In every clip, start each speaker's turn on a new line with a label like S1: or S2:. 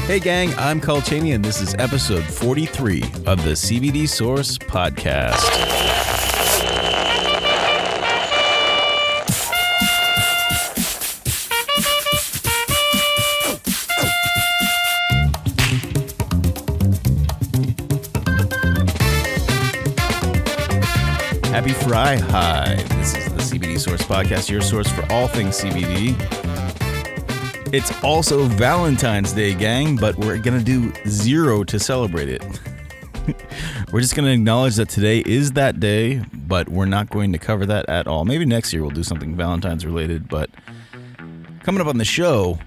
S1: Hey gang, I'm Carl Cheney and this is episode 43 of the CBD Source podcast. Happy Fry High. This is the CBD Source podcast, your source for all things CBD. It's also Valentine's Day, gang, but we're going to do zero to celebrate it. We're just going to acknowledge that today is that day, but we're not going to cover that at all. Maybe next year we'll do something Valentine's related, but coming up on the show,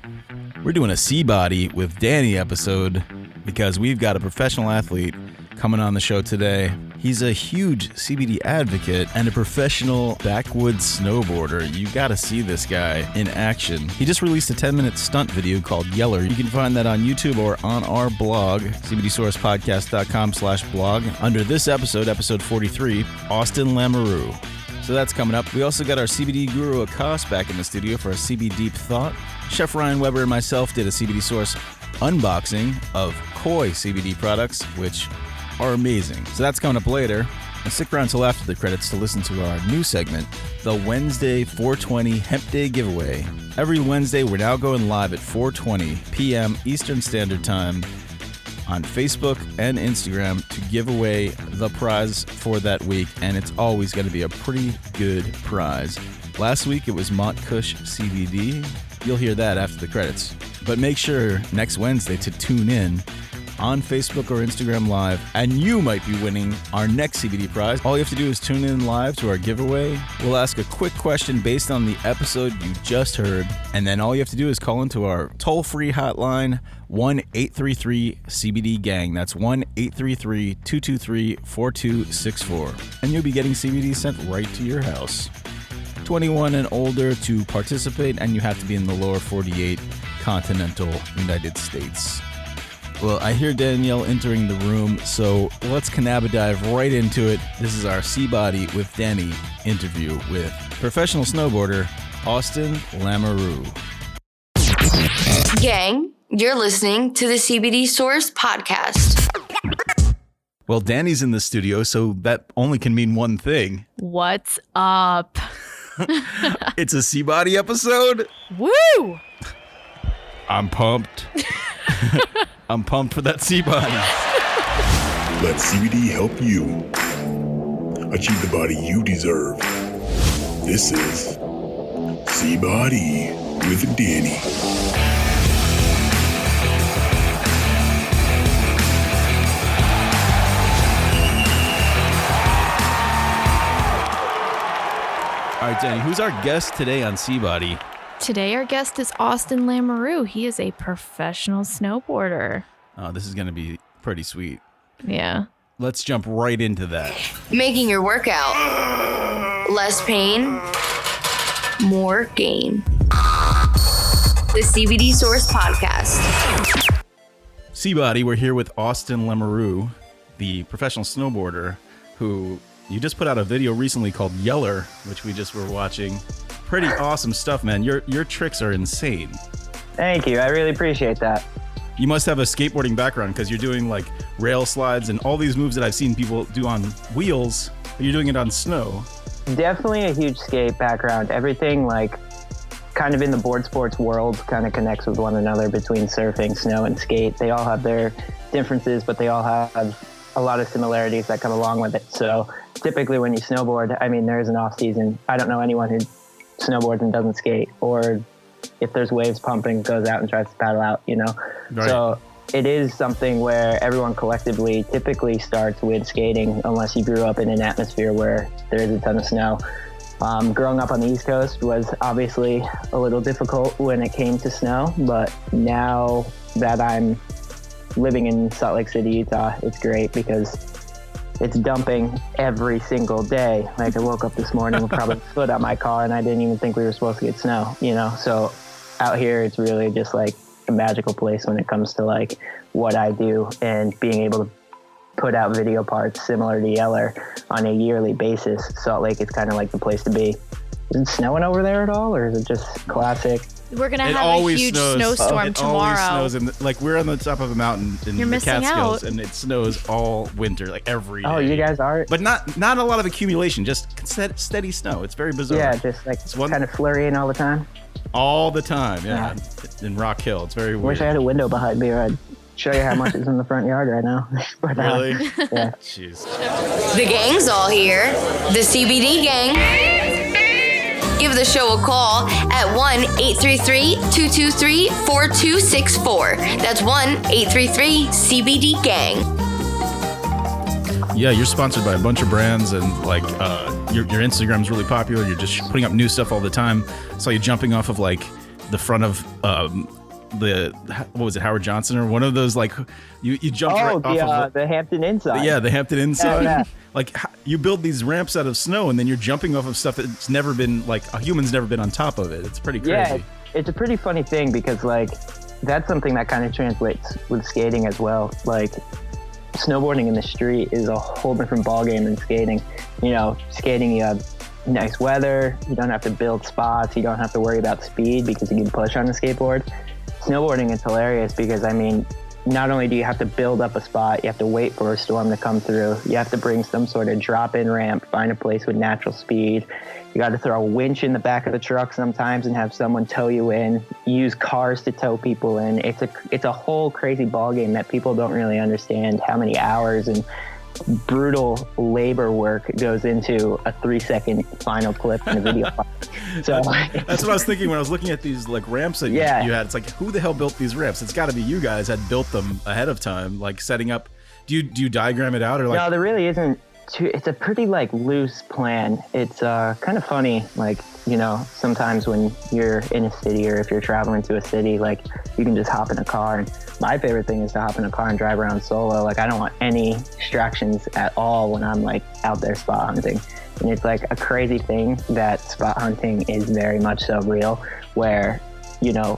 S1: we're doing a C-Body with Dani episode because we've got a professional athlete coming on the show today. He's a huge CBD advocate and a professional backwoods snowboarder. You gotta see this guy in action. He just released a 10-minute stunt video called Yeller. You can find that on YouTube or on our blog, cbdsourcepodcast.com/blog. Under this episode, episode 43, Austin Lamoreaux. So that's coming up. We also got our CBD Guru Akash back in the studio for a CBDeeep Thought. Chef Ryan Webber and myself did a CBD Source unboxing of Koi CBD products, which are amazing. So that's coming up later. And stick around till after the credits to listen to our new segment, the Wednesday 420 Hempday giveaway. Every Wednesday, we're now going live at 4:20 p.m. Eastern Standard Time on Facebook and Instagram to give away the prize for that week, and it's always going to be a pretty good prize. Last week, it was Montkush CBD. You'll hear that after the credits. But make sure next Wednesday to tune in on Facebook or Instagram Live, and you might be winning our next CBD prize. All you have to do is tune in live to our giveaway. We'll ask a quick question based on the episode you just heard, and then all you have to do is call into our toll-free hotline, 1-833-CBD-GANG. That's 1-833-223-4264. And you'll be getting CBD sent right to your house. 21 and older to participate, and you have to be in the lower 48 continental United States. Well, I hear Danielle entering the room, so let's dive right into it. This is our C-Body with Dani interview with professional snowboarder Austin Lamoreaux.
S2: Gang, you're listening to the CBD Source podcast.
S1: Well, Dani's in the studio, so that only can mean one thing.
S3: What's up?
S1: It's a C-Body episode.
S3: Woo!
S1: I'm pumped. I'm pumped for that C-Body.
S4: Let CBD help you achieve the body you deserve. This is C-Body with Dani.
S1: All right, Dani, who's our guest today on C-Body?
S3: Today our guest is Austin Lamoreaux. He is a professional snowboarder.
S1: Oh, this is going to be pretty sweet.
S3: Yeah.
S1: Let's jump right into that.
S2: Making your workout less pain, more gain. The CBD Source podcast.
S1: C-Body, we're here with Austin Lamoreaux, the professional snowboarder who you just put out a video recently called Yeller, which we just were watching. Pretty awesome stuff, man. Your tricks are insane.
S5: Thank you. I really appreciate that.
S1: You must have a skateboarding background because you're doing like rail slides and all these moves that I've seen people do on wheels, but you're doing it on snow.
S5: Definitely a huge skate background. Everything like kind of in the board sports world kind of connects with one another between surfing, snow, and skate. They all have their differences, but they all have a lot of similarities that come along with it. So typically when you snowboard, I mean, there's an off season. I don't know anyone who snowboards and doesn't skate, or if there's waves pumping, goes out and tries to paddle out, you know?
S1: Right.
S5: So it is something where everyone collectively typically starts with skating unless you grew up in an atmosphere where there is a ton of snow. Growing up on the East Coast was obviously a little difficult when it came to snow, but now that I'm living in Salt Lake City, Utah, it's great because it's dumping every single day. Like I woke up this morning with probably a foot on my car and I didn't even think we were supposed to get snow, you know? So out here, it's really just like a magical place when it comes to like what I do and being able to put out video parts similar to Yeller on a yearly basis. Salt Lake is kind of like the place to be. Is it snowing over there at all, or is it just classic?
S3: We're gonna have a huge snowstorm tomorrow.
S1: It always snows, and we're on the top of a mountain in the Catskills, and it snows all winter, like every day.
S5: Oh, you guys are?
S1: But not a lot of accumulation, just steady snow. It's very bizarre.
S5: Yeah, just like kind of flurrying all the time.
S1: All the time, yeah. In Rock Hill, it's very weird.
S5: Wish I had a window behind me, or I'd show you how much is in the front yard right now. But,
S1: really?
S5: Yeah.
S1: Jeez.
S2: The gang's all here. The CBD gang. Give the show a call at 1-833-223-4264. That's 1-833-CBD-GANG.
S1: Yeah, you're sponsored by a bunch of brands, and like your Instagram's really popular. You're just putting up new stuff all the time. Saw you jumping off of like the front of what was it, Howard Johnson or one of those, like you jumped right off of
S5: the Hampton Inside.
S1: Yeah, the Hampton Inside.
S5: Yeah.
S1: Like you build these ramps out of snow, and then you're jumping off of stuff that's never been, like, a human's never been on top of it. It's pretty crazy.
S5: Yeah, it's a pretty funny thing because like that's something that kind of translates with skating as well. Like snowboarding in the street is a whole different ballgame than skating. You know, skating, you have nice weather, you don't have to build spots, you don't have to worry about speed because you can push on the skateboard. Snowboarding is hilarious because, I mean, not only do you have to build up a spot, you have to wait for a storm to come through. You have to bring some sort of drop-in ramp, find a place with natural speed. You got to throw a winch in the back of the truck sometimes and have someone tow you in. Use cars to tow people in. It's a whole crazy ballgame that people don't really understand how many hours and brutal labor work goes into a 3-second final clip in a video file. So
S1: that's what I was thinking when I was looking at these like ramps that you had. It's like, who the hell built these ramps? It's got to be you guys had built them ahead of time, like setting up. Do you diagram it out, or like?
S5: No, there really isn't. It's a pretty like loose plan. It's kind of funny, like, you know, sometimes when you're in a city or if you're traveling to a city, like you can just hop in a car. And my favorite thing is to hop in a car and drive around solo. Like I don't want any distractions at all when I'm like out there spot hunting. And it's like a crazy thing that spot hunting is very much so real, where, you know,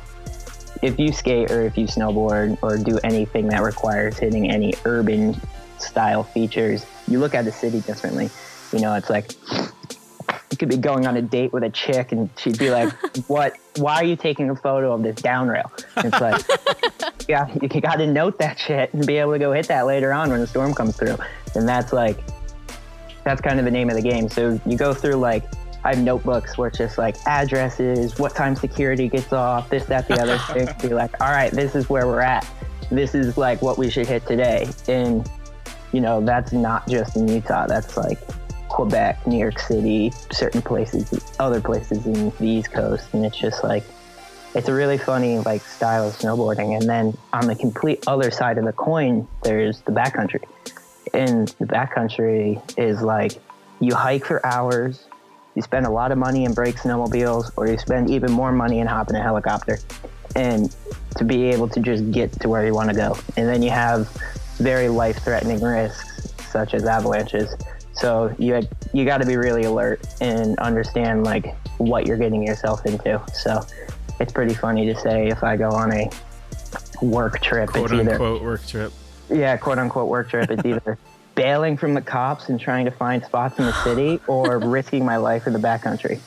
S5: if you skate or if you snowboard or do anything that requires hitting any urban style features, you look at the city differently. You know, it's like you could be going on a date with a chick and she'd be like, why are you taking a photo of this down rail? And it's like, yeah, you got to note that shit and be able to go hit that later on when the storm comes through. And that's kind of the name of the game. So you go through, like, I have notebooks where it's just like addresses, what time security gets off, this, that, the other thing. Be like, all right, this is where we're at. This is like what we should hit today. And, you know, that's not just in Utah. That's like Quebec, New York City, certain places, other places in the East Coast. And it's just like, it's a really funny like style of snowboarding. And then on the complete other side of the coin, there's the backcountry. And the backcountry is like, you hike for hours, you spend a lot of money in brake snowmobiles, or you spend even more money in hopping a helicopter, and to be able to just get to where you want to go. And then you have very life-threatening risks, such as avalanches. So you got to be really alert and understand like what you're getting yourself into. So it's pretty funny to say if I go on a work trip,
S1: quote unquote work trip.
S5: Yeah, quote unquote work trip. It's either bailing from the cops and trying to find spots in the city or risking my life in the backcountry.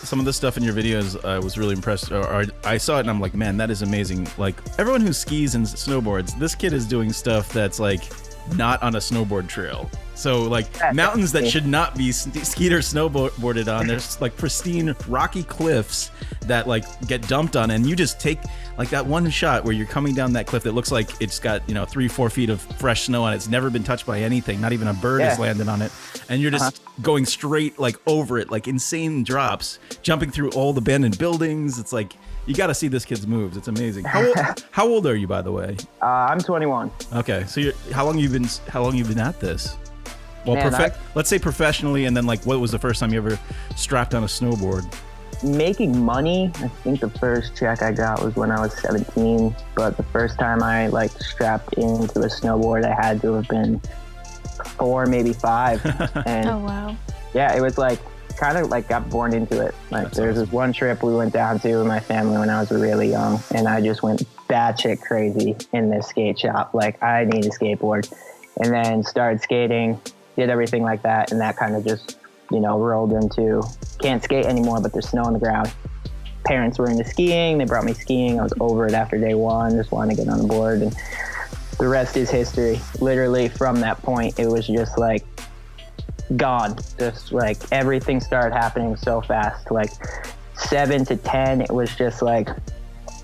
S1: Some of the stuff in your videos, I was really impressed. Or I saw it and I'm like, man, that is amazing. Like everyone who skis and snowboards, this kid is doing stuff that's like not on a snowboard trail. So like mountains that should not be skied or snowboarded on. There's like pristine rocky cliffs that like get dumped on, and you just take like that one shot where you're coming down that cliff that looks like it's got, 3-4 feet of fresh snow on it. It's never been touched by anything. Not even a bird has landed on it. And you're just going straight like over it, like insane drops, jumping through all the abandoned buildings. It's like, you got to see this kid's moves. It's amazing. How old are you, by the way?
S5: I'm 21.
S1: Okay, so how long you been at this? Well, let's say professionally, and then like, what was the first time you ever strapped on a snowboard?
S5: Making money, I think the first check I got was when I was 17. But the first time I like strapped into a snowboard, I had to have been 4, maybe 5. And
S3: oh wow!
S5: Yeah, it was like kind of like got born into it. Like there's this one trip we went down to with my family when I was really young, and I just went batshit crazy in this skate shop. Like I need a skateboard, and then started skating, did everything like that, and that kind of just rolled into can't skate anymore, but there's snow on the ground. Parents were into skiing. They brought me skiing. I was over it after day one, just wanted to get on the board. And the rest is history. Literally from that point, it was just like gone. Just like everything started happening so fast. Like 7 to 10, it was just like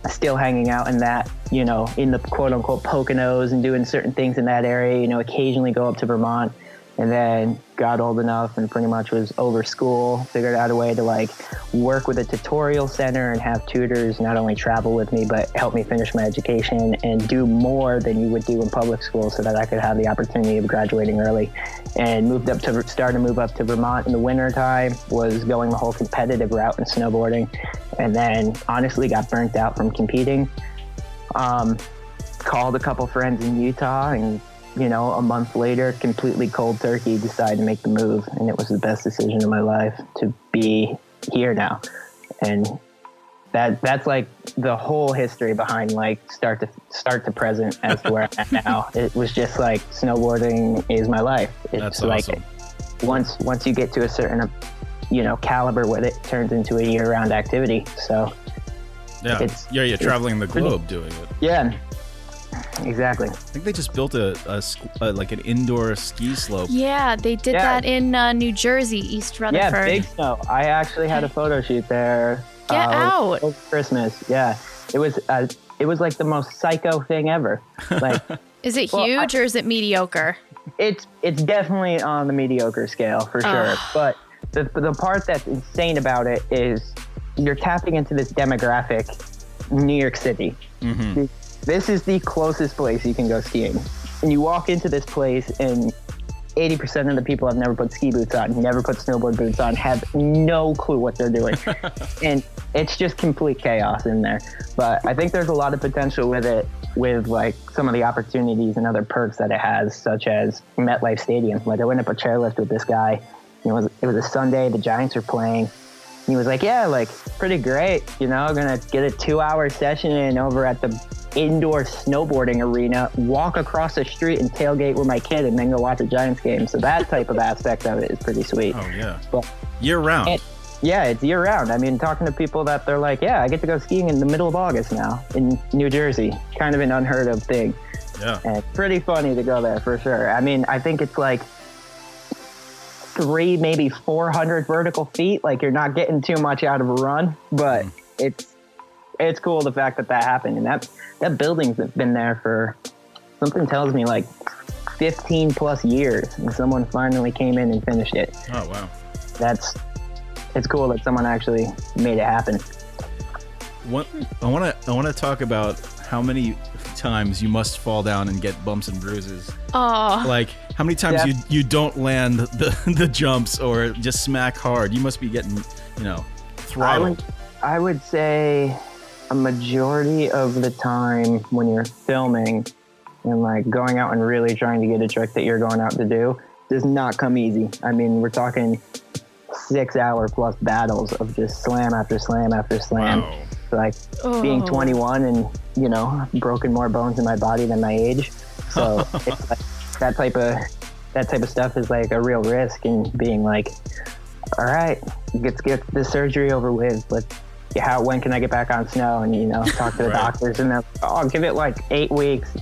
S5: still hanging out in that, in the quote unquote Poconos and doing certain things in that area, occasionally go up to Vermont. And then got old enough and pretty much was over school, figured out a way to like work with a tutorial center and have tutors not only travel with me, but help me finish my education and do more than you would do in public school so that I could have the opportunity of graduating early. And started to move up to Vermont in the winter time, was going the whole competitive route in snowboarding. And then honestly got burnt out from competing. Called a couple friends in Utah and a month later, completely cold turkey, decided to make the move. And it was the best decision of my life to be here now. And that's like the whole history behind like start to present as to where I'm at now. It was just like snowboarding is my life. It's
S1: that's
S5: like
S1: awesome.
S5: once you get to a certain, caliber with it, turns into a year-round activity. So
S1: yeah, you're traveling the globe doing it.
S5: Yeah. Exactly.
S1: I think they just built like an indoor ski slope.
S3: Yeah, they did that in New Jersey, East Rutherford.
S5: Yeah, big snow. I actually had a photo shoot there.
S3: Get out!
S5: Over Christmas. Yeah, it was like the most psycho thing ever. Like,
S3: is it huge or is it mediocre?
S5: It's definitely on the mediocre scale for sure. But the part that's insane about it is you're tapping into this demographic, New York City. Mm-hmm. This is the closest place you can go skiing. And you walk into this place and 80% of the people have never put ski boots on, never put snowboard boots on, have no clue what they're doing. And it's just complete chaos in there. But I think there's a lot of potential with it, with like some of the opportunities and other perks that it has, such as MetLife Stadium. Like I went up a chairlift with this guy. It was a Sunday, the Giants were playing. He was like, yeah, like pretty great. Gonna get a 2-hour session in over at the indoor snowboarding arena, walk across the street and tailgate with my kid and then go watch a Giants game. So that type of aspect of it is pretty sweet.
S1: Oh yeah.
S5: But
S1: year round.
S5: Yeah, it's year round. I mean, talking to people that they're like, yeah, I get to go skiing in the middle of August now in New Jersey. Kind of an unheard of thing.
S1: Yeah.
S5: And it's pretty funny to go there for sure. I mean, I think it's like 300, maybe 400 vertical feet. Like you're not getting too much out of a run, but it's cool the fact that happened. And that building's been there for, something tells me like 15 plus years, and someone finally came in and finished it.
S1: Oh wow.
S5: It's cool that someone actually made it happen.
S1: I want to talk about how many times you must fall down and get bumps and bruises.
S3: Oh.
S1: Like how many times you don't land the jumps or just smack hard. You must be getting, throttled.
S5: I would say a majority of the time when you're filming and like going out and really trying to get a trick that you're going out to do does not come easy. I mean, we're talking 6-hour plus battles of just slam after slam after slam.
S1: Wow.
S5: Like being 21 and, broken more bones in my body than my age. So it's like that type of stuff is like a real risk, and being like, all right, let's get this surgery over with. When can I get back on snow? And, talk to the doctors, and they're, I'll give it like 8 weeks.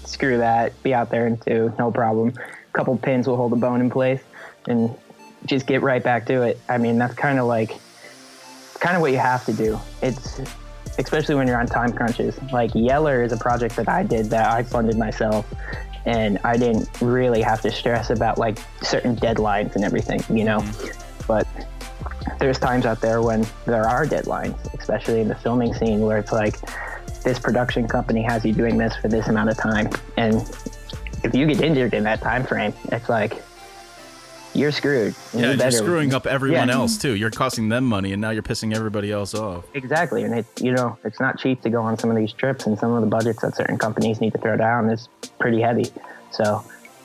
S5: Screw that. Be out there in 2, no problem. A couple pins will hold the bone in place and just get right back to it. I mean, that's kind of what you have to do. It's especially when you're on time crunches. Like Yeller is a project that I did that I funded myself, and I didn't really have to stress about like certain deadlines and everything, But there's times out there when there are deadlines, especially in the filming scene, where it's like this production company has you doing this for this amount of time, and if you get injured in that time frame, it's like you're screwed.
S1: Yeah, you're screwing up everyone else too. You're costing them money, and now you're pissing everybody else off.
S5: Exactly, and it's not cheap to go on some of these trips, and some of the budgets that certain companies need to throw down is pretty heavy. So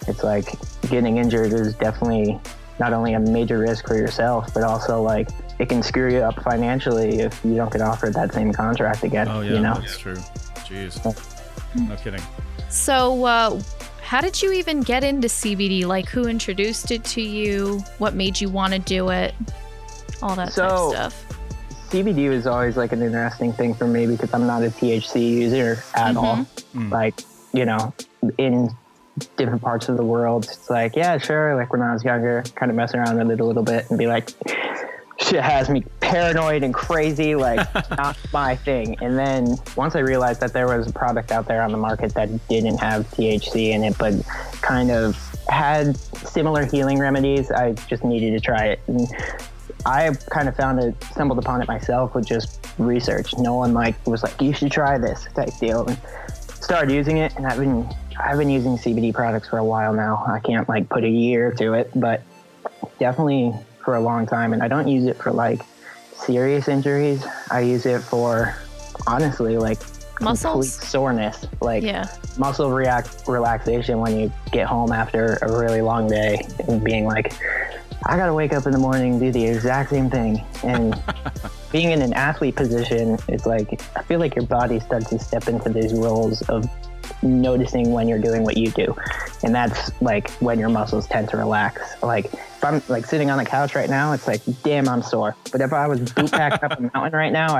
S5: it's like getting injured is definitely not only a major risk for yourself, but also like it can screw you up financially if you don't get offered that same contract again.
S1: Oh yeah, that's true. Jeez. No kidding.
S3: So, how did you even get into CBD? Like, who introduced it to you? What made you want to do it? All that type of stuff.
S5: CBD was always like an interesting thing for me because I'm not a THC user at all. Like, you know, in different parts of the world, it's like, yeah, sure. Like when I was younger, kind of mess around with it a little bit and be like, shit has me paranoid and crazy, like not my thing. And then once I realized that there was a product out there on the market that didn't have THC in it, but kind of had similar healing remedies, I just needed to try it. And I kind of stumbled upon it myself with just research. No one was like, you should try this type deal. And started using it, and I've been using CBD products for a while now. I can't like put a year to it, but definitely for a long time. And I don't use it for like serious injuries. I use it for honestly like
S3: muscles,
S5: complete soreness, like muscle relaxation when you get home after a really long day and being like, I gotta wake up in the morning and do the exact same thing. And being in an athlete position, it's like, I feel like your body starts to step into these roles of noticing when you're doing what you do. And that's like when your muscles tend to relax. Like if I'm like sitting on the couch right now, it's like, damn, I'm sore. But if I was boot packed up a mountain right now,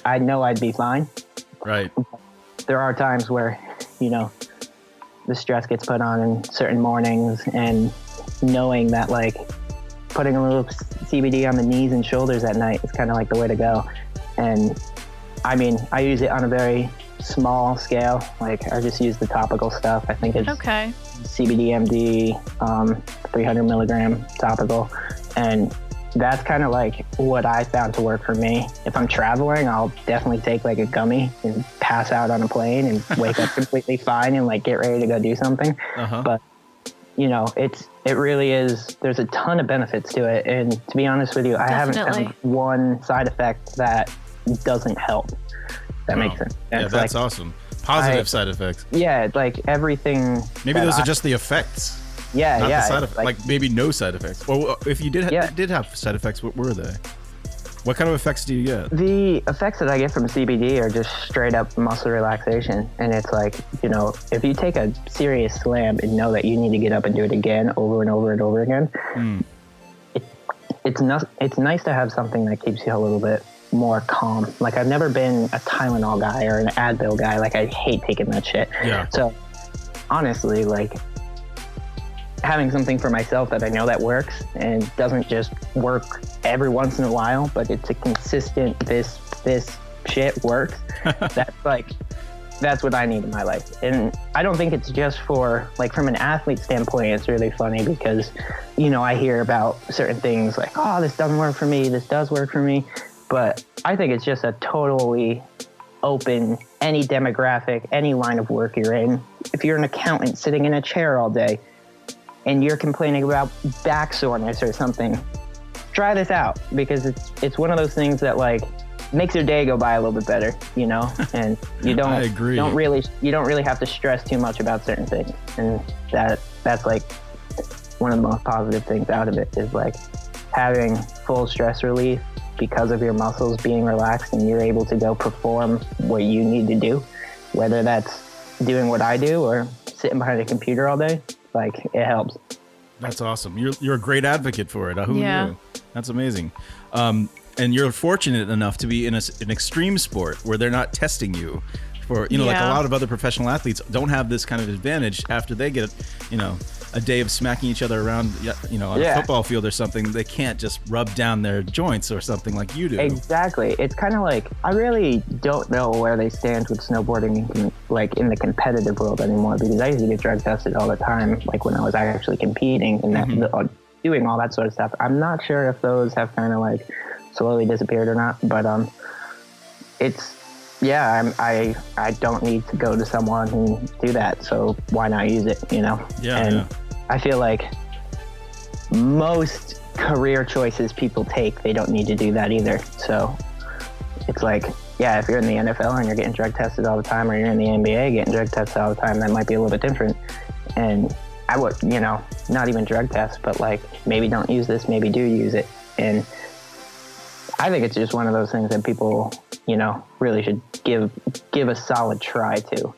S5: I know I'd be fine.
S1: Right.
S5: There are times where, you know, the stress gets put on in certain mornings, and knowing that like putting a little CBD on the knees and shoulders at night is kind of like the way to go. And I mean, I use it on a very small scale. Like I just use the topical stuff. I think it's CBD MD, 300 milligram topical. And that's kind of like what I found to work for me. If I'm traveling, I'll definitely take like a gummy and pass out on a plane and wake up completely fine and like get ready to go do something. But you know, it really is, there's a ton of benefits to it. And to be honest with you, I haven't found one side effect that doesn't help. That makes sense.
S1: That's like, awesome. Positive side effects.
S5: Yeah, like everything.
S1: Maybe those are just the effects.
S5: Yeah,
S1: not
S5: yeah.
S1: The side effects. Like maybe no side effects. Well, if you did have side effects, what were they? What kind of effects do you get?
S5: The effects that I get from CBD are just straight up muscle relaxation. And it's like, you know, if you take a serious slam and know that you need to get up and do it again over and over and over again, it's nice to have something that keeps you a little bit more calm. Like I've never been a Tylenol guy or an Advil guy. Like I hate taking that shit. Yeah. So honestly, like having something for myself that I know that works and doesn't just work every once in a while, but it's a consistent, this shit works. That's what I need in my life. And I don't think it's just for, like, from an athlete standpoint, it's really funny because, you know, I hear about certain things like, oh, this doesn't work for me, this does work for me. But I think it's just a totally open, any demographic, any line of work you're in. If you're an accountant sitting in a chair all day and you're complaining about back soreness or something, try this out, because it's one of those things that like makes your day go by a little bit better, you know? And you don't
S1: I agree.
S5: You don't really have to stress too much about certain things. And that's like one of the most positive things out of it is like having full stress relief because of your muscles being relaxed, and you're able to go perform what you need to do, whether that's doing what I do or sitting behind a computer all day. Like, it helps.
S1: That's awesome. You're a great advocate for it. Who knew? That's amazing. And you're fortunate enough to be in an extreme sport where they're not testing you for, you know, like a lot of other professional athletes don't have this kind of advantage after they get, you know, a day of smacking each other around, you know, on a football field or something. They can't just rub down their joints or something like you do.
S5: Exactly. It's kind of like, I really don't know where they stand with snowboarding, like in the competitive world anymore, because I used to get drug tested all the time, like when I was actually competing and doing all that sort of stuff. I'm not sure if those have kind of like slowly disappeared or not, but I don't need to go to someone and do that, so why not use it, you know? I feel like most career choices people take, they don't need to do that either. So it's like, if you're in the NFL and you're getting drug tested all the time, or you're in the NBA getting drug tested all the time, that might be a little bit different. And I would, you know, not even drug tests, but like maybe don't use this, maybe do use it. And I think it's just one of those things that people, you know, really should give a solid try to.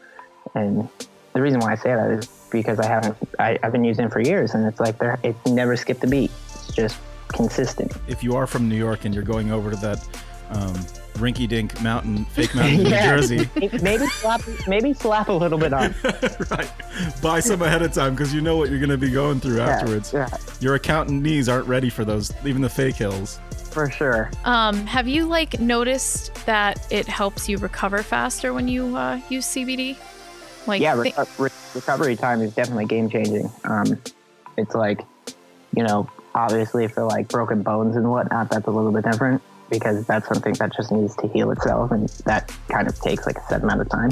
S5: And the reason why I say that is because I've been using it for years, and it's like it never skipped a beat. It's just consistent.
S1: If you are from New York and you're going over to that rinky-dink fake mountain in New Jersey,
S5: maybe slap a little bit on.
S1: Right. Buy some ahead of time because you know what you're going to be going through afterwards.
S5: Yeah.
S1: Your accountant knees aren't ready for those, even the fake hills.
S5: For sure.
S3: Have you like noticed that it helps you recover faster when you use CBD? Like,
S5: yeah, recovery time is definitely game changing. It's like, obviously for like broken bones and whatnot, that's a little bit different because that's something that just needs to heal itself, and that kind of takes like a set amount of time.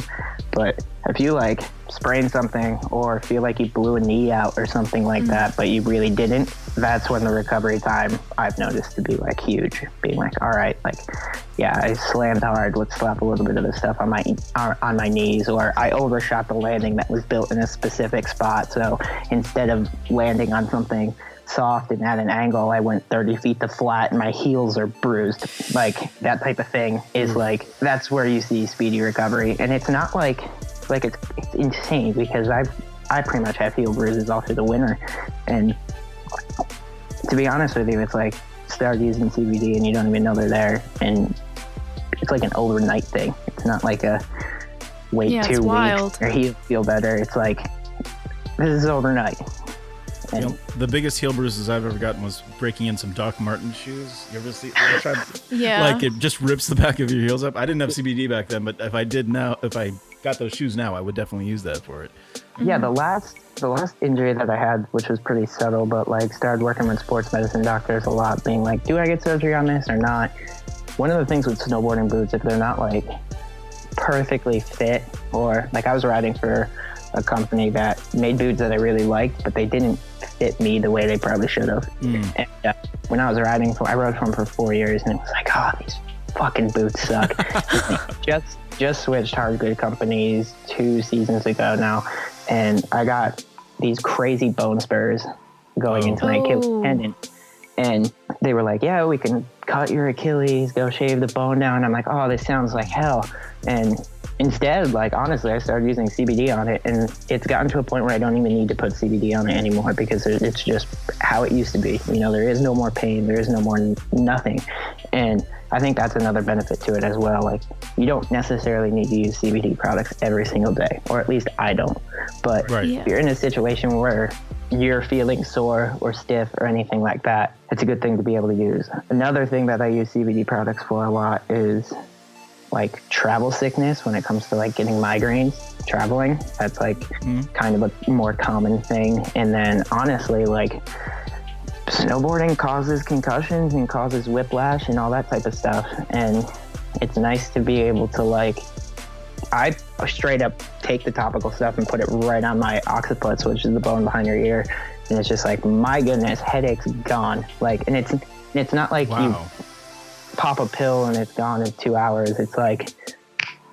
S5: But if you like sprain something or feel like you blew a knee out or something like that, but you really didn't, that's when the recovery time I've noticed to be like huge. Being like, all right, like, yeah, I slammed hard. Let's slap a little bit of this stuff on my knees, or I overshot the landing that was built in a specific spot. So instead of landing on something soft and at an angle, I went 30 feet to flat and my heels are bruised. Like that type of thing is like, that's where you see speedy recovery. And it's not like it's insane because I pretty much have heel bruises all through the winter. And to be honest with you, it's like start using CBD and you don't even know they're there. And it's like an overnight thing. It's not like a wait 2 weeks or he'll feel better. It's like, this is overnight. And
S1: the biggest heel bruises I've ever gotten was breaking in some Doc Martens shoes. You ever tried?
S3: Yeah.
S1: Like it just rips the back of your heels up. I didn't have CBD back then, but if I got those shoes now, I would definitely use that for it.
S5: Yeah, the last injury that I had, which was pretty subtle, but like started working with sports medicine doctors a lot, being like, do I get surgery on this or not? One of the things with snowboarding boots, if they're not like perfectly fit, or like I was riding for a company that made boots that I really liked, but they didn't fit me the way they probably should have. And when I was riding I rode for them for 4 years, and it was like, oh, these fucking boots suck. just switched hard good companies 2 seasons ago now, and I got these crazy bone spurs going into my Achilles tendon. And they were like, yeah, we can cut your Achilles, go shave the bone down. I'm like, oh, this sounds like hell. And instead, like, honestly, I started using CBD on it, and it's gotten to a point where I don't even need to put CBD on it anymore because it's just how it used to be. There is no more pain. There is no more nothing. And I think that's another benefit to it as well. Like, you don't necessarily need to use CBD products every single day, or at least I don't. But if you're in a situation where you're feeling sore or stiff or anything like that, it's a good thing to be able to use. Another thing that I use CBD products for a lot is like travel sickness when it comes to like getting migraines, traveling. That's like kind of a more common thing. And then honestly, like snowboarding causes concussions and causes whiplash and all that type of stuff. And it's nice to be able to like, I straight up take the topical stuff and put it right on my occiput, which is the bone behind your ear. And it's just like, my goodness, headache's gone. Like, and it's not like you pop a pill and it's gone in 2 hours. It's like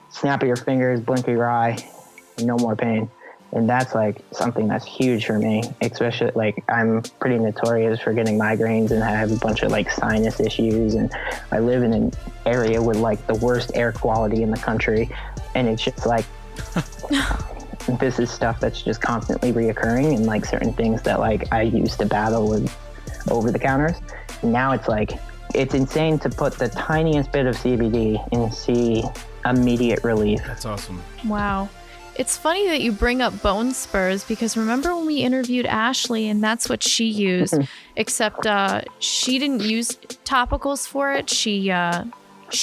S5: snap of your fingers, blink of your eye, no more pain. And that's like something that's huge for me, especially like I'm pretty notorious for getting migraines and I have a bunch of like sinus issues, and I live in an area with like the worst air quality in the country. And it's just like, this is stuff that's just constantly reoccurring, and like certain things that like I used to battle with over the counters. Now it's like, it's insane to put the tiniest bit of CBD and see immediate relief.
S1: That's awesome.
S3: Wow. It's funny that you bring up bone spurs, because remember when we interviewed Ashley and that's what she used, except she didn't use topicals for it. She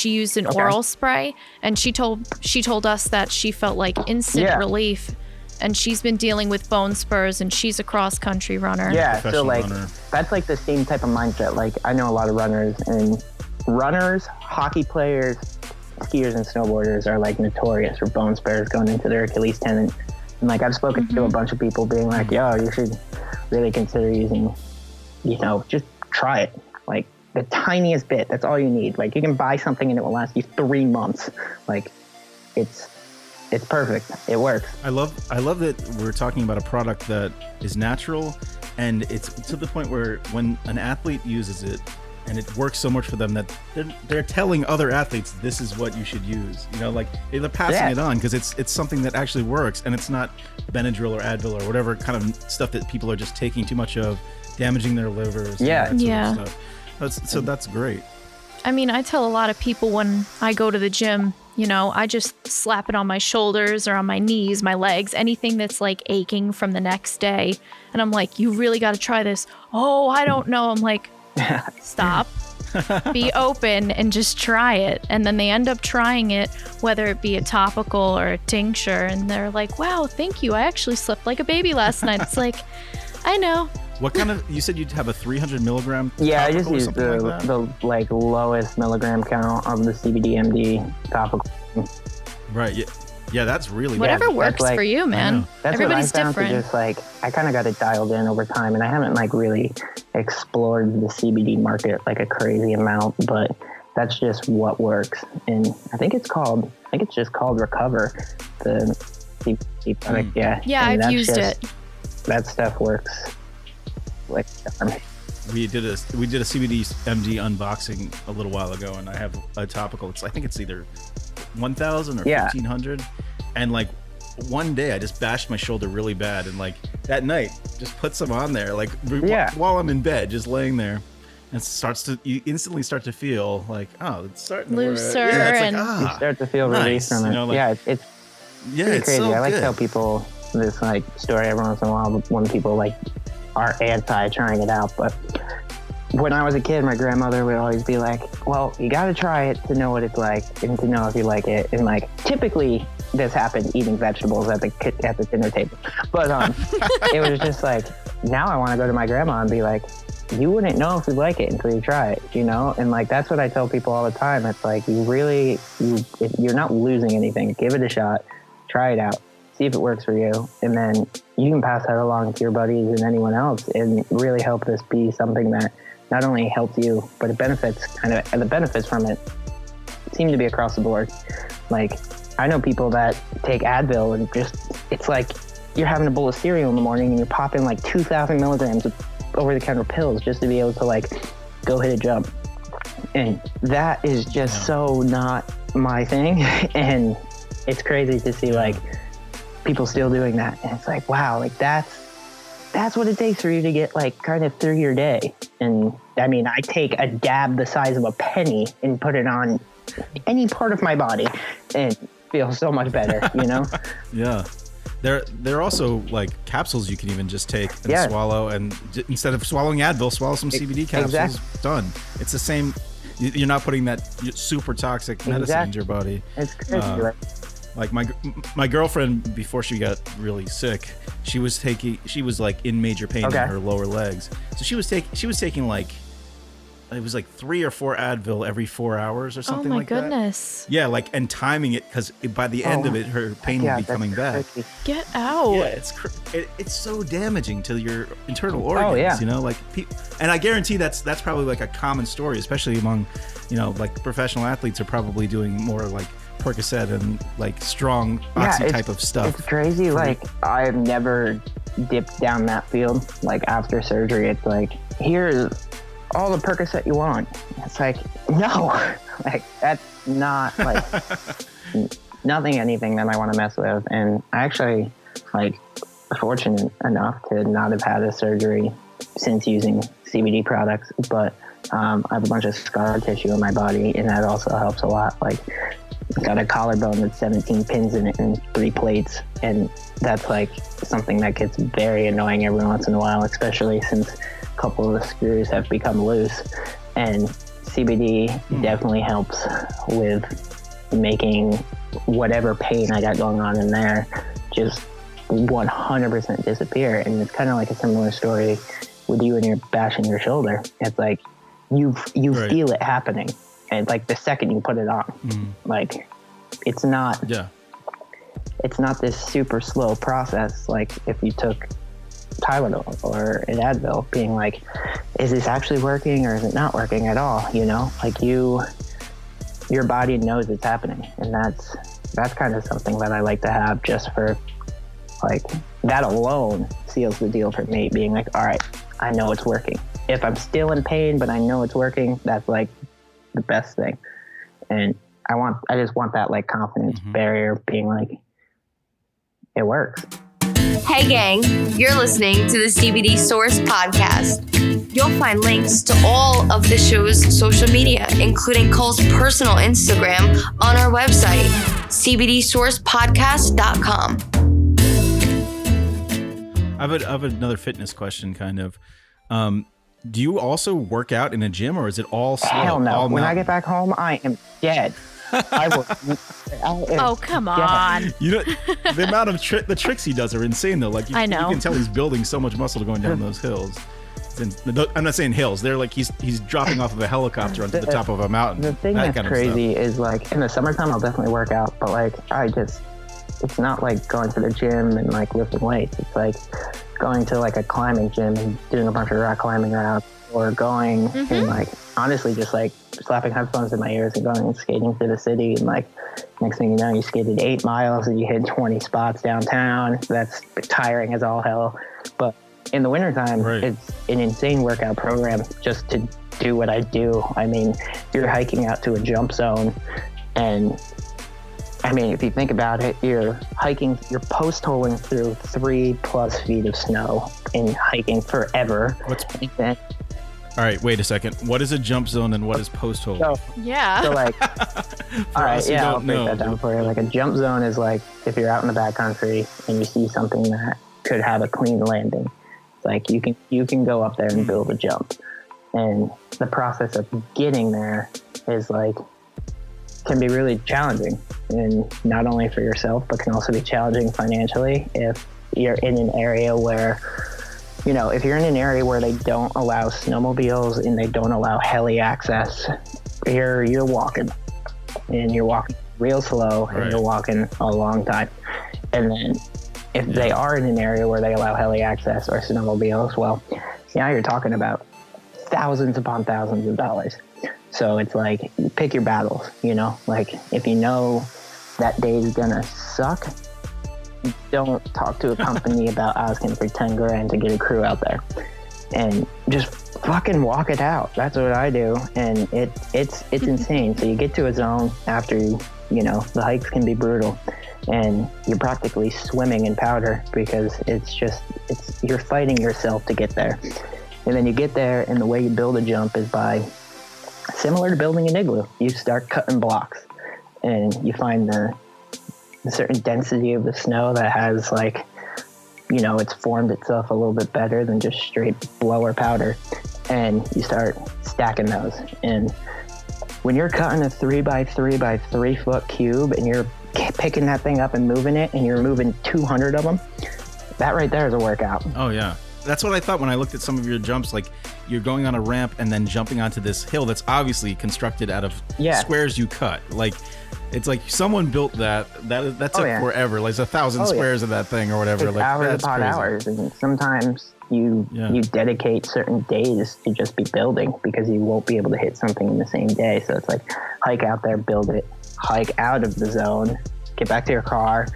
S3: used an oral spray, and she told us that she felt like instant relief, and she's been dealing with bone spurs, and she's a cross country runner.
S5: Yeah, so like that's like the same type of mindset. Like I know a lot of runners, hockey players, skiers and snowboarders are like notorious for bone spurs going into their Achilles tendon. And like I've spoken to a bunch of people being like, yo, you should really consider using, just try it. Like the tiniest bit, that's all you need. Like you can buy something and it will last you 3 months. Like it's perfect. It works.
S1: I love that we're talking about a product that is natural, and it's to the point where when an athlete uses it, and it works so much for them that they're telling other athletes this is what you should use. You know, like they're passing it on because it's something that actually works, and it's not Benadryl or Advil or whatever kind of stuff that people are just taking too much of, damaging their livers.
S3: Yeah.
S1: And that sort of stuff. So that's great.
S3: I mean, I tell a lot of people when I go to the gym, you know, I just slap it on my shoulders or on my knees, my legs, anything that's like aching from the next day. And I'm like, you really got to try this. Oh, I don't know. I'm like, stop, be open and just try it. And then they end up trying it, whether it be a topical or a tincture. And they're like, wow, thank you. I actually slept like a baby last night. It's like, I know.
S1: What kind of, you said you'd have a 300 milligram?
S5: Yeah, I just use the
S1: like
S5: lowest milligram count of the CBD topical.
S1: Right. Yeah, that's really
S3: whatever works for you, man.
S5: That's
S3: Everybody's
S5: what I found
S3: different.
S5: To just like, I kind of got it dialed in over time, and I haven't like really explored the CBD market like a crazy amount, but that's just what works. And I think it's just called Recover, the CBD product.
S3: Yeah, I've used it.
S5: That stuff works. Like,
S1: we did a CBD MD unboxing a little while ago, and I have a topical. I think it's either 1,000 or 1,500, and like one day I just bashed my shoulder really bad, and like that night just put some on there, like while I'm in bed, just laying there, and you instantly start to feel like, oh, it's starting
S3: looser,
S1: to it's
S3: and
S5: you start to feel relief from it. You know, like, it's pretty crazy.
S1: So
S5: I like
S1: good.
S5: to tell people this like story every once in a while when people like are anti trying it out, but when I was a kid, my grandmother would always be like, well, you got to try it to know what it's like and to know if you like it. And like, typically this happened eating vegetables at the dinner table. But it was just like, now I want to go to my grandma and be like, you wouldn't know if you like it until you try it, you know? And like, that's what I tell people all the time. It's like, you're not losing anything. Give it a shot, try it out, see if it works for you. And then you can pass that along to your buddies and anyone else and really help this be something that not only helps you, but the benefits from it seem to be across the board. Like, I know people that take Advil and it's like you're having a bowl of cereal in the morning and you're popping like 2,000 milligrams of over-the-counter pills just to be able to like go hit a jump. And that is just so not my thing. And it's crazy to see like people still doing that. And it's like, wow, like that's what it takes for you to get like kind of through your day. And I mean, I take a dab the size of a penny and put it on any part of my body and feel so much better, you know?
S1: Yeah. There are also like capsules you can even just take and swallow, and instead of swallowing Advil, swallow some CBD capsules.
S5: Exactly.
S1: Done. It's the same. You're not putting that super toxic medicine into your body.
S5: It's crazy, right?
S1: Like my girlfriend, before she got really sick, she was like in major pain in her lower legs. So she was taking like, it was like 3 or 4 Advil every 4 hours or something like that. Oh my
S3: goodness.
S1: Yeah, like, and timing it, because by the end of it, her pain would be coming back.
S5: Crazy.
S3: Get out.
S1: Yeah, it's so damaging to your internal organs, you know, like, and I guarantee that's probably like a common story, especially among, you know, like professional athletes are probably doing more like Percocet and like strong oxy type of stuff.
S5: It's crazy. Like, I've never dipped down that field. Like, after surgery, it's like, here's all the Percocet you want. It's like, no, like, that's not like anything that I want to mess with. And I actually like fortunate enough to not have had a surgery since using CBD products, but I have a bunch of scar tissue in my body, and that also helps a lot. Like, got a collarbone with 17 pins in it and 3 plates, and that's like something that gets very annoying every once in a while, especially since a couple of the screws have become loose. And CBD definitely helps with making whatever pain I got going on in there just 100% disappear. And it's kind of like a similar story with you and you're bashing your shoulder. It's like you feel it happening, and like the second you put it on, like it's not this super slow process. Like if you took Tylenol or an Advil, being like, is this actually working or is it not working at all? You know, like your body knows it's happening, and that's kind of something that I like to have, just for like that alone seals the deal for me, being like, all right, I know it's working. If I'm still in pain, but I know it's working, that's like the best thing. And I just want that like confidence barrier being like, it works.
S2: Hey gang, you're listening to the CBD Source podcast. You'll find links to all of the show's social media, including Cole's personal Instagram, on our website, cbdsourcepodcast.com.
S1: I have another fitness question, kind of. Do you also work out in a gym, or is it all slow?
S5: Hell no.
S1: All
S5: when I
S1: mountain?
S5: get back home, I am dead.
S3: Oh, come on.
S1: You know, the amount of the tricks he does are insane, though. Like,
S3: I know.
S1: You can tell he's building so much muscle going down those hills. I'm not saying hills. They're like he's dropping off of a helicopter onto the top of a mountain.
S5: The thing that's crazy is, like, in the summertime, I'll definitely work out, but like, it's not like going to the gym and like lifting weights. It's like going to like a climbing gym and doing a bunch of rock climbing routes, or going and like honestly just like slapping headphones in my ears and going and skating through the city. And like, next thing you know, you skated 8 miles and you hit 20 spots downtown. That's tiring as all hell. But in the wintertime, it's an insane workout program just to do what I do. I mean, you're hiking out to a jump zone, and I mean, if you think about it, you're post-holing through 3+ feet of snow and hiking forever.
S1: All right, wait a second. What is a jump zone and what is post-hole?
S5: So like, all right, yeah, I'll break that down for you. Like, a jump zone is like if you're out in the backcountry and you see something that could have a clean landing. It's like you can go up there and build a jump. And the process of getting there is like, can be really challenging, and not only for yourself, but can also be challenging financially if you're in an area where, you know, if you're in an area where they don't allow snowmobiles and they don't allow heli access, you're walking, and you're walking real slow, and you're walking a long time. And then if they are in an area where they allow heli access or snowmobiles, well, now you're talking about thousands upon thousands of dollars. So it's like, pick your battles, you know? Like, if you know that day's gonna suck, don't talk to a company about asking for 10 grand to get a crew out there. And just fucking walk it out. That's what I do. And it's insane. So you get to a zone after, you know, the hikes can be brutal, and you're practically swimming in powder because you're fighting yourself to get there. And then you get there, and the way you build a jump is similar to building an igloo. You start cutting blocks, and you find the certain density of the snow that has, like, you know, it's formed itself a little bit better than just straight blower powder, and you start stacking those. And when you're cutting a 3x3x3 foot cube and you're picking that thing up and moving it, and you're moving 200 of them, that right there is a workout.
S1: Oh yeah. That's what I thought when I looked at some of your jumps. Like, you're going on a ramp and then jumping onto this hill that's obviously constructed out of squares you cut. Like, it's like someone built that took forever. Like, 1,000 squares of that thing or whatever.
S5: It's
S1: like,
S5: hours upon hours, and sometimes you dedicate certain days to just be building because you won't be able to hit something in the same day. So it's like, hike out there, build it, hike out of the zone, get back to your car,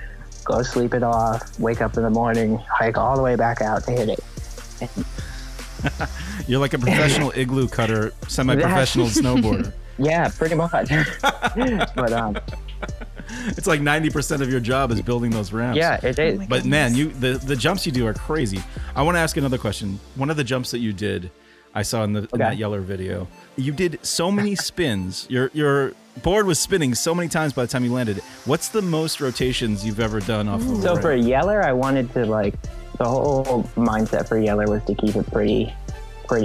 S5: go sleep it off, wake up in the morning, hike all the way back out to hit it.
S1: You're like a professional igloo cutter, semi-professional snowboarder.
S5: Yeah, pretty much. But
S1: it's like 90% of your job is building those ramps.
S5: Yeah, it is.
S1: But man, the jumps you do are crazy. I want to ask another question. One of the jumps that you did, I saw in that Yeller video, you did so many spins. Your board was spinning so many times by the time you landed. What's the most rotations you've ever done off of a ramp?
S5: So for Yeller, I wanted to, like, the whole mindset for Yeller was to keep it pretty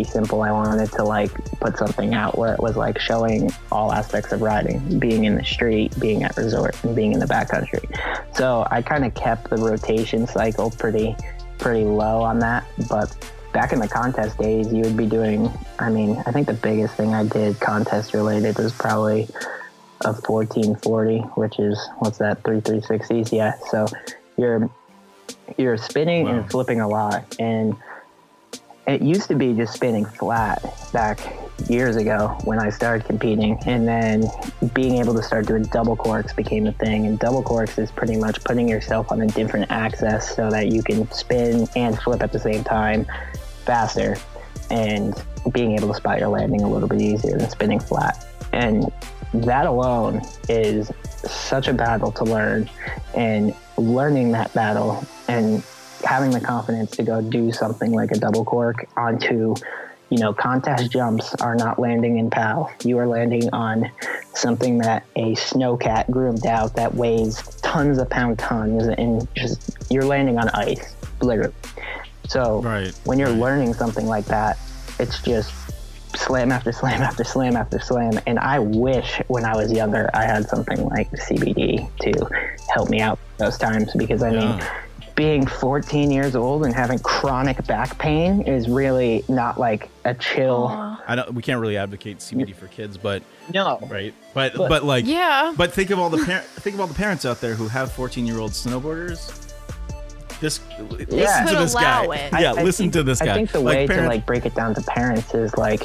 S5: simple. I wanted to, like, put something out where it was like showing all aspects of riding, being in the street, being at resort, and being in the backcountry. So I kind of kept the rotation cycle pretty low on that. But back in the contest days, you would be doing, I mean, I think the biggest thing I did contest related was probably a 1440, which is, what's that, 360s? Yeah. So you're spinning and flipping a lot, and it used to be just spinning flat back years ago when I started competing, and then being able to start doing double corks became a thing. And double corks is pretty much putting yourself on a different axis so that you can spin and flip at the same time faster. and being able to spot your landing a little bit easier than spinning flat. And that alone is such a battle to learn, and learning that battle and having the confidence to go do something like a double cork onto, contest jumps are not landing in PAL. You are landing on something that a snowcat groomed out that weighs tons of tons, and just you're landing on ice, literally. So when you're learning something like that, it's just slam after slam after slam after slam. And I wish when I was younger I had something like CBD to help me out those times, because I mean, being 14 years old and having chronic back pain is really not like a chill.
S1: We can't really advocate CBD for kids, but
S5: no,
S1: right? But like, yeah. But think of all the parents out there who have 14-year-old snowboarders. Listen to this guy. Listen to this guy.
S5: I think the way to break it down to parents is I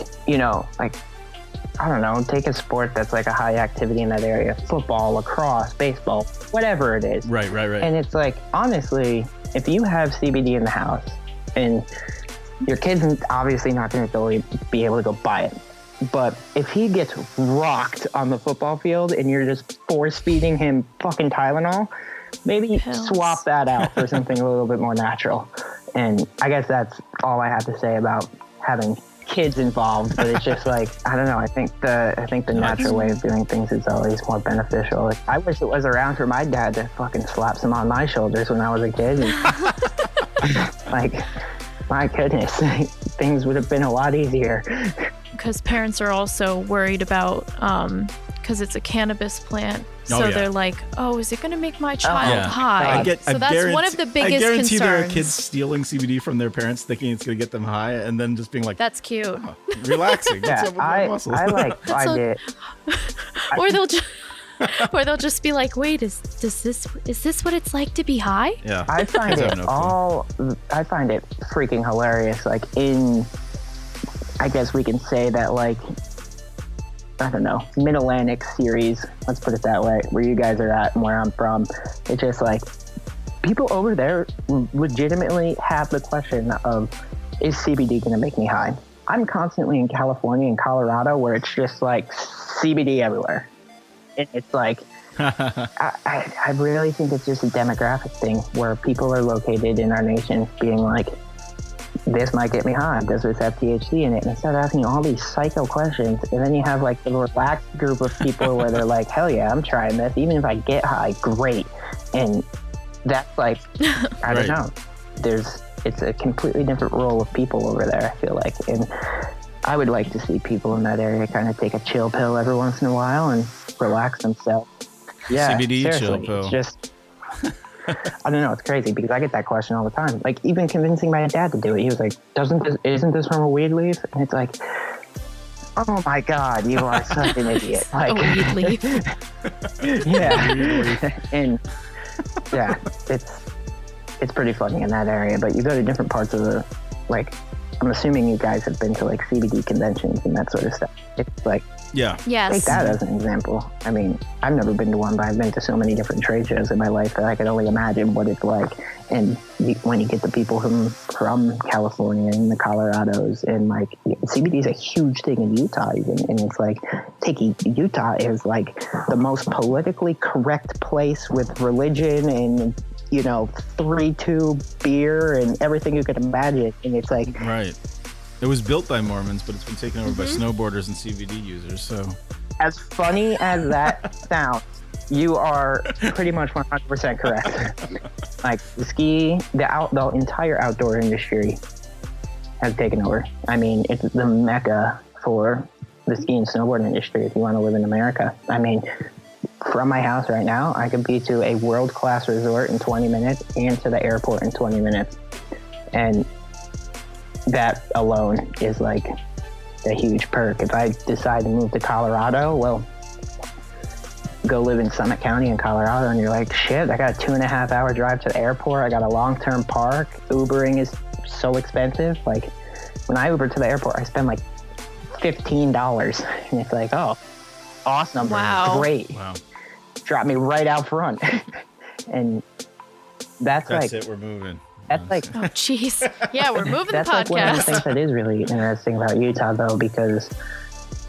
S5: don't know, take a sport that's like a high activity in that area, football, lacrosse, baseball, whatever it is.
S1: Right.
S5: And it's honestly, if you have CBD in the house and your kid's obviously not going to be able to go buy it, but if he gets rocked on the football field and you're just force feeding him fucking Tylenol, maybe swap that out for something a little bit more natural. And I guess that's all I have to say about having kids involved. But it's just I don't know. I think the natural way of doing things is always more beneficial. I wish it was around for my dad to fucking slap some on my shoulders when I was a kid. And, my goodness, things would have been a lot easier.
S3: Because parents are also worried about because it's a cannabis plant. So they're like, oh, is it going to make my child high? That's one of the biggest concerns. I guarantee there are kids stealing
S1: CBD from their parents thinking it's going to get them high, and then just being like,
S3: that's cute.
S1: Oh, relaxing. What's up with my muscles?
S5: I find it.
S3: Or they'll just be like, wait, is this what it's like to be high?
S1: Yeah.
S5: I find it freaking hilarious. I guess we can say that I don't know, Mid-Atlantic series, let's put it that way, where you guys are at and where I'm from. It's just people over there legitimately have the question of, is CBD going to make me high? I'm constantly in California and Colorado where it's just CBD everywhere. And it's I really think it's just a demographic thing where people are located in our nation being this might get me high. Does this have THC in it? And instead of asking all these psycho questions, and then you have the relaxed group of people where they're like, hell yeah, I'm trying this. Even if I get high, great. And that's I don't know. It's a completely different role of people over there, I feel like. And I would like to see people in that area kind of take a chill pill every once in a while and relax themselves. Yeah,
S1: CBD
S5: seriously,
S1: chill pill.
S5: It's just... I don't know, it's crazy because I get that question all the time. Even convincing my dad to do it, he was like, isn't this from a weed leaf? And it's oh my God, you are such an idiot.
S3: A weed leaf.
S5: Yeah. And yeah, it's pretty funny in that area, but you go to different parts of the, I'm assuming you guys have been to CBD conventions and that sort of stuff. It's
S1: yeah.
S3: Yes.
S5: Take that as an example. I mean, I've never been to one, but I've been to so many different trade shows in my life that I can only imagine what it's like. And when you get the people from California and the Colorados, and CBD is a huge thing in Utah even. And it's taking Utah is the most politically correct place with religion and 3-tube beer and everything you could imagine. And it's
S1: right. It was built by Mormons, but it's been taken over by snowboarders and CBD users. So,
S5: as funny as that sounds, you are pretty much 100% correct. The entire outdoor industry has taken over. I mean, it's the mecca for the ski and snowboard industry if you want to live in America. I mean, from my house right now, I could be to a world-class resort in 20 minutes and to the airport in 20 minutes. And that alone is a huge perk. If I decide to move to Colorado, well, go live in Summit County in Colorado, and you're like, shit, I got a 2.5-hour drive to the airport. I got a long-term park. Ubering is so expensive. When I Uber to the airport, I spend $15. And it's oh, awesome.
S3: Wow.
S5: Great.
S1: Wow.
S5: Drop me right out front. And that's
S1: it. We're moving.
S5: That's like
S3: Oh, jeez. Yeah, we're moving the
S5: that's like one of the things
S3: podcast.
S5: that is really interesting about Utah, though, because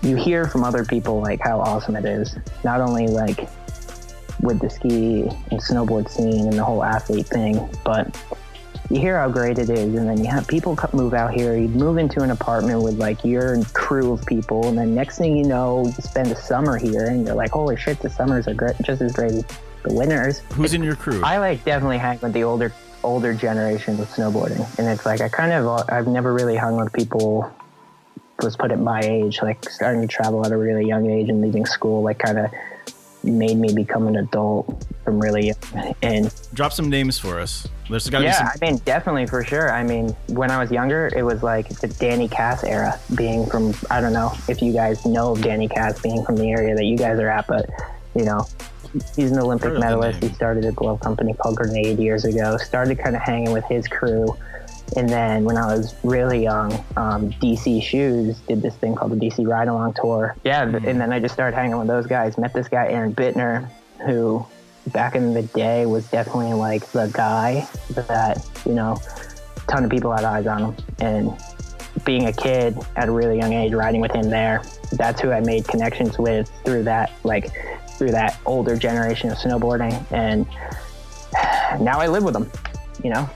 S5: you hear from other people like how awesome it is. Not only like with the ski and snowboard scene and the whole athlete thing, but you hear how great it is, and then you have people move out here. You move into an apartment with like your crew of people, and then next thing you know, you spend a summer here, and you're like, holy shit, the summers are great, just as great as the winters.
S1: Who's in your crew?
S5: I like definitely hang with the older generation of snowboarding, and it's like I've never really hung with people, let's put it my age, like starting to travel at a really young age and leaving school, like kind of made me become an adult from really young. And
S1: Drop some names for us. There's got to be some.
S5: I mean, definitely, for sure. I mean, when I was younger, it was like the Dani Cass era, being from, I don't know if you guys know of Dani Cass being from the area that you guys are at, but, you know, he's an Olympic medalist. He started a glove company called Grenade years ago, started kind of hanging with his crew. And then when I was really young, DC Shoes did this thing called the DC Ride Along Tour. Yeah, and then I just started hanging with those guys. Met this guy, Aaron Bittner, who back in the day was definitely like the guy that, you know, a ton of people had eyes on him. And being a kid at a really young age, riding with him there, that's who I made connections with through that older generation of snowboarding. And now I live with them, you know.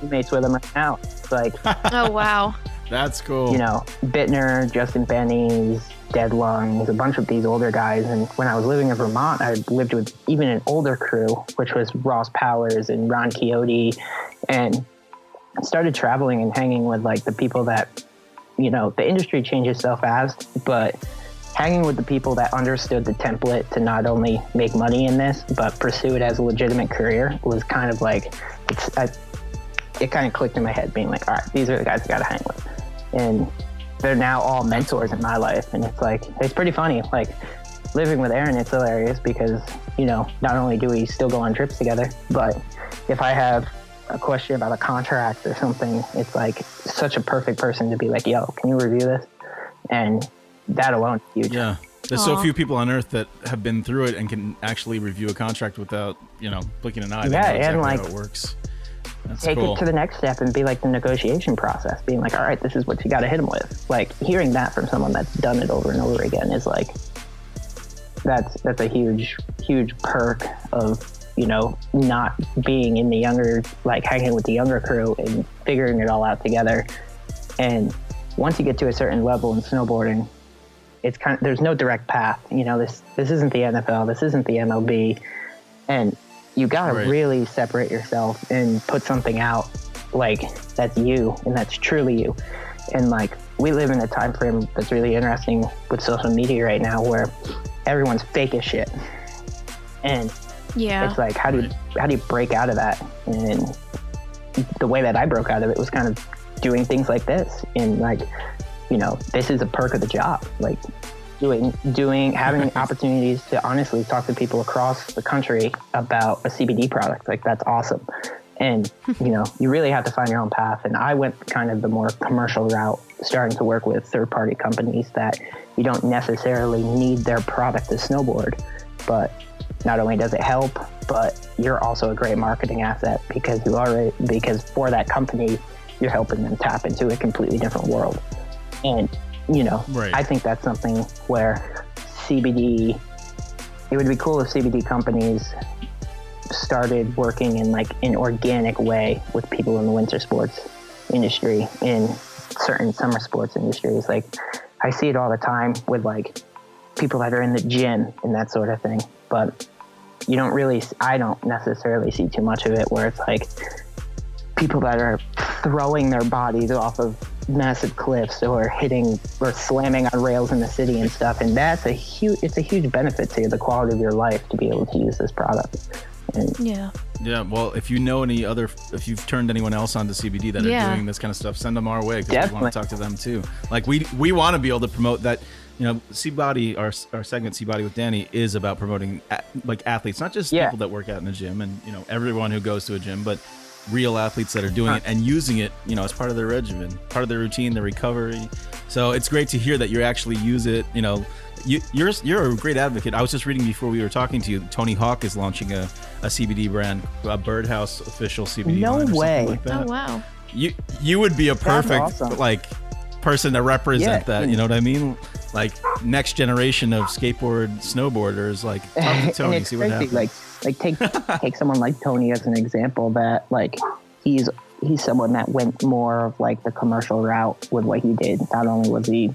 S5: Mates with him right now. It's like,
S3: Oh, wow.
S1: That's cool.
S5: you know, Bittner, Justin Bennies, Dead Lungs, a bunch of these older guys. And when I was living in Vermont, I lived with even an older crew, which was Ross Powers and Ron Quixote, and started traveling and hanging with like the people that, you know, the industry changes so fast, but hanging with the people that understood the template to not only make money in this, but pursue it as a legitimate career was kind of like, it kind of clicked in my head, being like, all right, these are the guys I got to hang with. And they're now all mentors in my life. And it's like, it's pretty funny. Like living with Aaron, it's hilarious because, you know, not only do we still go on trips together, but if I have a question about a contract or something, it's like such a perfect person to be like, yo, can you review this? And that alone is huge.
S1: Yeah. There's so few people on earth that have been through it and can actually review a contract without, you know, blinking an eye. They know exactly
S5: and like,
S1: how it works. That's
S5: take
S1: cool.
S5: it to the next step and be like the negotiation process, being like, all right, this is what you got to hit them with. Like hearing that from someone that's done it over and over again is like, that's a huge perk of, you know, not being in the younger, like hanging with the younger crew and figuring it all out together. And once you get to a certain level in snowboarding, it's kind of, there's no direct path. You know, this isn't the NFL, this isn't the MLB, and you got to really separate yourself and put something out like that's you and that's truly you. And like we live in a time frame that's really interesting with social media right now where everyone's fake as shit. And it's like, how do you break out of that? And the way that I broke out of it was kind of doing things like this. And like, you know, this is a perk of the job. Like having opportunities to honestly talk to people across the country about a CBD product. Like that's awesome. And, you know, you really have to find your own path. And I went kind of the more commercial route, starting to work with third-party companies that you don't necessarily need their product to snowboard. But not only does it help, but you're also a great marketing asset because for that company, you're helping them tap into a completely different world. And, you know, I think that's something where it would be cool if CBD companies started working in like an organic way with people in the winter sports industry, in certain summer sports industries. Like I see it all the time with like people that are in the gym and that sort of thing, but I don't necessarily see too much of it where it's like people that are throwing their bodies off of massive cliffs or slamming on rails in the city and stuff. And it's a huge benefit to the quality of your life to be able to use this product. And
S3: yeah.
S1: Well, if you've turned anyone else onto CBD that are doing this kind of stuff, send them our way because we want to talk to them too. Like we want to be able to promote that. You know, C-Body, our segment C-Body with Dani is about promoting like athletes, not just people that work out in the gym and, you know, everyone who goes to a gym, but real athletes that are doing it and using it, you know, as part of their regimen, part of their routine, their recovery. So it's great to hear that you actually use it, you know, you're a great advocate. I was just reading before we were talking to you. Tony Hawk is launching a CBD brand, a Birdhouse official CBD.
S5: No
S1: line or
S5: way.
S1: like that.
S3: Oh wow.
S1: You would be a perfect
S5: awesome.
S1: like person to represent that. You know what I mean? Like next generation of snowboarders. Like talk to Tony,
S5: and
S1: see what happens.
S5: Like take someone like Tony as an example. That like he's someone that went more of like the commercial route with what he did. Not only was he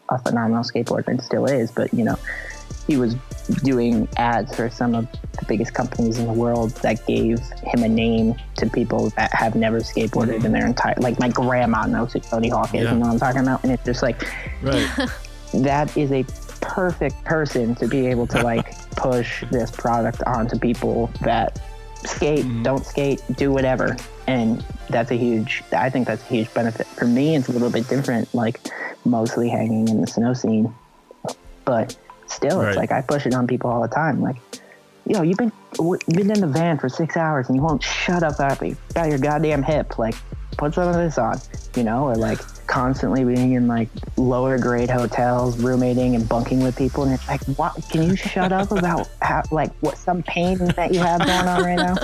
S5: a phenomenal skateboarder and still is, but you know, he was doing ads for some of the biggest companies in the world that gave him a name to people that have never skateboarded in their entire, like my grandma knows who Tony Hawk is, you know what I'm talking about? And it's just like,
S1: right.
S5: That is a perfect person to be able to like push this product onto people that skate, don't skate, do whatever. And I think that's a huge benefit. For me, it's a little bit different, like mostly hanging in the snow scene, but still, it's like I push it on people all the time. Like, yo, you've been in the van for 6 hours and you won't shut up about your goddamn hip. Like, put some of this on, you know, or like constantly being in like lower grade hotels, roommating and bunking with people. And it's like, what? Can you shut up about how, like what some pain that you have going on right now?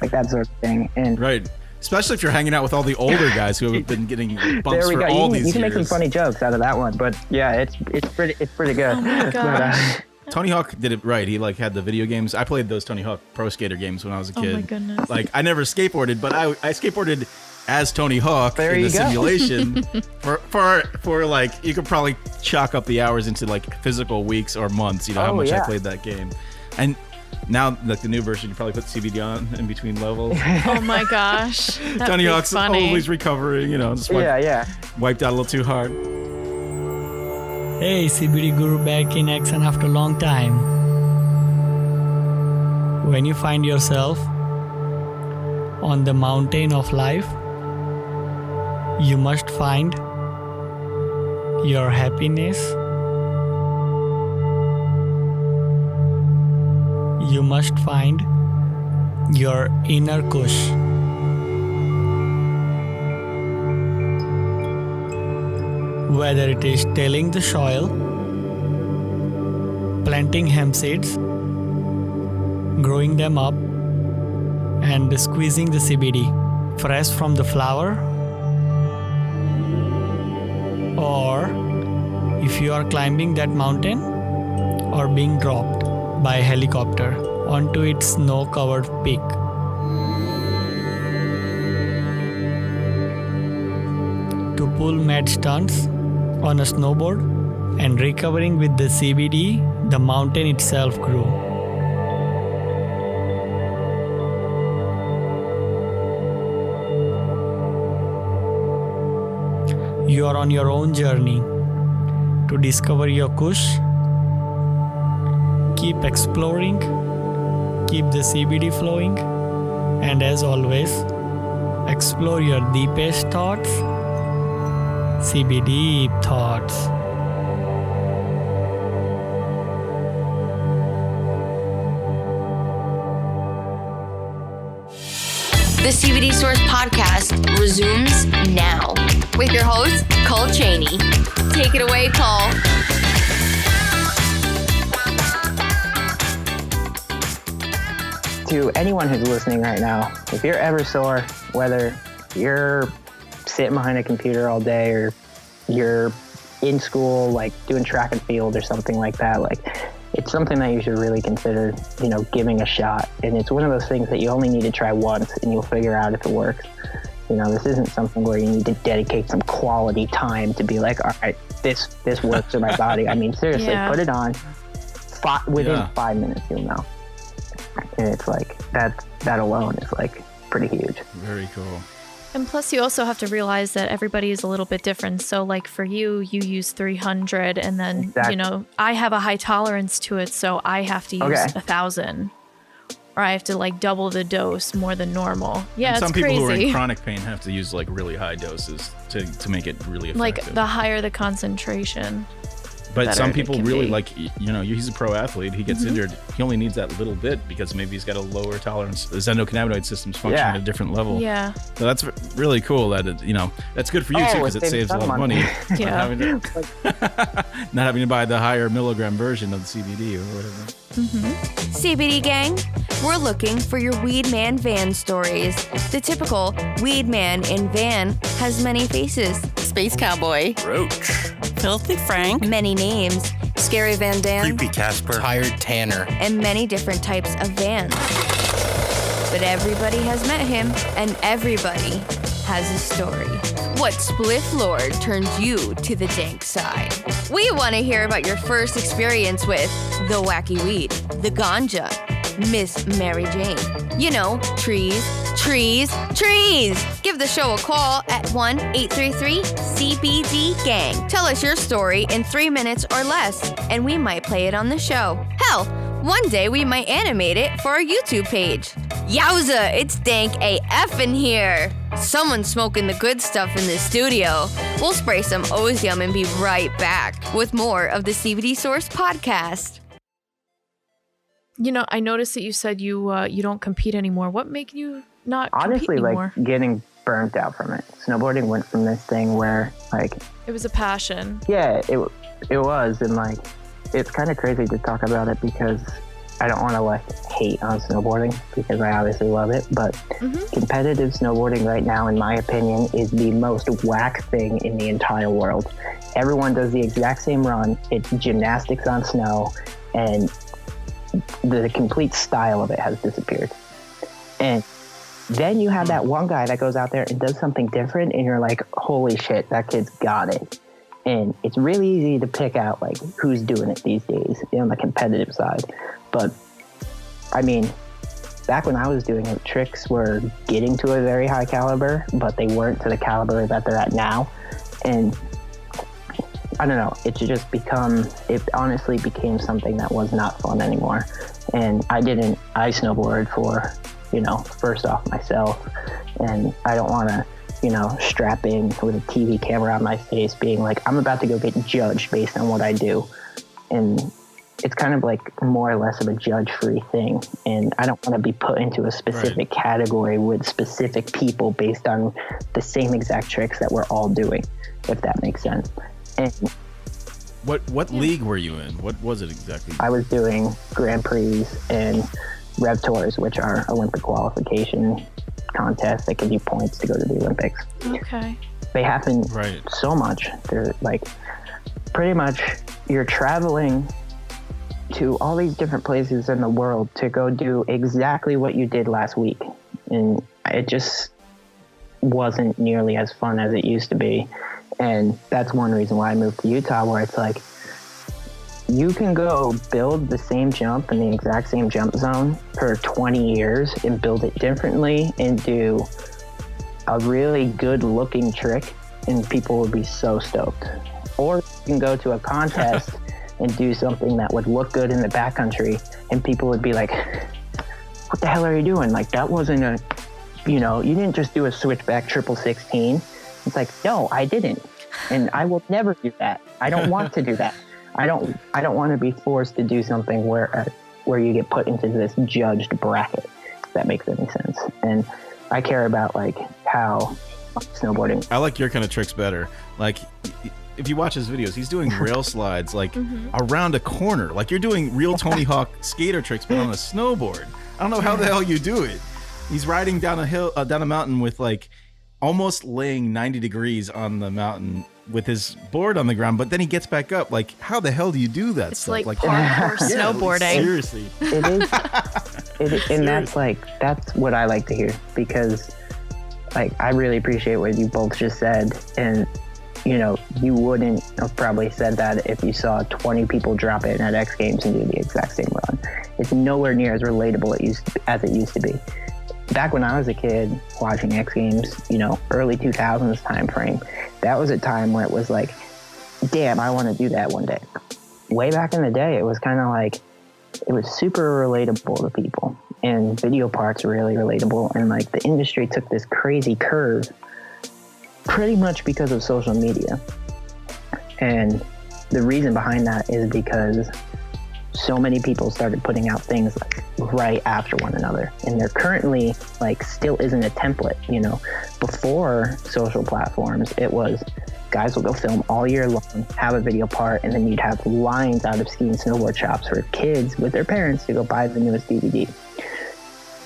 S5: Like that sort of thing. And
S1: right. Especially if you're hanging out with all the older guys who have been getting bumps for all these years.
S5: You can make some funny jokes out of that one, but yeah, it's pretty good.
S3: Oh my gosh.
S1: Tony Hawk did it right. He like had the video games. I played those Tony Hawk Pro Skater games when I was a kid.
S3: Oh my goodness.
S1: Like I never skateboarded, but I skateboarded as Tony Hawk
S5: there
S1: in
S5: you
S1: the
S5: go.
S1: simulation for like you could probably chalk up the hours into like physical weeks or months. You know how much I played that game, and. Now, like the new version, you probably put CBD on in between levels.
S3: Oh my gosh.
S1: Tony Hawk's
S3: funny.
S1: always recovering, you know, just wiped out a little too hard.
S6: Hey, CBD Guru back in action after a long time. When you find yourself on the mountain of life, you must find your happiness. You must find your inner kush. Whether it is tilling the soil, planting hemp seeds, growing them up, and squeezing the CBD fresh from the flower, or if you are climbing that mountain or being dropped by a helicopter onto its snow-covered peak. To pull mad stunts on a snowboard and recovering with the CBD the mountain itself grew. You are on your own journey to discover your kush. Keep exploring, keep the CBD flowing, and as always, explore your deepest thoughts, CBDeeep Thoughts.
S2: The CBD Source podcast resumes now with your host, Cole Cheney. Take it away, Cole.
S5: To anyone who's listening right now, if you're ever sore, whether you're sitting behind a computer all day or you're in school, like doing track and field or something like that, like it's something that you should really consider, you know, giving a shot. And it's one of those things that you only need to try once and you'll figure out if it works. You know, this isn't something where you need to dedicate some quality time to be like, all right, this works for my body. I mean, seriously, put it on. Within 5 minutes, you'll know. And it's like that alone is like pretty huge.
S1: Very cool.
S3: And plus you also have to realize that everybody is a little bit different. So like for you use 300 and then, you know, I have a high tolerance to it. So I have to use 1,000 or I have to like double the dose more than normal. Yeah,
S1: and
S3: it's
S1: some people
S3: crazy.
S1: who are in chronic pain have to use like really high doses to make it really effective.
S3: Like the higher the concentration.
S1: But some
S3: it
S1: people
S3: can
S1: really
S3: be.
S1: like, he's a pro athlete. He gets injured. He only needs that little bit because maybe he's got a lower tolerance. His endocannabinide system's functioning at a different level.
S3: Yeah.
S1: So that's really cool that, that's good for you too because it saves a lot of money.
S3: Yeah.
S1: Not having to buy the higher milligram version of the CBD or whatever.
S2: CBD gang, we're looking for your weed man van stories. The typical weed man in van has many faces,
S7: Space Cowboy,
S1: Roach,
S7: Filthy Frank,
S2: many names, Scary Van Dam,
S8: Creepy Casper, Tired Tanner,
S2: and many different types of vans. But everybody has met him, and everybody has a story. What spliff lord turns you to the dank side? We want to hear about your first experience with the wacky weed, the ganja, Miss Mary Jane. Trees. Give the show a call at 1-833-CBD-GANG. Tell us your story in 3 minutes or less, and we might play it on the show. Hell, one day we might animate it for our YouTube page. Yowza, it's dank AF in here. Someone's smoking the good stuff in the studio. We'll spray some Ozium and be right back with more of the CBD Source podcast.
S3: I noticed that you said you don't compete anymore. What made you not
S5: Honestly,
S3: compete anymore?
S5: getting burnt out from it. Snowboarding went from this thing where
S3: It was a passion.
S5: yeah, it was, and it's kind of crazy to talk about it because I don't want to hate on snowboarding because I obviously love it, but competitive snowboarding right now, in my opinion, is the most whack thing in the entire world. Everyone does the exact same run. It's gymnastics on snow, and the complete style of it has disappeared. And then you have that one guy that goes out there and does something different, and you're like, holy shit, that kid's got it. And it's really easy to pick out who's doing it these days on the competitive side. But I mean, back when I was doing it, tricks were getting to a very high caliber, but they weren't to the caliber that they're at now. And I don't know, it honestly became something that was not fun anymore. And I snowboarded for, first off myself, and I don't want to, strap in with a TV camera on my face being like, I'm about to go get judged based on what I do. And it's kind of more or less of a judge-free thing. And I don't want to be put into a specific category with specific people based on the same exact tricks that we're all doing, if that makes sense. And
S1: what league were you in? What was it exactly?
S5: I was doing Grand Prix and Rev Tours, which are Olympic qualification contests that give you points to go to the Olympics.
S3: Okay.
S5: They happen so much. They're pretty much you're traveling to all these different places in the world to go do exactly what you did last week. And it just wasn't nearly as fun as it used to be. And that's one reason why I moved to Utah, where it's you can go build the same jump in the exact same jump zone for 20 years and build it differently and do a really good looking trick, and people would be so stoked. Or you can go to a contest and do something that would look good in the backcountry, and people would be like, what the hell are you doing? That wasn't you didn't just do a switchback 1616. It's no, I didn't. And I will never do that. I don't want to do that. I don't want to be forced to do something where you get put into this judged bracket, if that makes any sense. And I care about how snowboarding.
S1: I like your kind of tricks better. If you watch his videos, he's doing rail slides around a corner. You're doing real Tony Hawk skater tricks, but on a snowboard. I don't know how the hell you do it. He's riding down a mountain with almost laying 90 degrees on the mountain with his board on the ground, but then he gets back up. How the hell do you do that
S3: it's
S1: stuff?
S3: Parkour snowboarding.
S1: Seriously.
S5: It is. And that's what I like to hear, because I really appreciate what you both just said. And you wouldn't have probably said that if you saw 20 people drop in at X Games and do the exact same run. It's nowhere near as relatable as it used to be. Back when I was a kid watching X Games, early 2000s time frame, that was a time where it was damn, I want to do that one day. Way back in the day, it was kind of it was super relatable to people, and video parts were really relatable, and the industry took this crazy curve pretty much because of social media. And the reason behind that is because so many people started putting out things like right after one another, and there currently like still isn't a template. You know, before social platforms, it was guys will go film all year long, have a video part, and then you'd have lines out of ski and snowboard shops for kids with their parents to go buy the newest DVD.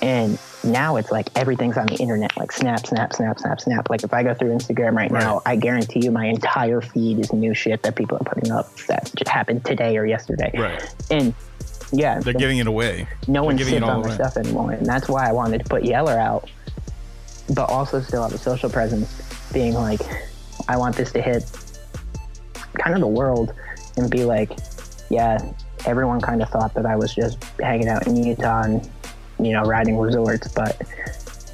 S5: And now it's like everything's on the internet, like snap. Like if I go through Instagram right now, I guarantee you my entire feed is new shit that people are putting up that just happened today or yesterday.
S1: Right.
S5: And yeah,
S1: they're giving it away.
S5: No one sits on their stuff anymore. And that's why I wanted to put Yeller out, but also still have a social presence, being like, I want this to hit kind of the world and be like, yeah, everyone kind of thought that I was just hanging out in Utah and, you know, riding resorts, but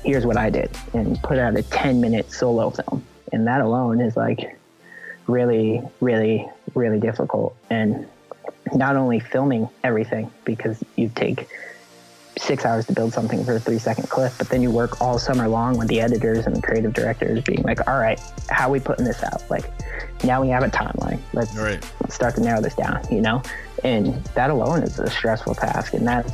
S5: here's what I did, and put out a 10-minute solo film. And that alone is like really, really, really difficult. And not only filming everything, because you take 6 hours to build something for a 3-second clip, but then you work all summer long with the editors and the creative directors being like, all right, how are we putting this out? Like, now we have a timeline. Let's start to narrow this down, you know? And that alone is a stressful task. And that's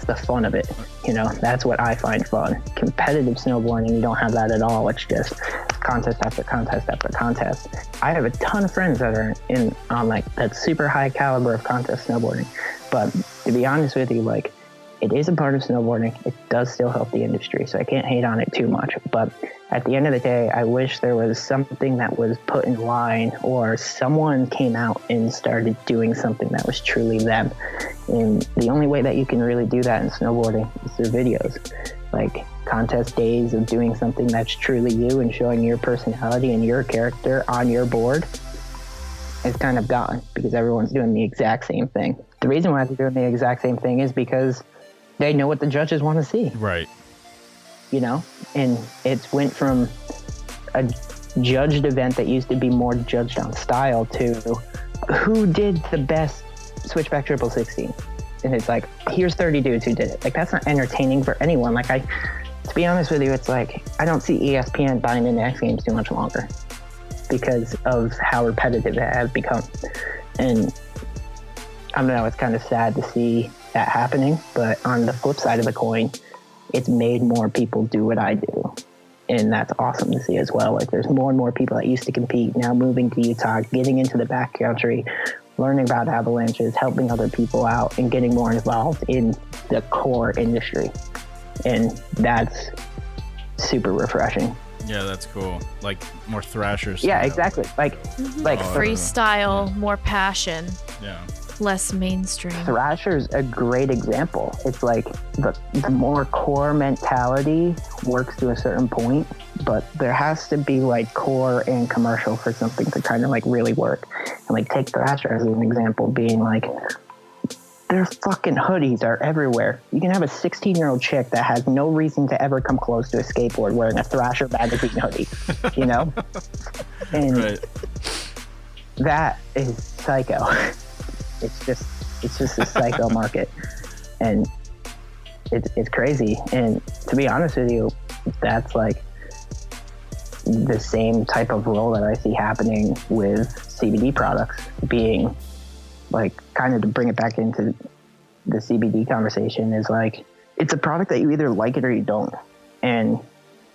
S5: the fun of it. You know, that's what I find fun. Competitive snowboarding, you don't have that at all. It's just contest after contest after contest. I have a ton of friends that are on like that super high caliber of contest snowboarding. But to be honest with you, like, it is a part of snowboarding. It does still help the industry, so I can't hate on it too much. But at the end of the day, I wish there was something that was put in line, or someone came out and started doing something that was truly them. And the only way that you can really do that in snowboarding is through videos. Like contest days of doing something that's truly you and showing your personality and your character on your board is kind of gone, because everyone's doing the exact same thing. The reason why they're doing the exact same thing is because they know what the judges want to see.
S1: Right.
S5: You know, and it went from a judged event that used to be more judged on style to who did the best switchback triple 16. And it's like, here's 30 dudes who did it. Like, that's not entertaining for anyone. Like, to be honest with you, it's like, I don't see ESPN buying into X Games too much longer because of how repetitive it has become. And I don't know, it's kind of sad to see that happening, but on the flip side of the coin, it's made more people do what I do, and that's awesome to see as well. Like, there's more and more people that used to compete now moving to Utah, getting into the backcountry, learning about avalanches, helping other people out, and getting more involved in the core industry, and that's super refreshing.
S1: Yeah, that's cool. Like more thrashers.
S5: Yeah, exactly. Like
S3: freestyle, more passion.
S1: Yeah.
S3: Less mainstream.
S5: Thrasher's a great example. It's like the more core mentality works to a certain point, but there has to be like core and commercial for something to kind of like really work. And like take Thrasher as an example, being like, their fucking hoodies are everywhere. You can have a 16-year-old chick that has no reason to ever come close to a skateboard wearing a Thrasher magazine hoodie, you know? And that is psycho. It's just a psycho market, and it's crazy. And to be honest with you, that's like the same type of role that I see happening with CBD products, being like, kind of to bring it back into the CBD conversation, is like, it's a product that you either like it or you don't. And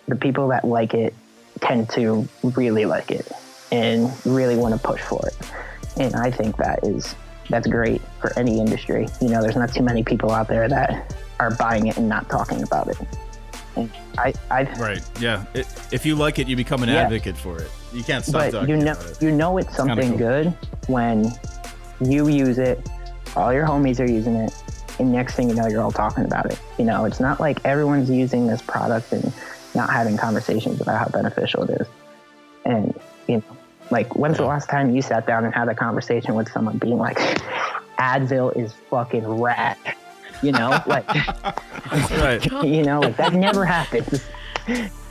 S5: the people that like it tend to really like it and really want to push for it. And I think that's great for any industry. You know, there's not too many people out there that are buying it and not talking about it. And
S1: right. Yeah. If you like it, you become an advocate for it. You can't stop talking about it.
S5: You know it's something good when you use it, all your homies are using it, and next thing you know, you're all talking about it. You know, it's not like everyone's using this product and not having conversations about how beneficial it is. And, you know, like, when's the last time you sat down and had a conversation with someone being like, Advil is fucking rad? You know, like,
S1: right.
S5: You know, like, that never happens.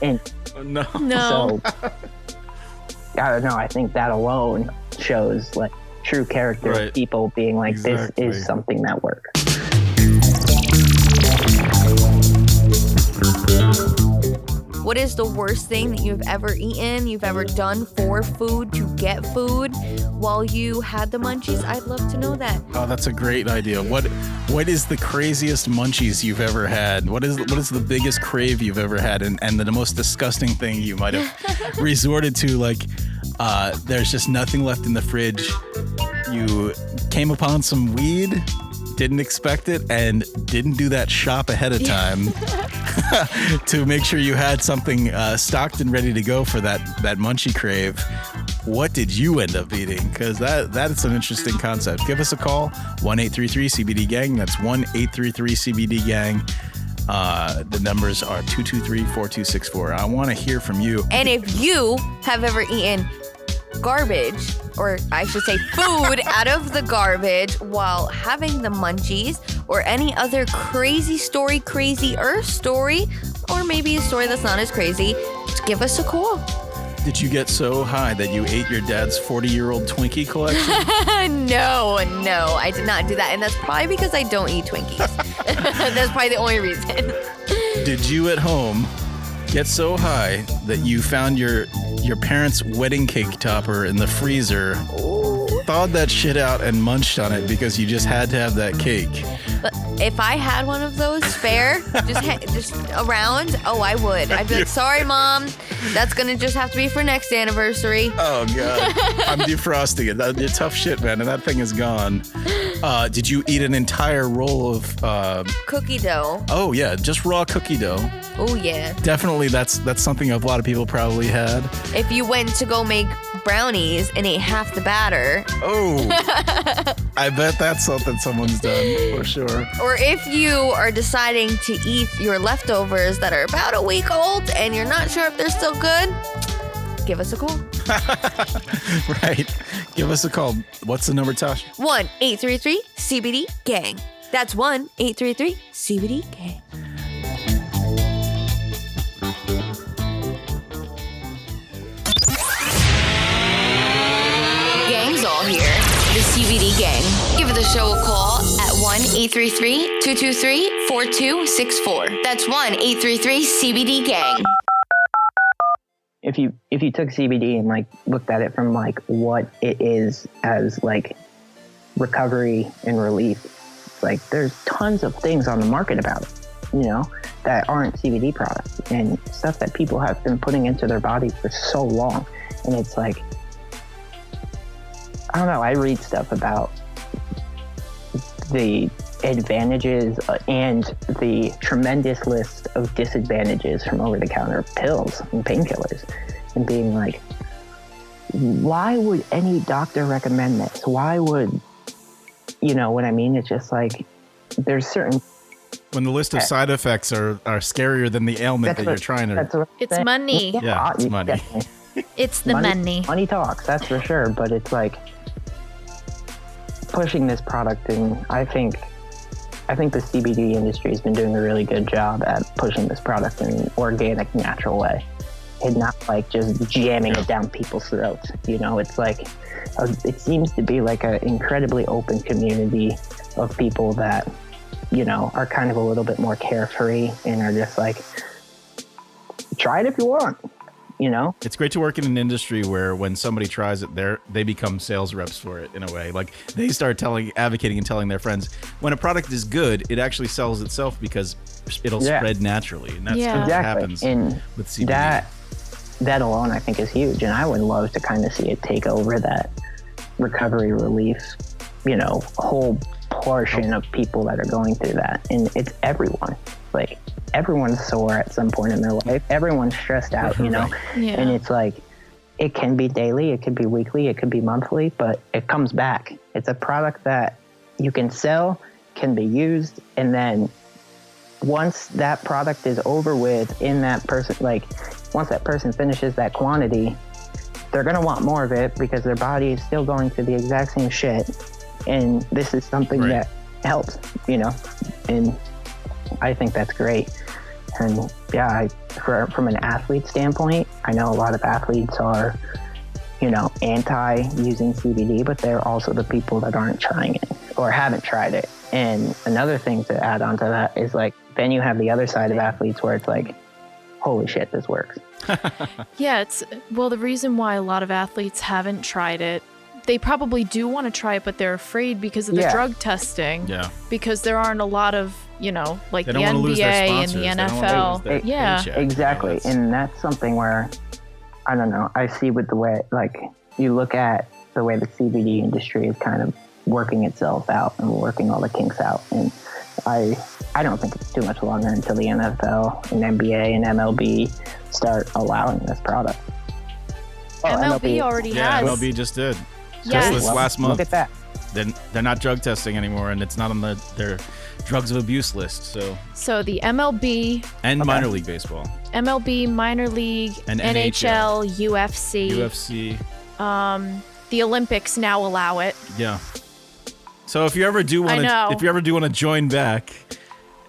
S5: And
S1: no.
S5: So, I don't know, I think that alone shows like true character of people being like, this is something that works.
S2: What is the worst thing that you've ever eaten, you've ever done for food, to get food while you had the munchies? I'd love to know that.
S1: Oh, that's a great idea. What is the craziest munchies you've ever had? What is the biggest crave you've ever had, and the most disgusting thing you might have resorted to? Like, there's just nothing left in the fridge. You came upon some weed, didn't expect it, and didn't do that shop ahead of time to make sure you had something stocked and ready to go for that munchie crave. What did you end up eating? Because that is an interesting concept. Give us a call, 1-833-CBD-GANG. That's 1-833-CBD-GANG. The numbers are 223-4264. I want to hear from you.
S2: And if you have ever eaten garbage, or I should say food out of the garbage while having the munchies, or any other crazier story, or maybe a story that's not as crazy, give us a call.
S1: Did you get so high that you ate your dad's 40-year-old Twinkie collection?
S2: No, I did not do that. And that's probably because I don't eat Twinkies. That's probably the only reason.
S1: Did you at home get so high that you found your parents' wedding cake topper in the freezer, thawed that shit out and munched on it because you just had to have that cake?
S2: But if I had one of those spare, just around, I would. I'd be like, sorry, Mom, that's going to just have to be for next anniversary.
S1: Oh, God. I'm defrosting it. You're tough shit, man, and that thing is gone. Did you eat an entire roll of...
S2: cookie dough.
S1: Oh, yeah, just raw cookie dough.
S2: Oh, yeah.
S1: Definitely, that's something a lot of people probably had.
S2: If you went to go make brownies and ate half the batter.
S1: Oh, I bet that's something someone's done, for sure.
S2: Or if you are deciding to eat your leftovers that are about a week old and you're not sure if they're still good, give us a call.
S1: Right. Give us a call. What's the number, Tosh?
S2: 1-833-CBD-GANG. That's 1-833-CBD-GANG. Gang's all here. The CBD Gang. Give the show a call at 1-833-223-4264. That's 1-833-CBD-GANG.
S5: If you took CBD and like looked at it from like what it is as like recovery and relief, like there's tons of things on the market about it, that aren't CBD products and stuff that people have been putting into their body for so long. And it's like, I don't know, I read stuff about the advantages and the tremendous list of disadvantages from over-the-counter pills and painkillers, and being like, why would any doctor recommend this? Why would, what I mean? It's just like, there's certain...
S1: When the list of side effects are scarier than the ailment that you're trying to...
S3: It's money.
S1: Yeah, it's money.
S3: It's the money.
S5: Money talks, that's for sure. But it's like pushing this product, and I think the CBD industry has been doing a really good job at pushing this product in an organic, natural way, and not like just jamming it down people's throats. It's like it seems to be like an incredibly open community of people that are kind of a little bit more carefree and are just like, try it if you want.
S1: It's great to work in an industry where when somebody tries it, they become sales reps for it in a way. Like they start advocating and telling their friends, when a product is good, it actually sells itself because it'll spread naturally. And that's what happens with CBD.
S5: That alone, I think, is huge. And I would love to kind of see it take over that recovery relief, whole portion of people that are going through that. And it's everyone. Like, everyone's sore at some point in their life. Everyone's stressed out, Yeah. And it's like, it can be daily, it could be weekly, it could be monthly, but it comes back. It's a product that you can sell, can be used, and then once that product is over with in that person, like once that person finishes that quantity, they're going to want more of it because their body is still going through the exact same shit. And this is something that helps, and I think that's great. And from an athlete standpoint, I know a lot of athletes are, anti using CBD, but they're also the people that aren't trying it or haven't tried it. And another thing to add on to that is like, then you have the other side of athletes where it's like, holy shit, this works.
S3: Yeah, the reason why a lot of athletes haven't tried it, they probably do want to try it, but they're afraid because of the drug testing.
S1: Yeah.
S3: Because there aren't a lot of, like
S1: They
S3: the
S1: don't want to lose their
S3: NBA and
S1: sponsors.
S3: the
S1: They don't wanna
S3: NFL.
S1: lose their
S3: Yeah.
S1: paycheck.
S5: Exactly. And that's something where, I don't know, I see with the way, like, you look at the way the CBD industry is kind of working itself out and working all the kinks out. And I don't think it's too much longer until the NFL and NBA and MLB start allowing this product.
S3: MLB already
S1: Yeah,
S3: has.
S1: MLB just did.
S3: Yes.
S1: Just this last month.
S5: Look at that.
S1: They're not drug testing anymore, and it's not on their drugs of abuse list.
S3: So the MLB,
S1: Minor league baseball,
S3: minor league,
S1: And
S3: NHL, UFC,
S1: UFC.
S3: The Olympics now allow it.
S1: Yeah. So if you ever do want to join back,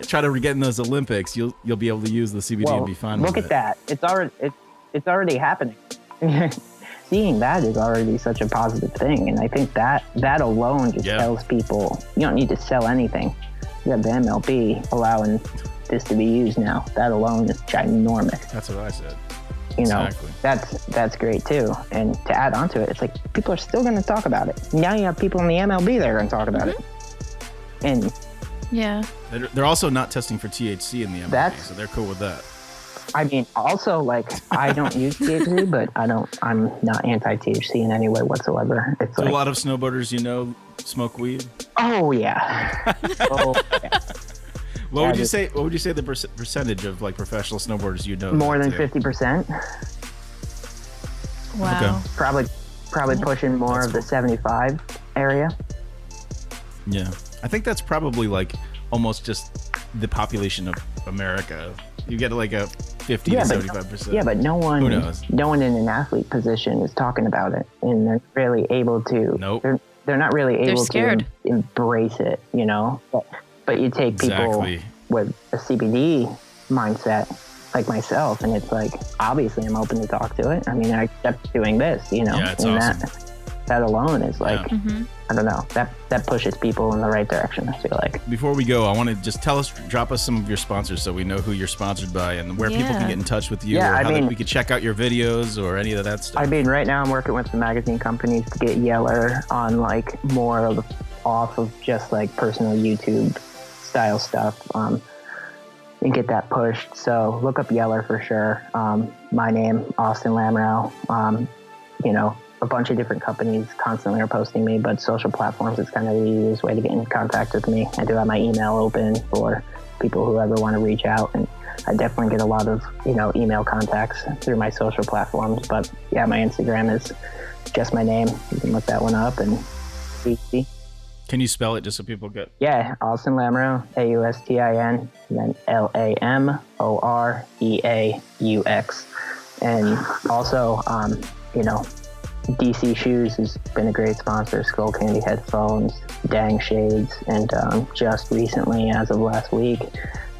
S1: try to get in those Olympics, you'll be able to use the CBD and be fine.
S5: Look
S1: with
S5: at
S1: it.
S5: that. It's already happening. Seeing that is already such a positive thing, and I think that alone just tells people you don't need to sell anything. You have the MLB allowing this to be used now. That alone is ginormous.
S1: That's what I said.
S5: Exactly. That's great too. And to add on to it, it's like people are still going to talk about it. Now you have people in the MLB that are going to talk about it. And
S3: yeah,
S1: they're also not testing for THC in the MLB, so they're cool with that.
S5: I mean, also, like, I don't use THC, but I'm not anti-THC in any way whatsoever. It's
S1: Do
S5: like,
S1: a lot of snowboarders, smoke weed?
S5: oh yeah.
S1: What would you say the percentage of like professional snowboarders
S5: more than
S1: too?
S5: 50%?
S3: Wow.
S1: Okay.
S5: Probably pushing more of the 75 area.
S1: Yeah. I think that's probably like almost just the population of America. You get like a 50 to 75%.
S5: Yeah, but no one
S1: Who knows?
S5: No one in an athlete position is talking about it, and they're really able to.
S1: Nope.
S5: They're not really able
S3: scared.
S5: to embrace it, But you take people with a CBD mindset, like myself, and it's like, obviously I'm open to talk to it. I mean, I accept doing this,
S1: Yeah, it's
S5: and
S1: awesome.
S5: that alone is like, I don't know, that pushes people in the right direction, I feel like.
S1: Before we go, I want to just drop us some of your sponsors so we know who you're sponsored by and where people can get in touch with you, or how we could check out your videos or any of that stuff.
S5: I mean, right now I'm working with the magazine companies to get Yeller on like more of off of just like personal YouTube style stuff, and get that pushed. So look up Yeller for sure. My name, Austin Lamoreaux. A bunch of different companies constantly are posting me, but social platforms is kind of the easiest way to get in contact with me. I do have my email open for people who ever want to reach out, and I definitely get a lot of, email contacts through my social platforms. But yeah, my Instagram is just my name. You can look that one up and see.
S1: Can you spell it just so people get?
S5: Yeah, Austin Lamoreaux, AUSTIN, and then LAMOREAUX. And also, DC Shoes has been a great sponsor. Skull Candy headphones, Dang shades, and just recently, as of last week,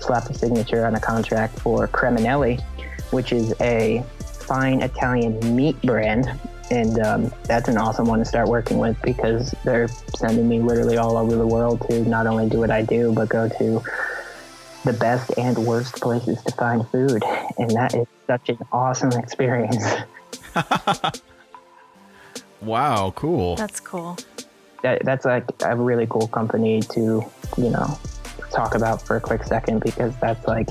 S5: slapped a signature on a contract for Creminelli, which is a fine Italian meat brand. And that's an awesome one to start working with because they're sending me literally all over the world to not only do what I do, but go to the best and worst places to find food. And that is such an awesome experience.
S1: Wow, cool.
S3: That's cool.
S5: That's like a really cool company to, talk about for a quick second, because that's like,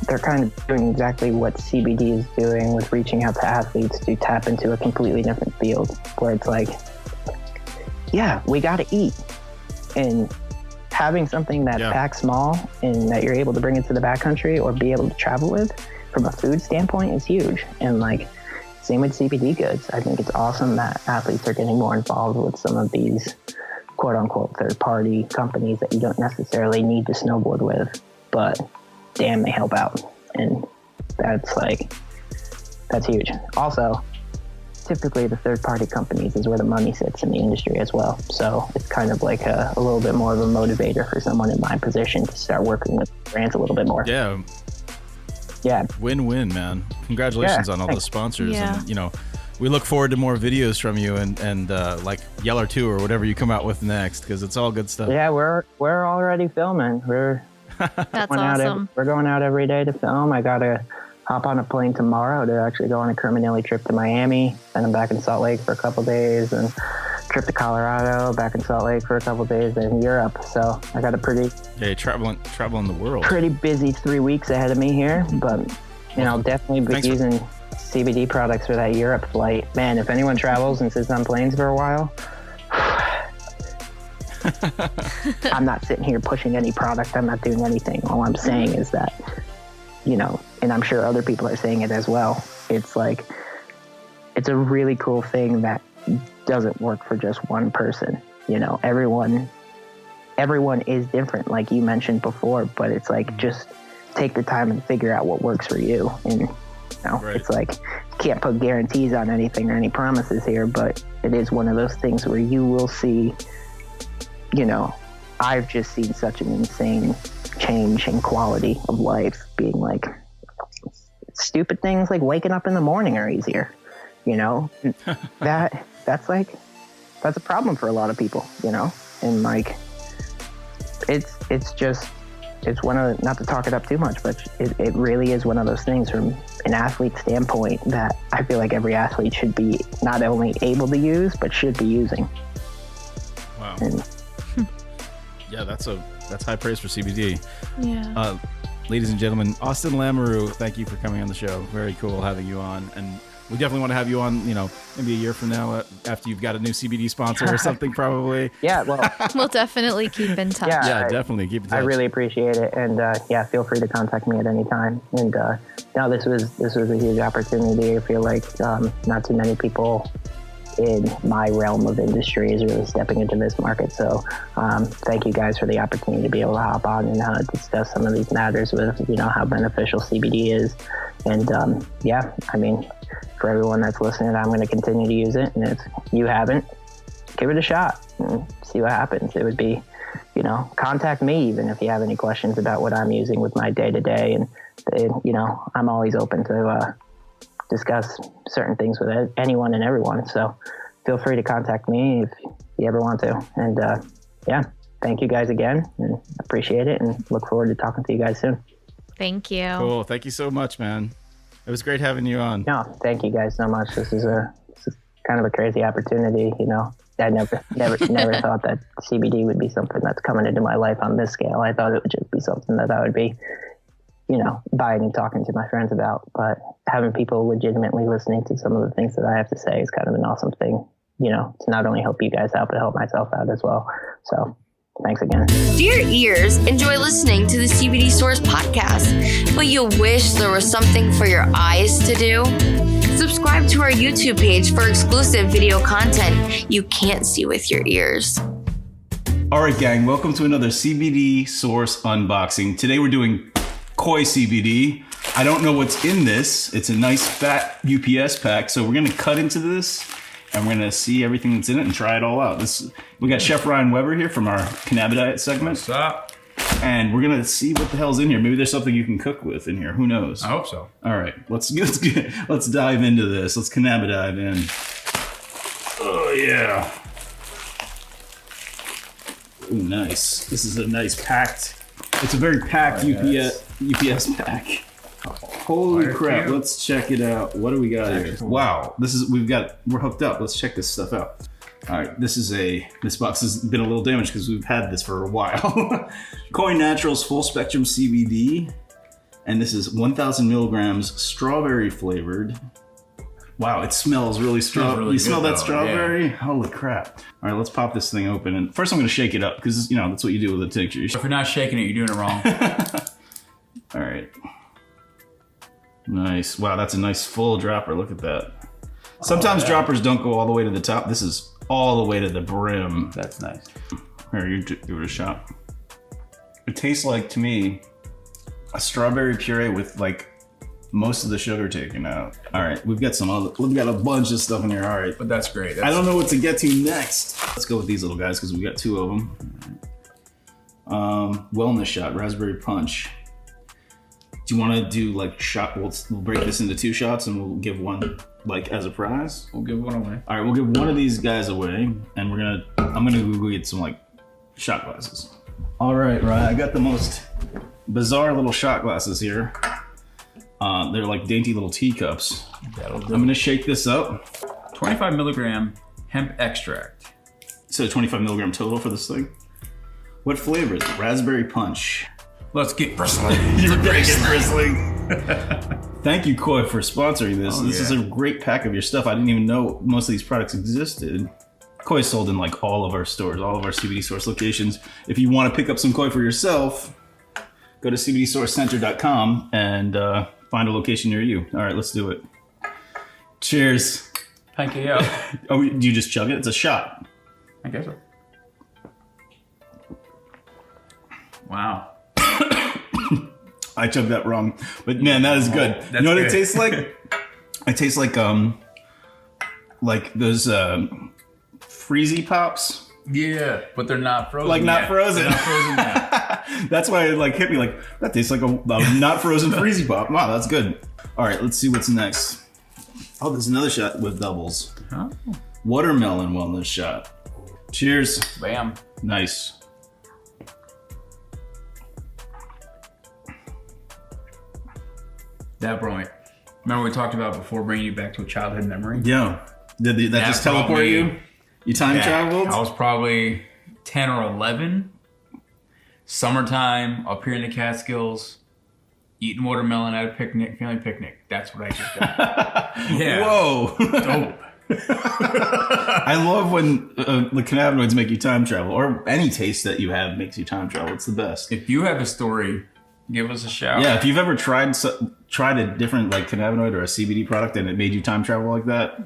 S5: they're kind of doing exactly what CBD is doing with reaching out to athletes to tap into a completely different field, where it's like, yeah, we got to eat. And having something that packs small and that you're able to bring into the backcountry or be able to travel with from a food standpoint is huge. And like, same with CBD goods. I think it's awesome that athletes are getting more involved with some of these quote unquote third party companies that you don't necessarily need to snowboard with, but damn, they help out. And that's huge. Also, typically the third party companies is where the money sits in the industry as well. So it's kind of like a little bit more of a motivator for someone in my position to start working with brands a little bit more. Yeah.
S1: Win-win, man. Congratulations on all those sponsors.
S3: Yeah.
S1: And, we look forward to more videos from you and like Yeller 2 or whatever you come out with next, because it's all good stuff.
S5: Yeah, we're already filming. We're
S3: That's awesome.
S5: We're going out every day to film. I got to hop on a plane tomorrow to actually go on a Kermanilli trip to Miami. Then I'm back in Salt Lake for a couple days, and trip to Colorado, back in Salt Lake for a couple days, and Europe. So I got a pretty
S1: traveling the world.
S5: Pretty busy 3 weeks ahead of me here, but definitely be using CBD products for that Europe flight. Man, if anyone travels and sits on planes for a while, I'm not sitting here pushing any product. I'm not doing anything. All I'm saying is that, and I'm sure other people are saying it as well. It's like, it's a really cool thing that doesn't work for just one person. Everyone is different, like you mentioned before, but it's like, just take the time and figure out what works for you. And It's like, can't put guarantees on anything or any promises here, but it is one of those things where you will see, I've just seen such an insane change in quality of life, being like, stupid things like waking up in the morning are easier, that's a problem for a lot of people, and like, it's one of, not to talk it up too much, but it really is one of those things from an athlete standpoint that I feel like every athlete should be not only able to use, but should be using.
S1: Wow. Yeah, that's high praise for CBD.
S3: Yeah.
S1: Ladies and gentlemen, Austin Lamoreaux, thank you for coming on the show. Very cool having you on. And we definitely want to have you on, maybe a year from now after you've got a new CBD sponsor or something, probably.
S5: Yeah, well.
S3: We'll definitely keep in touch.
S1: Yeah, definitely keep in touch.
S5: I really appreciate it. And feel free to contact me at any time. And this was a huge opportunity. I feel like not too many people in my realm of industry is really stepping into this market. So thank you guys for the opportunity to be able to hop on and discuss some of these matters with, how beneficial CBD is. And for everyone that's listening, I'm going to continue to use it. And if you haven't, give it a shot and see what happens. It would be, contact me even if you have any questions about what I'm using with my day-to-day. And, I'm always open to discuss certain things with anyone and everyone. So feel free to contact me if you ever want to. And thank you guys again, and appreciate it, and look forward to talking to you guys soon.
S3: Thank you.
S1: Cool. Thank you so much, man. It was great having you on.
S5: No, thank you guys so much. This is kind of a crazy opportunity. I never thought that CBD would be something that's coming into my life on this scale. I thought it would just be something that I would be, buying and talking to my friends about. But having people legitimately listening to some of the things that I have to say is kind of an awesome thing, to not only help you guys out, but help myself out as well. So thanks again.
S2: Do your ears enjoy listening to the CBD Source podcast, but you wish there was something for your eyes to do? Subscribe to our YouTube page for exclusive video content you can't see with your ears.
S1: All right, gang, welcome to another CBD Source unboxing. Today we're doing Koi CBD. I don't know what's in this. It's a nice fat UPS pack, so we're gonna cut into this and we're gonna see everything that's in it and try it all out. We got Chef Ryan Webber here from our Cannabidiet segment.
S9: What's up?
S1: And we're gonna see what the hell's in here. Maybe there's something you can cook with in here. Who knows?
S9: I hope so.
S1: All right, let's dive into this. Let's Cannabidiet in. Oh yeah. Ooh, nice. This is a nice packed. It's a very packed UPS pack. Holy crap! Let's check it out. What do we got here? Wow, we're hooked up. Let's check this stuff out. All right, this box has been a little damaged because we've had this for a while. Koi Naturals Full Spectrum CBD, and this is 1,000 milligrams, strawberry flavored. Wow, it smells really strong. Really, you smell that strawberry? Yeah. Holy crap! All right, let's pop this thing open. And first, I'm going to shake it up because that's what you do with a tincture.
S9: If you're not shaking it, you're doing it wrong.
S1: All right. Nice. Wow, that's a nice full dropper. Look at that. Sometimes droppers don't go all the way to the top. This is all the way to the brim.
S9: That's nice.
S1: Here, you give it a shot. It tastes like, to me, a strawberry puree with like most of the sugar taken out. All right, we've got a bunch of stuff in here. All right,
S9: but that's great.
S1: I don't know what to get to next. Let's go with these little guys because we got two of them. Wellness shot, raspberry punch. Do you want to do like shot? We'll break this into 2 shots and we'll give one like as a prize.
S9: We'll give one away.
S1: All right, we'll give one of these guys away, and I'm gonna go get some like shot glasses. All right, Ryan, I got the most bizarre little shot glasses here. They're like dainty little teacups.
S9: That'll do.
S1: I'm gonna shake this up.
S9: 25 milligram hemp extract.
S1: So 25 milligram total for this thing. What flavor is it? Raspberry punch.
S9: Let's get bristling.
S1: You're gonna get bristling. Thank you, Koi, for sponsoring this. This is a great pack of your stuff. I didn't even know most of these products existed. Koi is sold in like all of our stores, all of our CBD Source locations. If you want to pick up some Koi for yourself, go to CBDSourceCenter.com and find a location near you. All right, let's do it. Cheers.
S9: Thank you.
S1: Oh, do you just chug it? It's a shot.
S9: I guess so. Wow.
S1: I chugged that wrong, but man, that is good. You know what it tastes like? It tastes like those Freezy Pops.
S9: Yeah, but they're not frozen.
S1: Like not
S9: yet.
S1: frozen.
S9: They're not frozen yet.
S1: That's why it like hit me like that tastes like a not frozen Freezy Pop. Wow, that's good. All right, let's see what's next. Oh, there's another shot with doubles.
S9: Huh?
S1: Watermelon wellness shot. Cheers.
S9: Bam.
S1: Nice.
S9: That brought me. Remember we talked about before bringing you back to a childhood memory?
S1: Yeah. Did that just teleport you? You time traveled?
S9: I was probably 10 or 11. Summertime, up here in the Catskills, eating watermelon at a picnic, family picnic. That's what I just got. Yeah.
S1: Whoa.
S9: Dope.
S1: I love when the cannabinoids make you time travel, or any taste that you have makes you time travel. It's the best.
S9: If you have a story, give us a shout.
S1: Yeah, if you've ever tried a different like cannabinoid or a CBD product and it made you time travel like that,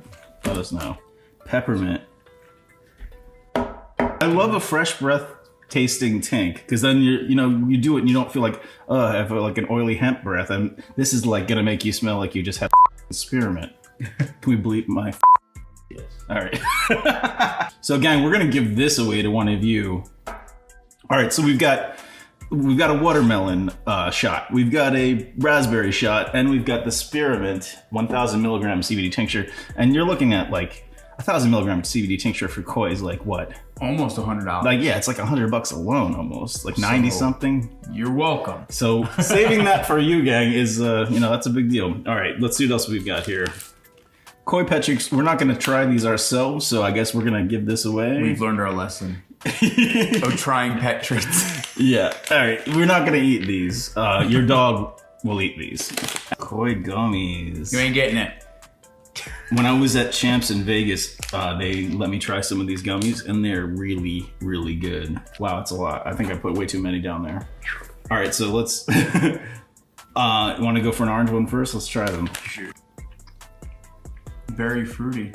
S1: let us know. Peppermint. I love a fresh breath tasting tank because then you do it and you don't feel like I have like an oily hemp breath, and this is like gonna make you smell like you just had spearmint. Can we bleep my? Yes. All right. So gang, we're gonna give this away to one of you. All right, so we've got a watermelon shot, we've got a raspberry shot, and we've got the spearmint 1,000 milligram CBD tincture. And you're looking at like 1,000 milligram CBD tincture for Koi is like what?
S9: Almost $100.
S1: Like yeah, it's like $100 alone, almost like 90 something.
S9: You're welcome.
S1: So saving that for you, gang, is that's a big deal. All right, let's see what else we've got here. Koi pet treats. We're not going to try these ourselves, so I guess we're going to give this away.
S9: We've learned our lesson of trying pet treats.
S1: Yeah. All right. We're not going to eat these. Your dog will eat these. Koi gummies.
S9: You ain't getting it.
S1: When I was at Champs in Vegas, they let me try some of these gummies, and they're really, really good. Wow, that's a lot. I think I put way too many down there. All right, so let's... you want to go for an orange one first? Let's try them.
S9: Sure. Very fruity.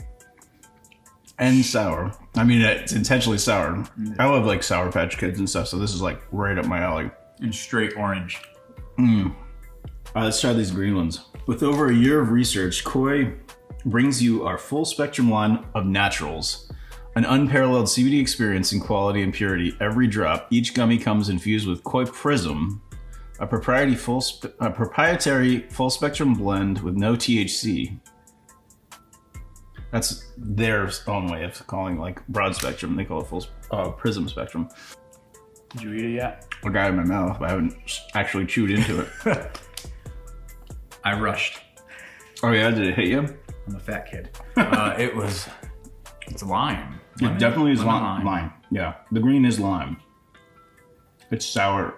S1: And sour. I mean, it's intentionally sour. I love like Sour Patch Kids and stuff, so this is like right up my alley.
S9: And straight orange.
S1: Let's try these green ones. With over a year of research, Koi brings you our full spectrum line of naturals. An unparalleled CBD experience in quality and purity. Every drop, each gummy comes infused with Koi Prism, a proprietary full spectrum blend with no THC. That's their own way of calling like broad spectrum. They call it full Prism spectrum.
S9: Did you eat it yet?
S1: I got it in my mouth, but I haven't actually chewed into it.
S9: I rushed.
S1: Oh yeah, did it hit you?
S9: I'm a fat kid. It's lime.
S1: It definitely is lime. Yeah, the green is lime. It's sour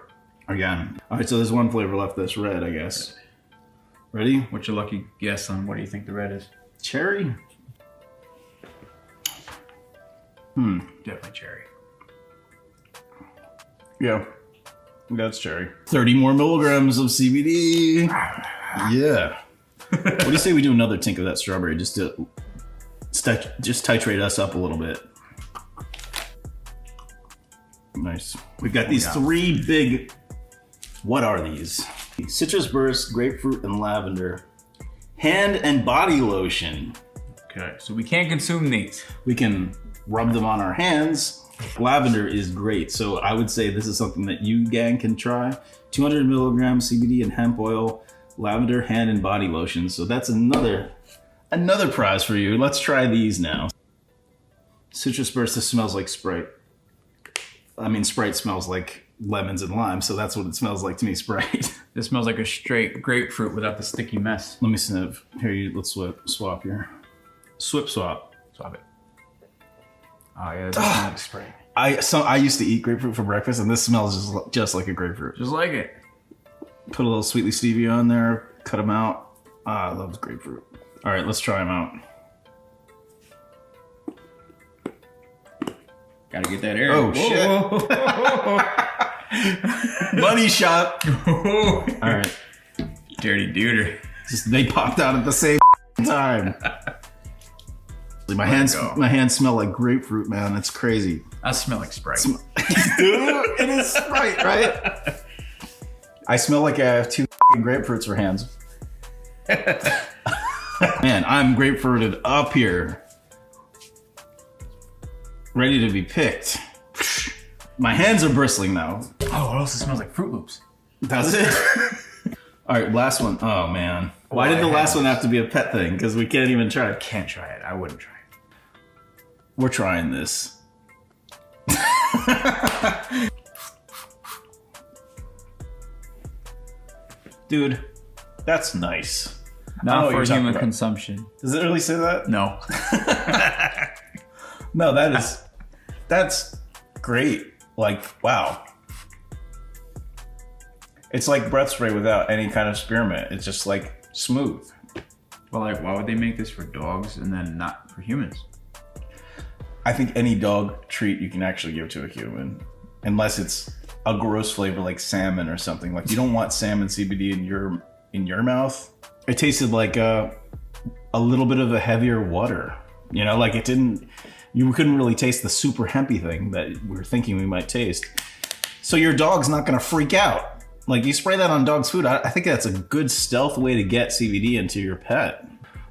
S1: again. All right, so there's one flavor left that's red, I guess. Ready?
S9: What's your lucky guess on what do you think the red is?
S1: Cherry?
S9: Definitely cherry.
S1: Yeah, that's cherry. 30 more milligrams of CBD. Yeah. What do you say we do another tink of that strawberry just to titrate us up a little bit? Nice. We've got these three big, what are these? Citrus burst, grapefruit, and lavender. Hand and body lotion.
S9: Okay, so we can't consume these.
S1: We can rub them on our hands. Lavender is great, so I would say this is something that you, gang, can try. 200 milligrams CBD and hemp oil, lavender hand and body lotion. So that's another prize for you. Let's try these now. Citrus burst. This smells like Sprite. I mean, Sprite smells like lemons and lime, so that's what it smells like to me, Sprite.
S9: This smells like a straight grapefruit without the sticky mess.
S1: Let me sniff. Here, let's swap here. Swap.
S9: Swap it. Oh yeah, that does smell like Sprite.
S1: I used to eat grapefruit for breakfast, and this smells just like a grapefruit.
S9: Just like it.
S1: Put a little Sweetly Stevia on there, cut them out. I love grapefruit. All right, let's try them out.
S9: Gotta get that air.
S1: Oh, shit. Money shot. All right.
S9: Dirty duder.
S1: They popped out at the same time. My hands smell like grapefruit, man. It's crazy.
S9: I smell like Sprite.
S1: Dude, it is Sprite, right? I smell like I have 2 grapefruits for hands. Man, I'm grapefruited up here. Ready to be picked. My hands are bristling now.
S9: Oh, what else? It smells like Fruit Loops.
S1: That's it. All right, last one. Oh, man. Why did the last one have to be a pet thing? Because we can't even try it.
S9: Can't try it. I wouldn't try it.
S1: We're trying this. That's nice.
S9: Not for human consumption.
S1: Does it really say that?
S9: No.
S1: No, that's great. Like, wow. It's like breath spray without any kind of spearmint. It's just like smooth.
S9: Well, like, why would they make this for dogs and then not for humans?
S1: I think any dog treat you can actually give to a human, unless it's a gross flavor like salmon or something. Like, you don't want salmon CBD in your mouth. It tasted like a little bit of a heavier water. You know, like you couldn't really taste the super hempy thing that we were thinking we might taste. So your dog's not gonna freak out. Like, you spray that on dog's food, I think that's a good stealth way to get CBD into your pet.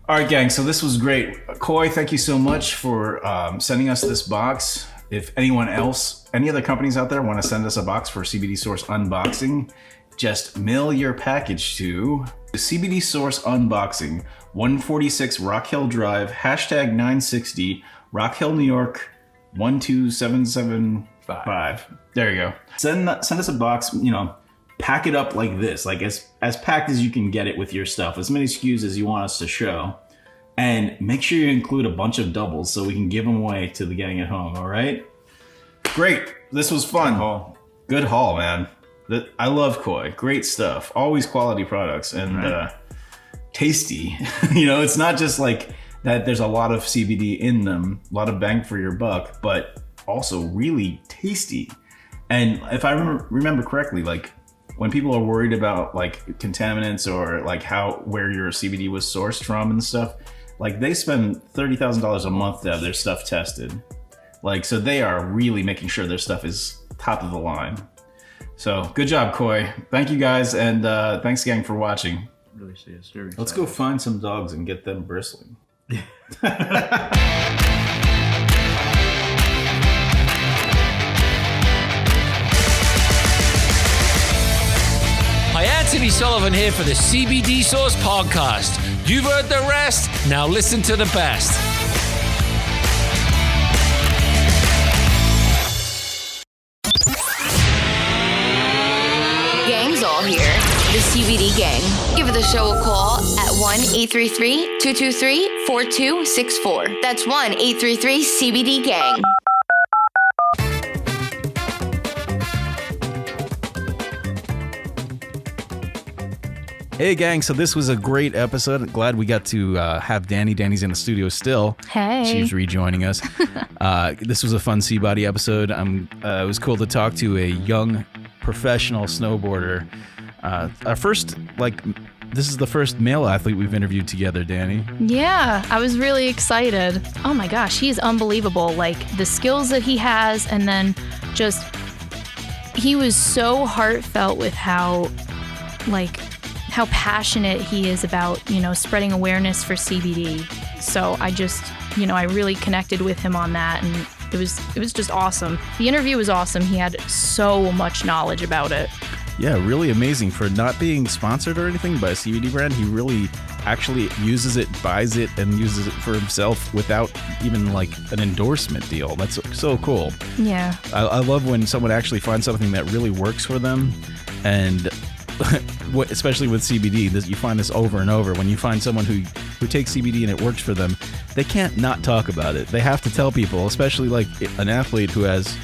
S1: All right, gang, so this was great. Koi, thank you so much for sending us this box. If any other companies out there want to send us a box for CBD Source unboxing, just mail your package to CBD Source Unboxing, 146 Rock Hill Drive, #960, Rock Hill, New York, 12775. There you go. Send us a box, pack it up like this, like as packed as you can get it with your stuff, as many SKUs as you want us to show. And make sure you include a bunch of doubles so we can give them away to the gang at home, all right? Great. This was fun. Good haul, man. I love Koi. Great stuff. Always quality products and tasty. It's not just like that there's a lot of CBD in them, a lot of bang for your buck, but also really tasty. And if I remember correctly, like when people are worried about like contaminants or like where your CBD was sourced from and stuff, like they spend $30,000 a month to have their stuff tested. Like, so they are really making sure their stuff is top of the line. So good job, Koi. Thank you guys. And thanks gang for watching.
S9: Really see a stirring.
S1: Let's go find some dogs and get them bristling.
S10: Hi, Anthony Sullivan here for the CBD Source podcast. You've heard the rest, now listen to the best.
S2: Gang's all here. The CBD Gang. Give the show a call at 1-833-223-4264. That's 1-833-CBD-GANG.
S1: Hey gang, so this was a great episode. Glad we got to have Dani. Dani's in the studio still.
S3: Hey.
S1: She's rejoining us. This was a fun Seabody episode. It was cool to talk to a young professional snowboarder. This is the first male athlete we've interviewed together, Dani.
S3: Yeah, I was really excited. Oh my gosh, he's unbelievable. Like the skills that he has, and then just he was so heartfelt with how passionate he is about, spreading awareness for CBD. So I just, I really connected with him on that, and it was just awesome. The interview was awesome. He had so much knowledge about it.
S1: Yeah, really amazing for not being sponsored or anything by a CBD brand. He really actually uses it, buys it, and uses it for himself without even like an endorsement deal. That's so cool.
S3: Yeah.
S1: I love when someone actually finds something that really works for them, and especially with CBD, you find this over and over. When you find someone who takes CBD and it works for them, they can't not talk about it. They have to tell people, especially like an athlete who has,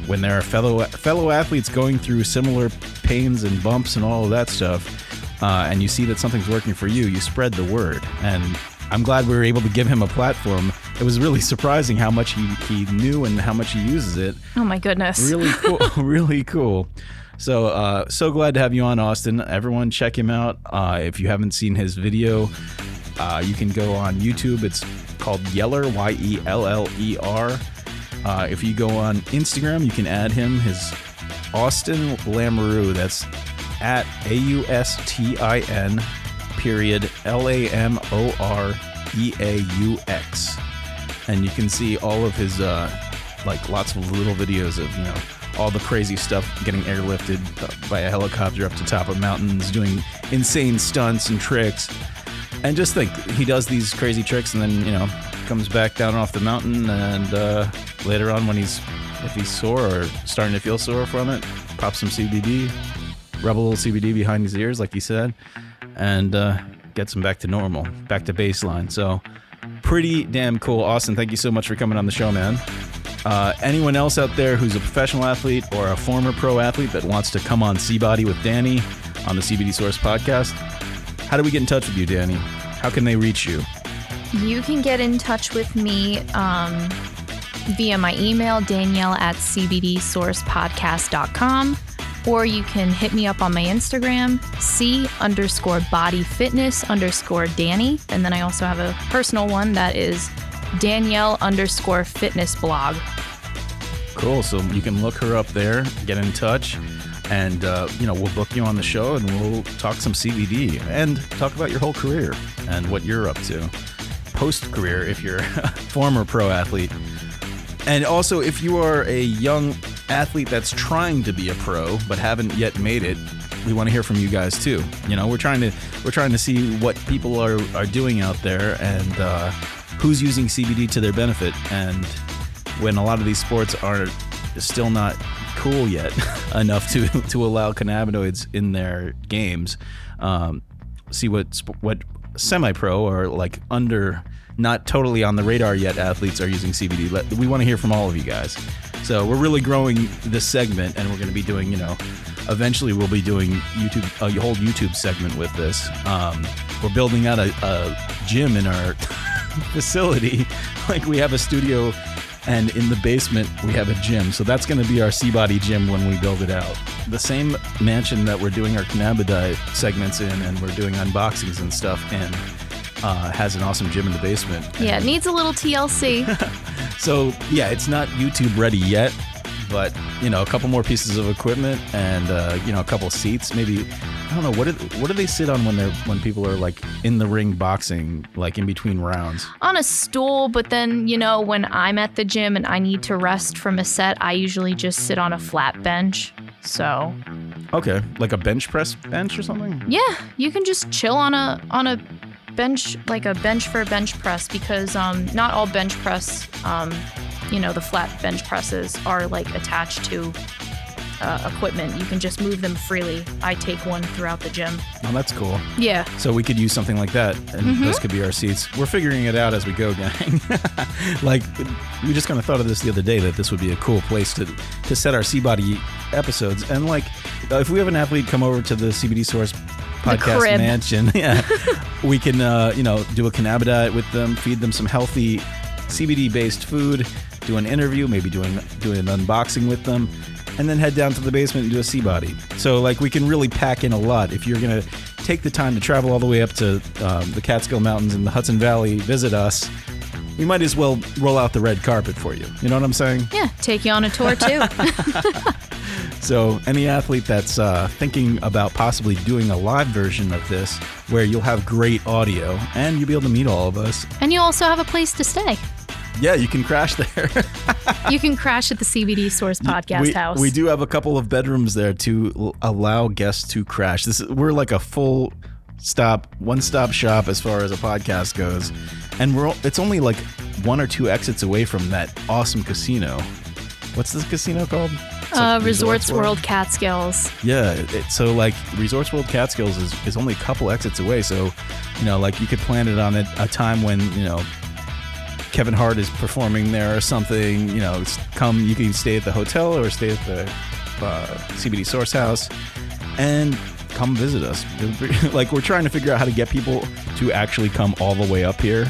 S1: when there are fellow athletes going through similar pains and bumps and all of that stuff, and you see that something's working for you, you spread the word. And I'm glad we were able to give him a platform. It was really surprising how much he knew and how much he uses it.
S3: Oh my goodness.
S1: Really cool. Really cool. So, so glad to have you on, Austin. Everyone check him out. If you haven't seen his video, you can go on YouTube. It's called Yeller, Yeller. If you go on Instagram, you can add him, his Austin Lamoreaux. That's at AUSTIN LAMOREAUX. And you can see all of his, like lots of little videos of, all the crazy stuff, getting airlifted by a helicopter up to top of mountains, doing insane stunts and tricks. And just think, he does these crazy tricks and then, comes back down off the mountain, and later on if he's sore or starting to feel sore from it, pop some CBD, rub a little CBD behind his ears, like he said, and gets him back to normal, back to baseline. So pretty damn cool. Austin, thank you so much for coming on the show, man. Anyone else out there who's a professional athlete or a former pro athlete that wants to come on C-Body with Dani on the CBD Source podcast, how do we get in touch with you, Dani? How can they reach you?
S3: You can get in touch with me via my email, Danielle@CBDsourcepodcast.com, or you can hit me up on my Instagram, C_bodyfitness_Dani. And then I also have a personal one that is Danielle_fitnessblog.
S1: Cool. So you can look her up there, get in touch, and we'll book you on the show and we'll talk some CBD and talk about your whole career and what you're up to post-career if you're a former pro athlete. And also, if you are a young athlete that's trying to be a pro but haven't yet made it, we want to hear from you guys too. We're trying to see what people are doing out there and who's using CBD to their benefit. And when a lot of these sports are still not cool yet enough to allow cannabinoids in their games, see what semi-pro or like under, not totally on the radar yet athletes are using CBD. We want to hear from all of you guys. So we're really growing this segment, and we're going to be doing, eventually we'll be doing YouTube, a whole YouTube segment with this. We're building out a gym in our facility. Like, we have a studio, and in the basement we have a gym. So that's going to be our C-Body gym when we build it out. The same mansion that we're doing our Cannabidiet segments in, and we're doing unboxings and stuff in, has an awesome gym in the basement.
S3: Yeah, it needs a little TLC.
S1: So yeah, it's not YouTube ready yet, but a couple more pieces of equipment and a couple seats, maybe. I don't know, what do they sit on when people are like in the ring boxing, like in between rounds? On
S3: a stool, but then when I'm at the gym and I need to rest from a set, I usually just sit on a flat bench. So
S1: okay, like a bench press bench or something?
S3: Yeah, you can just chill on a bench, like a bench for a bench press, because not all bench press, the flat bench presses are like attached to equipment. You can just move them freely. I take one throughout the gym.
S1: Oh, that's cool.
S3: Yeah.
S1: So we could use something like that, and those could be our seats. We're figuring it out as we go, gang. Like, we just kind of thought of this the other day, that this would be a cool place to set our C-Body episodes. And like, if we have an athlete come over to the CBD Source podcast mansion, yeah, we can do a Cannabidiet with them, feed them some healthy CBD-based food, do an interview, maybe do an unboxing with them, and then head down to the basement and do a C-Body. So like, we can really pack in a lot. If you're gonna take the time to travel all the way up to the Catskill Mountains in the Hudson Valley, visit us, we might as well roll out the red carpet for you. You know what I'm saying?
S3: Yeah, take you on a tour too.
S1: So any athlete that's thinking about possibly doing a live version of this, where you'll have great audio and you'll be able to meet all of us.
S3: And you also have a place to stay.
S1: Yeah, you can crash there.
S3: You can crash at the CBD Source podcast house.
S1: We do have a couple of bedrooms there to allow guests to crash. We're like a full one-stop shop as far as a podcast goes. And it's only like 1 or 2 exits away from that awesome casino. What's this casino called?
S3: Resorts World Catskills.
S1: Yeah, so like Resorts World Catskills is only a couple exits away. So, like you could plan it on a time when, Kevin Hart is performing there or something. You can stay at the hotel or stay at the CBD Source House and come visit us. Like, we're trying to figure out how to get people to actually come all the way up here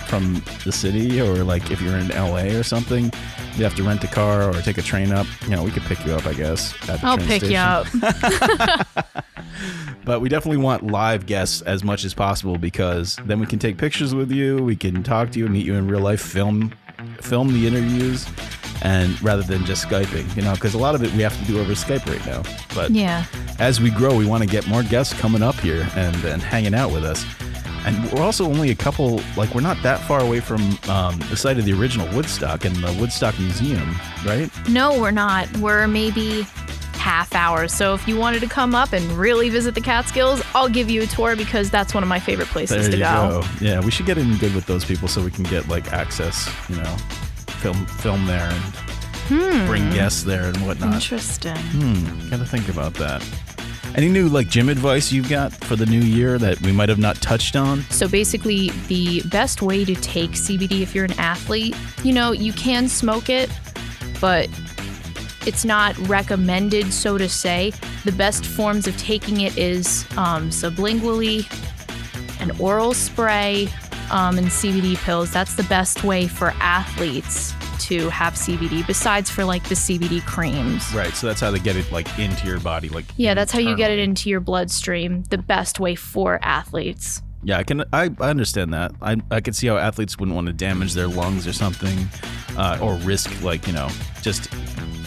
S1: from the city, or like if you're in LA or something, you have to rent a car or take a train up. We could pick you up, I guess.
S3: I'll pick you up.
S1: But we definitely want live guests as much as possible, because then we can take pictures with you, we can talk to you, meet you in real life, film the interviews, and rather than just Skyping, because a lot of it we have to do over Skype right now. But
S3: yeah,
S1: as we grow, we want to get more guests coming up here and hanging out with us. And we're also only we're not that far away from the site of the original Woodstock and the Woodstock Museum, right?
S3: No, we're not. We're maybe half hour. So if you wanted to come up and really visit the Catskills, I'll give you a tour, because that's one of my favorite places to go.
S1: Yeah, we should get in good with those people so we can get access, film there and bring guests there and whatnot.
S3: Interesting.
S1: Gotta think about that. Any new gym advice you've got for the new year that we might have not touched on?
S3: So basically, the best way to take CBD if you're an athlete, you can smoke it, but it's not recommended, so to say. The best forms of taking it is sublingually, an oral spray, and CBD pills. That's the best way for athletes to have CBD, besides for the CBD creams.
S1: Right, so that's how they get it into your body,
S3: yeah, that's how you get it into your bloodstream. The best way for athletes.
S1: Yeah, I understand that. I could see how athletes wouldn't want to damage their lungs or something, or risk just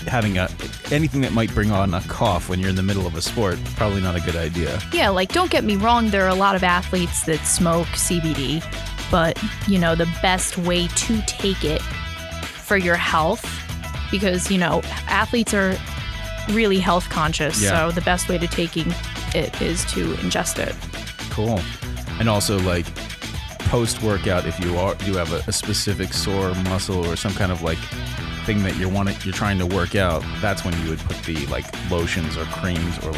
S1: having anything that might bring on a cough when you're in the middle of a sport. Probably not a good idea.
S3: Yeah, don't get me wrong, there are a lot of athletes that smoke CBD, but the best way to take it for your health, because athletes are really health conscious.
S1: Yeah.
S3: So the best way to taking it is to ingest it.
S1: Cool. And also post workout, if you do have a specific sore muscle or some kind of thing that you're trying to work out, that's when you would put the lotions or creams or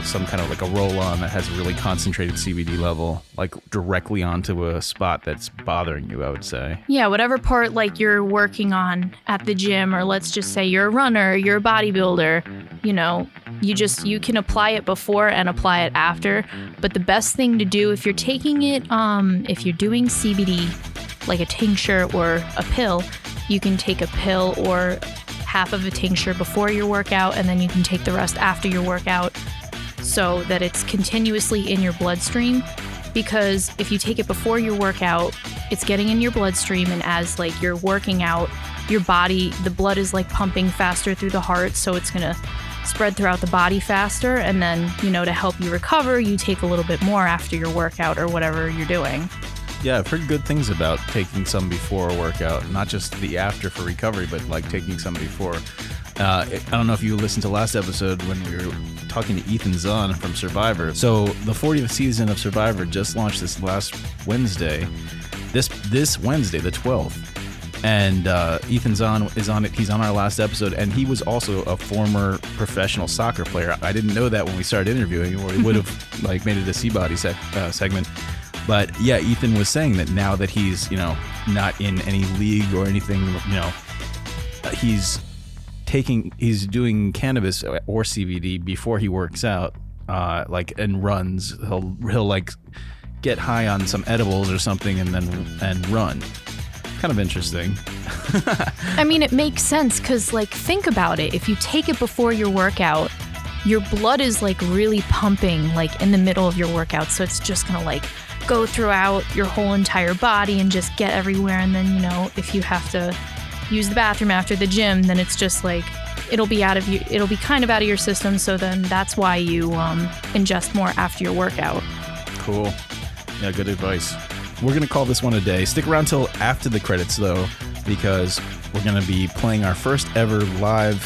S1: some kind of a roll-on that has a really concentrated CBD level directly onto a spot that's bothering you, I would say.
S3: Yeah, whatever part you're working on at the gym, or let's just say you're a runner, you're a bodybuilder, you can apply it before and apply it after. But the best thing to do if you're taking it, if you're doing CBD, like a tincture or a pill, you can take a pill or half of a tincture before your workout, and then you can take the rest after your workout, so that it's continuously in your bloodstream. Because if you take it before your workout, it's getting in your bloodstream, and as you're working out, your body, the blood is pumping faster through the heart, so it's gonna spread throughout the body faster. And then, to help you recover, you take a little bit more after your workout or whatever you're doing.
S1: Yeah, I've heard good things about taking some before a workout, not just the after for recovery, but taking some before. I don't know if you listened to last episode when we were talking to Ethan Zahn from Survivor. So the 40th season of Survivor just launched this last Wednesday, this Wednesday, the 12th. And Ethan Zahn is on it. He's on our last episode, and he was also a former professional soccer player. I didn't know that when we started interviewing, or we would have made it a C-Body segment. But yeah, Ethan was saying that now that he's not in any league or anything, he's doing cannabis or CBD before he works out, and runs. He'll get high on some edibles or something and run. Kind of interesting.
S3: I mean, it makes sense, because think about it. If you take it before your workout, your blood is really pumping in the middle of your workout, so it's just gonna go throughout your whole entire body and just get everywhere. And then if you have to use the bathroom after the gym, then it's just it'll be kind of out of your system. So then that's why you ingest more after your workout.
S1: Cool. Yeah, good advice. We're going to call this one a day. Stick around till after the credits, though, because we're going to be playing our first ever live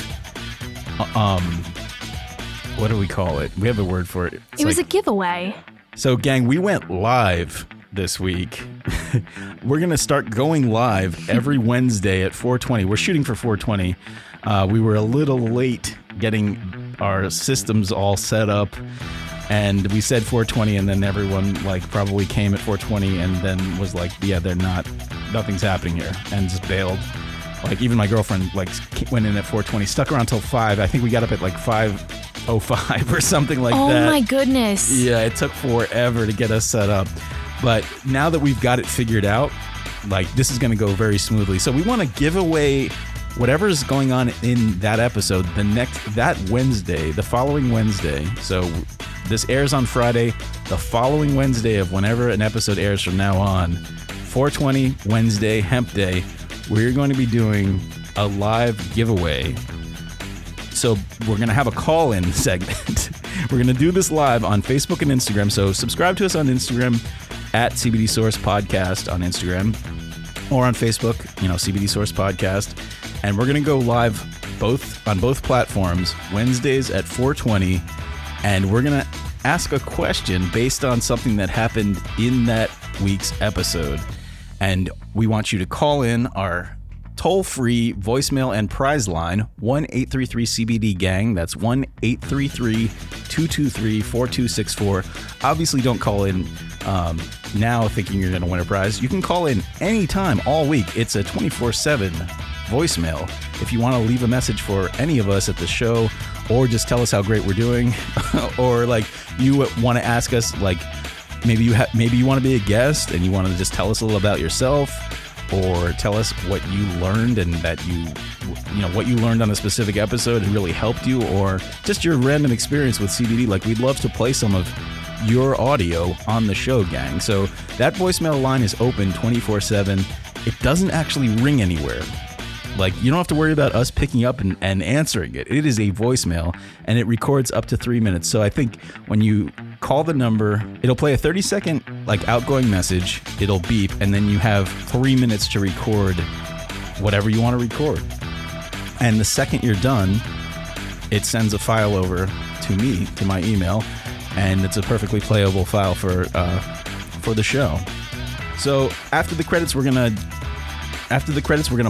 S1: what do we call it? We have a word for it.
S3: It was a giveaway.
S1: So, gang, we went live this week. We're going to start going live every Wednesday at 4:20. We're shooting for 4:20. We were a little late getting our systems all set up, and we said 4:20, and then everyone like probably came at 4:20 and then was like, yeah, nothing's happening here, and just bailed. Like, even my girlfriend like went in at 4:20, stuck around till 5. I think we got up at like 5:05 or something like that.
S3: Oh my goodness.
S1: Yeah, it took forever to get us set up. But now that we've got it figured out, like, this is going to go very smoothly. So we want to give away whatever's going on in that episode that Wednesday, the following Wednesday. So this airs on Friday, the following Wednesday of whenever an episode airs from now on, 4:20 Wednesday, Hempday, we're going to be doing a live giveaway. So we're going to have a call-in segment. We're going to do this live on Facebook and Instagram. So subscribe to us on Instagram at CBD Source Podcast on Instagram, or on Facebook, CBD Source Podcast. And we're going to go live on both platforms Wednesdays at 4:20. And we're going to ask a question based on something that happened in that week's episode. And we want you to call in our toll-free voicemail and prize line, 1-833-CBD-GANG. That's 1-833-223-4264. Obviously, don't call in now thinking you're going to win a prize. You can call in anytime, all week. It's a 24/7 voicemail. If you want to leave a message for any of us at the show, or just tell us how great we're doing, or like you want to ask us, like maybe you want to be a guest and you want to just tell us a little about yourself, or tell us what you learned and that what you learned on a specific episode and really helped you, or just your random experience with CBD. Like, we'd love to play some of your audio on the show, gang. So that voicemail line is open 24/7. It doesn't actually ring anywhere. Like, you don't have to worry about us picking up and answering it. It is a voicemail, and it records up to 3 minutes. So I think when you call the number, it'll play a 30-second like outgoing message. It'll beep, and then you have 3 minutes to record whatever you want to record. And the second you're done, it sends a file over to me, to my email, and it's a perfectly playable file for the show. So after the credits, we're gonna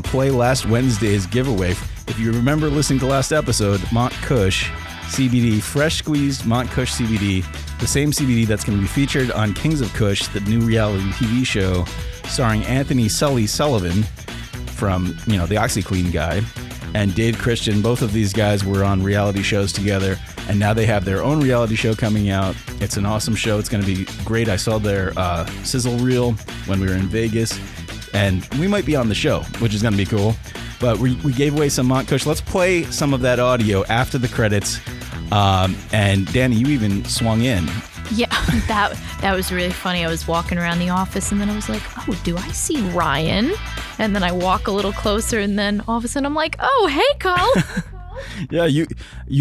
S1: play last Wednesday's giveaway. If you remember listening to last episode, Montkush CBD, fresh squeezed Montkush CBD, the same CBD that's going to be featured on Kings of Kush, the new reality TV show starring Anthony Sully Sullivan from, the OxyClean guy, and Dave Christian. Both of these guys were on reality shows together, and now they have their own reality show coming out. It's an awesome show. It's going to be great. I saw their sizzle reel when we were in Vegas, and we might be on the show, which is going to be cool. But we gave away some Montkush. Let's play some of that audio after the credits. And Dani, you even swung in.
S3: Yeah, that was really funny. I was walking around the office, and then I was like, oh, do I see Ryan? And then I walk a little closer, and then all of a sudden I'm like, oh, hey, Carl.
S1: Yeah, you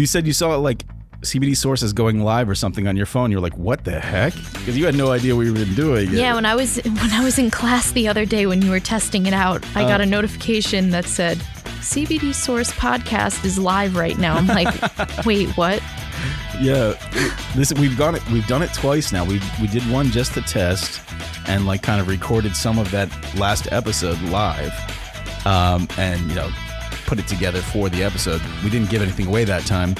S1: said you saw like CBD Sources going live or something on your phone. You're like, what the heck? Because you had no idea what you were doing.
S3: Yeah, when I was in class the other day when you were testing it out, I got a notification that said, CBD Source Podcast is live right now. I'm like, wait, what?
S1: Yeah, we've done it twice now. We did one just to test and like kind of recorded some of that last episode live, and put it together for the episode. We didn't give anything away that time,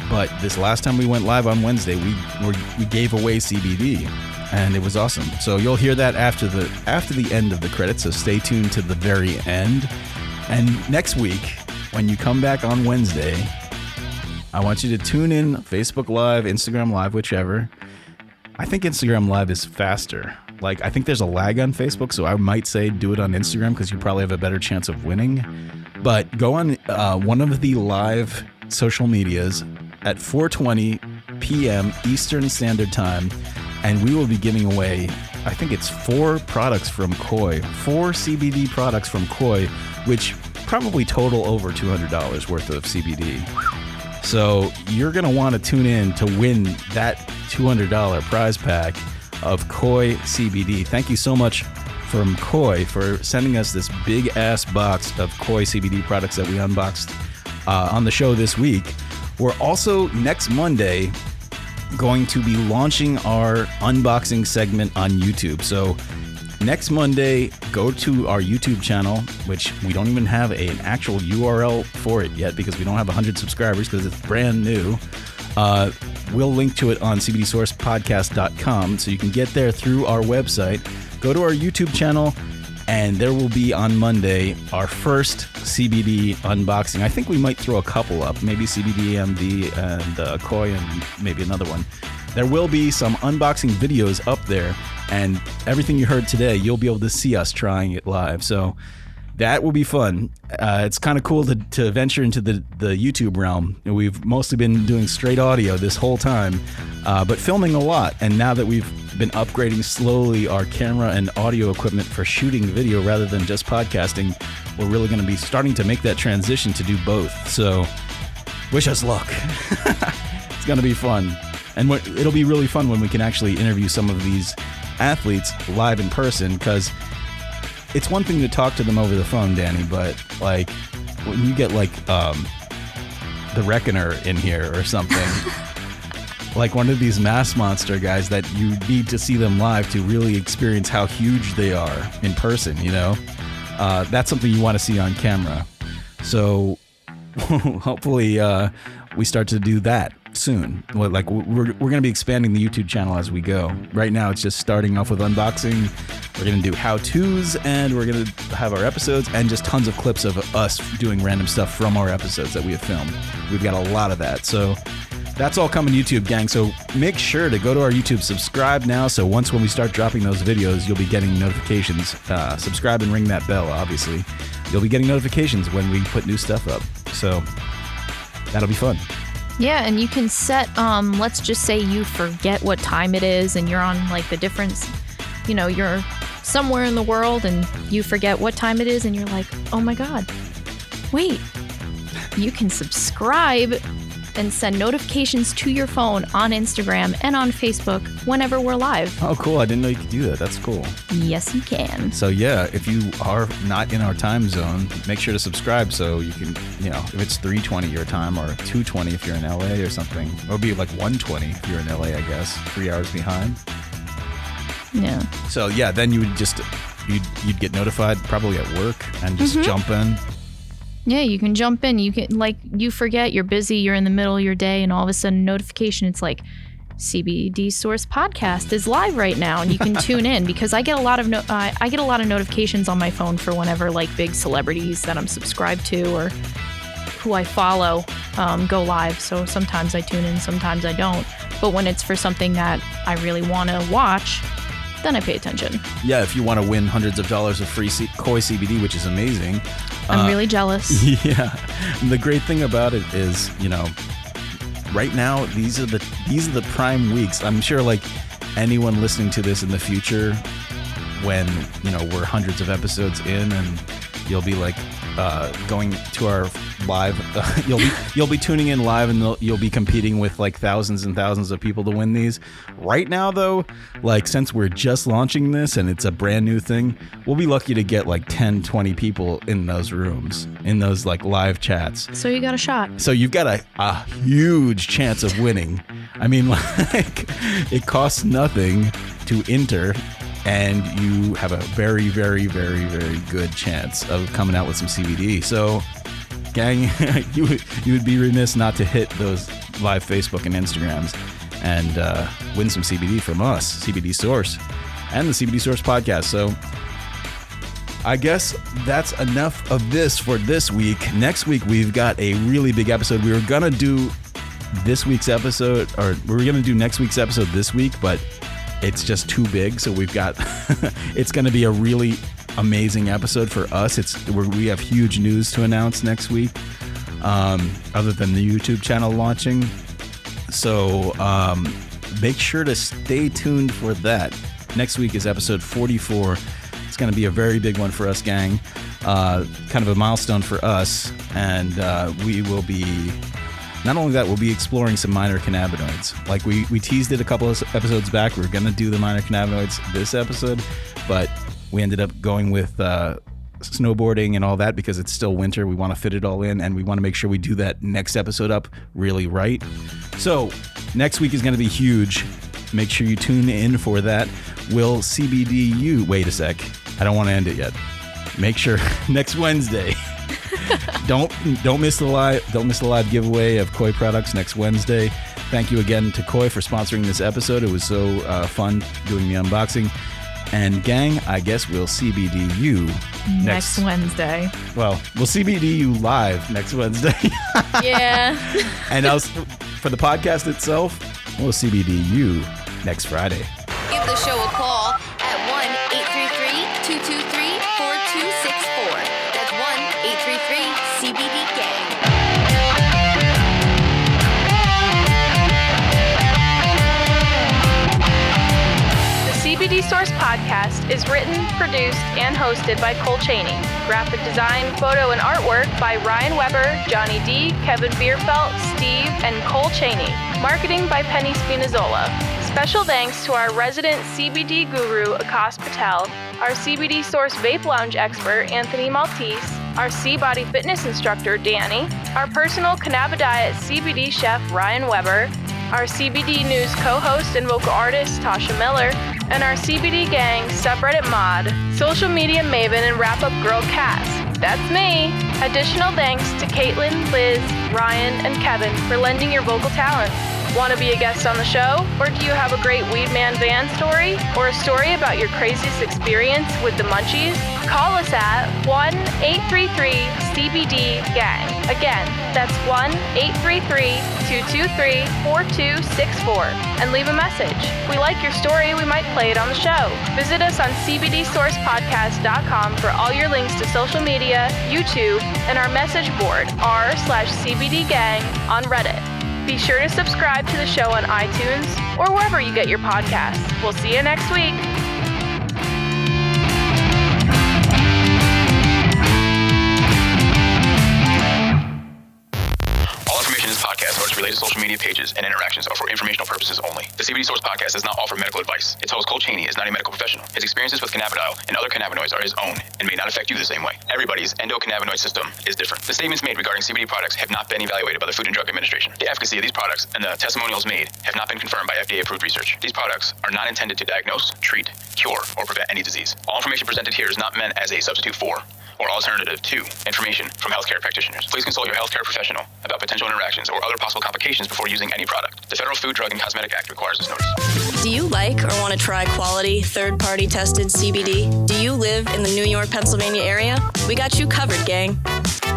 S1: but this last time we went live on Wednesday, we gave away CBD, and it was awesome. So you'll hear that after the end of the credits. So stay tuned to the very end. And next week, when you come back on Wednesday, I want you to tune in Facebook Live, Instagram Live, whichever. I think Instagram Live is faster. Like, I think there's a lag on Facebook, so I might say do it on Instagram because you probably have a better chance of winning. But go on one of the live social medias at 4:20 p.m. Eastern Standard Time, and we will be giving away, I think it's 4 products from Koi, 4 CBD products from Koi, which probably total over $200 worth of CBD. So you're going to want to tune in to win that $200 prize pack of Koi CBD. Thank you so much from Koi for sending us this big ass box of Koi CBD products that we unboxed on the show this week. We're also next Monday going to be launching our unboxing segment on YouTube. So next Monday, go to our YouTube channel, which we don't even have an actual URL for it yet because we don't have 100 subscribers because it's brand new. We'll link to it on cbdsourcepodcast.com, so you can get there through our website. Go to our YouTube channel, and there will be on Monday our first CBD unboxing. I think we might throw a couple up, maybe CBD MD and Koi and maybe another one. There will be some unboxing videos up there, and everything you heard today, you'll be able to see us trying it live. So that will be fun. It's kind of cool to venture into the YouTube realm. We've mostly been doing straight audio this whole time, but filming a lot. And now that we've been upgrading slowly our camera and audio equipment for shooting video rather than just podcasting, we're really going to be starting to make that transition to do both. So wish us luck. It's going to be fun. And it'll be really fun when we can actually interview some of these athletes live in person, because it's one thing to talk to them over the phone, Dani, but like when you get like the Reckoner in here or something, like one of these mass monster guys that you need to see them live to really experience how huge they are in person, you know? That's something you want to see on camera. So hopefully we start to do that soon. Like we're going to be expanding the YouTube channel as we go. Right now it's just starting off with unboxing. We're going to do how-tos, and we're going to have our episodes and just tons of clips of us doing random stuff from our episodes that we have filmed. We've got a lot of that. So that's all coming YouTube, gang. So make sure to go to our YouTube, subscribe now, so once when we start dropping those videos, you'll be getting notifications. Subscribe and ring that bell, obviously. You'll be getting notifications when we put new stuff up. So that'll be fun.
S3: Yeah, and you can set, let's just say you forget what time it is and you're on like the difference, you know, you're somewhere in the world and you forget what time it is and you're like, oh my God, wait, you can subscribe and send notifications to your phone on Instagram and on Facebook whenever we're live.
S1: Oh, cool. I didn't know you could do that. That's cool.
S3: Yes, you can.
S1: So yeah, if you are not in our time zone, make sure to subscribe so you can, you know, if it's 3:20 your time or 2:20 if you're in LA or something, it'll be like 1:20 if you're in LA, I guess, 3 hours behind.
S3: Yeah.
S1: So yeah, then you would just, you'd get notified probably at work and just jump in.
S3: Yeah, you can jump in. You can, like, you forget, you're busy, you're in the middle of your day, and all of a sudden notification, it's like CBD Source Podcast is live right now, and you can tune in, because I get a lot of notifications on my phone for whenever like big celebrities that I'm subscribed to or who I follow go live. So sometimes I tune in, sometimes I don't. But when it's for something that I really want to watch, then I pay attention.
S1: Yeah, if you want to win hundreds of dollars of free Koi CBD, which is amazing.
S3: I'm really jealous.
S1: Yeah. And the great thing about it is, you know, right now these are the prime weeks. I'm sure like anyone listening to this in the future, when, you know, we're hundreds of episodes in and you'll be like going to our live, you'll be tuning in live, and you'll be competing with like thousands and thousands of people to win these. Right now though, like since we're just launching this and it's a brand new thing, we'll be lucky to get like 10-20 people in those rooms, in those like live chats.
S3: So you got a shot.
S1: So you've got a huge chance of winning. I mean, like, it costs nothing to enter, and you have a very, very, very, very good chance of coming out with some CBD. So, gang, you would be remiss not to hit those live Facebook and Instagrams and win some CBD from us, CBD Source, and the CBD Source podcast. So, I guess that's enough of this for this week. Next week, we've got a really big episode. We were going to do this week's episode, or we were going to do next week's episode this week, but it's just too big. So we've got, it's going to be a really amazing episode for us. We have huge news to announce next week, other than the YouTube channel launching. So make sure to stay tuned for that. Next week is episode 44. It's going to be a very big one for us, gang. Kind of a milestone for us. And we will be, not only that, we'll be exploring some minor cannabinoids. Like we teased it a couple of episodes back. We were going to do the minor cannabinoids this episode, but we ended up going with snowboarding and all that because it's still winter. We want to fit it all in, and we want to make sure we do that next episode up really right. So next week is going to be huge. Make sure you tune in for that. Will CBDU... Wait a sec. I don't want to end it yet. Make sure next Wednesday... Don't miss the live giveaway of Koi products next Wednesday. Thank you again to Koi for sponsoring this episode. It was so fun doing the unboxing. And gang, I guess we'll CBD you
S3: next Wednesday.
S1: Well, we'll CBD you live next Wednesday.
S3: Yeah.
S1: And for the podcast itself, we'll CBD you next Friday.
S2: Give the show a call at 1-833-223-4264. That's 1-833-CBD-GANG.
S11: CBD Source Podcast is written, produced, and hosted by Cole Cheney. Graphic design, photo, and artwork by Ryan Webber, Johnny D, Kevin Bierfelt, Steve, and Cole Cheney. Marketing by Penny Spinazzola. Special thanks to our resident CBD guru, Akash Patel, our CBD Source Vape Lounge expert, Anthony Maltese, our C-Body Fitness instructor, Dani, our personal Cannabidiet CBD Chef Ryan Webber, our CBD News co-host and vocal artist, Tasha Miller, and our CBD Gang subreddit mod, social media maven, and wrap-up girl Cass. That's me. Additional thanks to Caitlin, Liz, Ryan, and Kevin for lending your vocal talent. Want to be a guest on the show? Or do you have a great Weed Man van story? Or a story about your craziest experience with the munchies? Call us at 1-833-CBD-GANG. Again, that's 1-833-223-4264. And leave a message. We like your story, we might play it on the show. Visit us on CBDSourcePodcast.com for all your links to social media, YouTube, and our message board, r/CBDGang on Reddit. Be sure to subscribe to the show on iTunes or wherever you get your podcasts. We'll see you next week.
S12: All information in this podcast or its related social media pages and interactions are for informational purposes only. The CBD Source podcast does not offer medical advice. Its host, Cole Cheney, is not a medical professional. His experiences with cannabidiol and other cannabinoids are his own and may not affect you the same way. Everybody's endocannabinoid system is different. The statements made regarding CBD products have not been evaluated by the Food and Drug Administration. The efficacy of these products and the testimonials made have not been confirmed by FDA-approved research. These products are not intended to diagnose, treat, cure, or prevent any disease. All information presented here is not meant as a substitute for or alternative to information from healthcare practitioners. Please consult your healthcare professional about potential interactions or other possible complications before using any product. The Federal Food, Drug, and Cosmetic Act requires this notice.
S13: Do you like or want to try quality, third-party tested CBD? Do you live in the New York, Pennsylvania area? We got you covered, gang.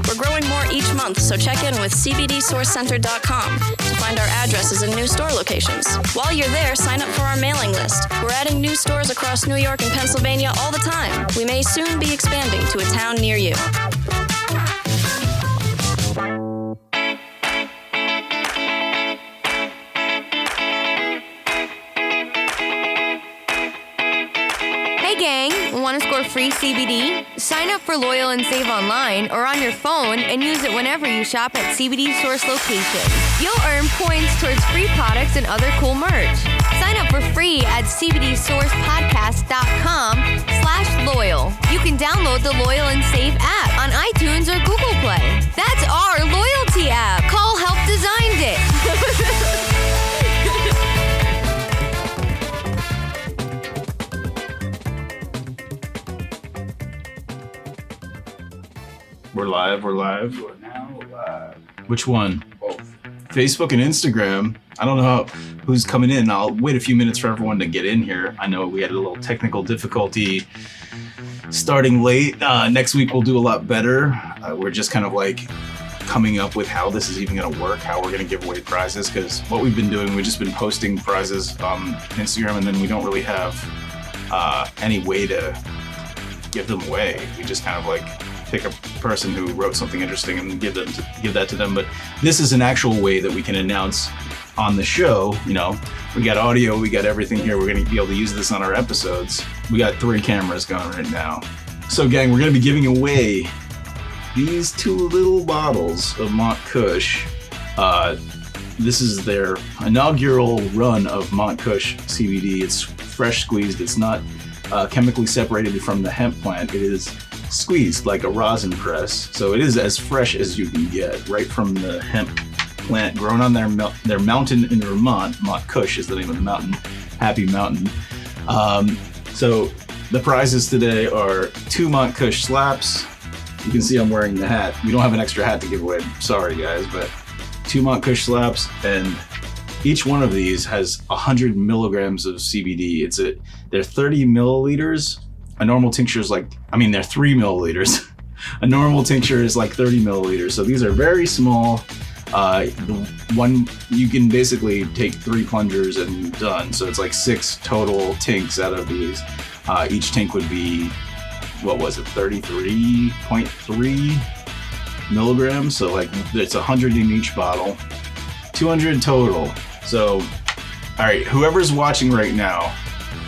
S13: We're growing more each month, so check in with CBDSourceCenter.com to find our addresses and new store locations. While you're there, sign up for our mailing list. We're adding new stores across New York and Pennsylvania all the time. We may soon be expanding to a town near you.
S2: Want to score free CBD? Sign up for Loyal and Save online or on your phone and use it whenever you shop at CBD Source locations. You'll earn points towards free products and other cool merch. Sign up for free at CBDSourcePodcast.com/loyal. You can download the Loyal and Save app on iTunes or Google Play. That's our loyalty app. Cole helped designed it.
S1: We're live.
S9: We're now live.
S1: Which one?
S9: Both.
S1: Facebook and Instagram. I don't know who's coming in. I'll wait a few minutes for everyone to get in here. I know we had a little technical difficulty starting late. Next week we'll do a lot better. We're just kind of like coming up with how this is even going to work, how we're going to give away prizes, because what we've been doing, we've just been posting prizes on Instagram, and then we don't really have any way to give them away. We just kind of like pick a person who wrote something interesting and give that to them. But this is an actual way that we can announce on the show. You know, we got audio, we got everything here. We're going to be able to use this on our episodes. We got 3 cameras going right now. So gang, we're going to be giving away these 2 little bottles of Montkush. This is their inaugural run of Montkush CBD. It's fresh squeezed. It's not chemically separated from the hemp plant. It is squeezed like a rosin press. So it is as fresh as you can get, right from the hemp plant grown on their mountain in Vermont. Montkush is the name of the mountain. Happy Mountain. So the prizes today are 2 Montkush slaps. You can see I'm wearing the hat. We don't have an extra hat to give away. Sorry, guys, but 2 Montkush slaps, and each one of these has 100 milligrams of CBD. They're 30 milliliters. A normal tincture is they're 3 milliliters. A normal tincture is like 30 milliliters. So these are very small. You can basically take 3 plungers and done. So it's like 6 total tinks out of these. Each tink would be, 33.3 milligrams. So like it's 100 in each bottle, 200 total. So, all right, whoever's watching right now,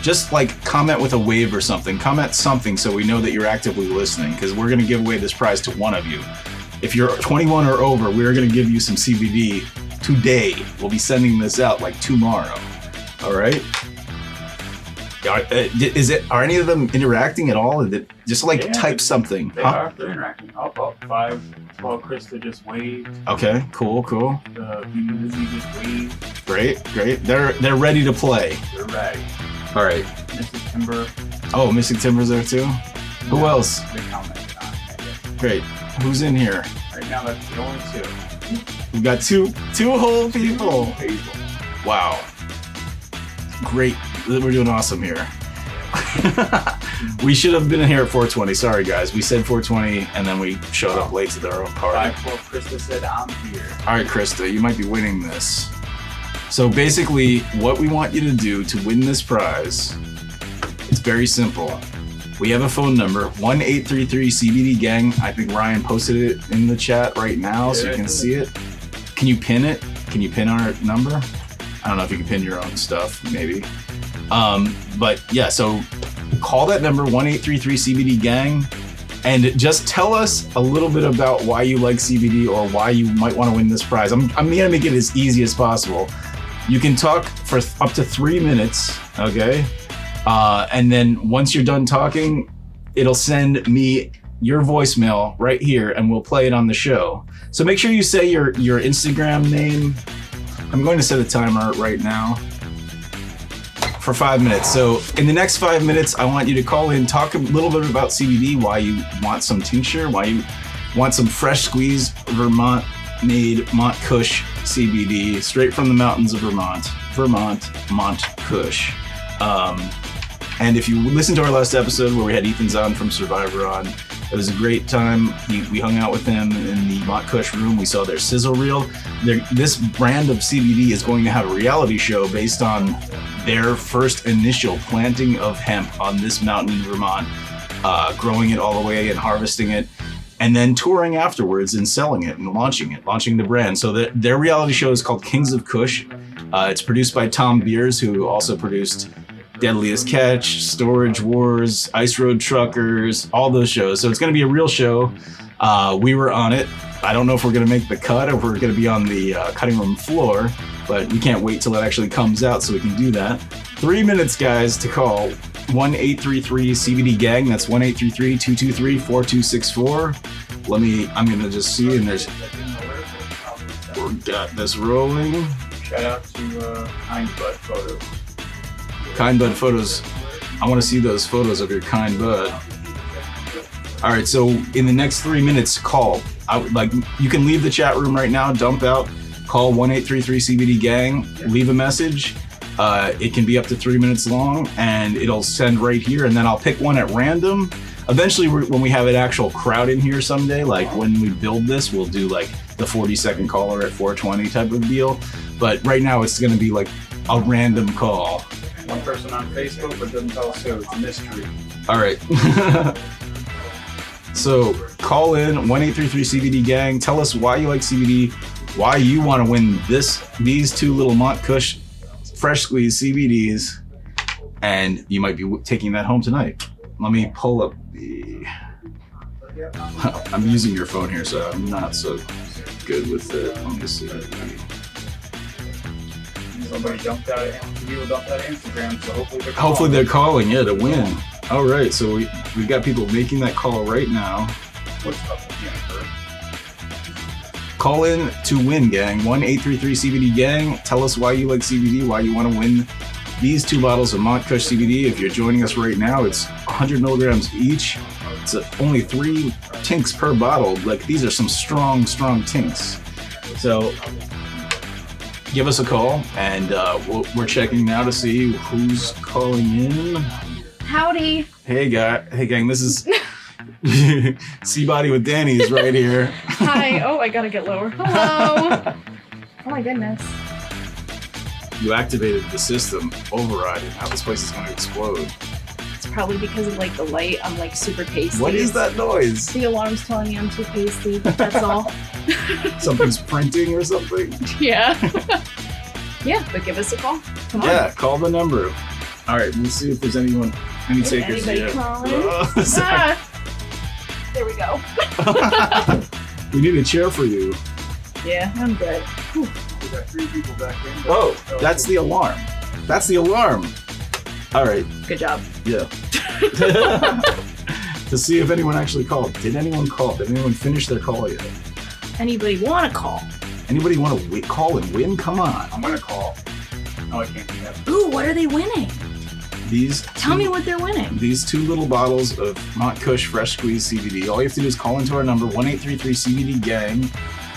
S1: just like comment with a wave or something. Comment something so we know that you're actively listening, because we're going to give away this prize to one of you. If you're 21 or over, we're going to give you some CBD today. We'll be sending this out like tomorrow. All right? Are any of them interacting at all? Just type something.
S9: They're interacting. I'll 5. Well, Krista just waved.
S1: Okay, cool.
S9: Lizzie just waved.
S1: Great. They're ready to play.
S9: They're ready.
S1: All right.
S9: Mystic Timber.
S1: Oh, Mystic Timber's there too? Who else?
S9: They commented on it.
S1: Great. Who's in here?
S9: Right now, that's the only 2.
S1: We've got two whole people. Wow. Great. We're doing awesome here. We should have been here at 420. Sorry, guys. We said 420, and then we showed up late to their own party.
S9: Krista said, I'm here.
S1: All right, Krista, you might be winning this. So basically, what we want you to do to win this prize, it's very simple. We have a phone number, 1-833-CBD-GANG. I think Ryan posted it in the chat right now, so you can see it. Can you pin it? Can you pin our number? I don't know if you can pin your own stuff, maybe. But yeah, so call that number, 1-833-CBD-GANG, and just tell us a little bit about why you like CBD or why you might want to win this prize. I'm gonna make it as easy as possible. You can talk for up to 3 minutes, okay? And then once you're done talking, it'll send me your voicemail right here, and we'll play it on the show. So make sure you say your Instagram name. I'm going to set a timer right now for 5 minutes. So in the next 5 minutes, I want you to call in, talk a little bit about CBD, why you want some tincture, why you want some fresh squeezed Vermont-made Montkush CBD, straight from the mountains of Vermont, Montkush. And if you listen to our last episode where we had Ethan's on from Survivor on, it was a great time. We hung out with them in the Montkush room. We saw their sizzle reel. This brand of CBD is going to have a reality show based on their first initial planting of hemp on this mountain in Vermont, growing it all the way and harvesting it, and then touring afterwards and selling it and launching the brand. So their reality show is called Kings of Kush. It's produced by Tom Beers, who also produced Deadliest Catch, Storage Wars, Ice Road Truckers, all those shows. So it's going to be a real show. We were on it. I don't know if we're going to make the cut or if we're going to be on the cutting room floor, but we can't wait till it actually comes out so we can do that. 3 minutes, guys, to call 1-833-CBD-GANG. That's 1-833-223-4264. I'm going to just see, and we got this rolling.
S9: Shout out to Kind Bud Photos.
S1: Kind Bud Photos. I want to see those photos of your Kind Bud. All right, so in the next 3 minutes, call. You can leave the chat room right now, dump out, call 1-833-CBD-GANG, leave a message. It can be up to 3 minutes long, and it'll send right here, and then I'll pick one at random. Eventually, when we have an actual crowd in here someday, like when we build this, we'll do like the 40-second caller at 420 type of deal. But right now, it's going to be like a random call.
S9: One person on Facebook, but doesn't tell us who. It's a mystery.
S1: All right. So call in 1-833-CBD-GANG. Tell us why you like CBD, why you want to win these 2 little Montkush fresh squeezed CBDs, and you might be taking that home tonight. Let me pull up the... I'm using your phone here, so I'm not so good with it. Let me see.
S9: Somebody dumped out of Instagram, so hopefully
S1: they're calling, yeah, to win. All right, so we got people making that call right now.
S9: What's up, Jennifer?
S1: Call in to win, gang. 1-833-CBD gang. Tell us why you like CBD, why you want to win these 2 bottles of Montkush CBD. If you're joining us right now, it's 100 milligrams each. It's only 3 tinks per bottle. Like, these are some strong tinks. So give us a call, and we're checking now to see who's calling in.
S3: Howdy.
S1: Hey gang, this is C-Body with Dani is right here.
S3: Hi. Oh, I gotta get lower. Hello. Oh my goodness.
S1: You activated the system override, and now this place is going to explode.
S3: It's probably because of like the light. I'm like super pasty.
S1: What is that noise?
S3: The alarm's telling me I'm too pasty. That's all.
S1: Something's printing or something?
S3: Yeah. Yeah, but give us a call. Come on.
S1: Yeah, call the number. All right, we'll see if there's any takers
S3: Anybody
S1: here.
S3: calling? There we go.
S1: We need a chair for you.
S3: Yeah, I'm good.
S9: We got 3 people back in.
S1: Oh, that's the alarm. That's the alarm. All right.
S3: Good job.
S1: Yeah. To see if anyone actually called. Did anyone call? Did anyone finish their call yet?
S3: Anybody want to call?
S1: Anybody want to call and win? Come on.
S9: I'm gonna call. No, I can't do that.
S3: Ooh, what are they winning? Tell me what they're winning.
S1: These 2 little bottles of Montkush Fresh Squeeze CBD. All you have to do is call into our number, 1-833-CBD gang.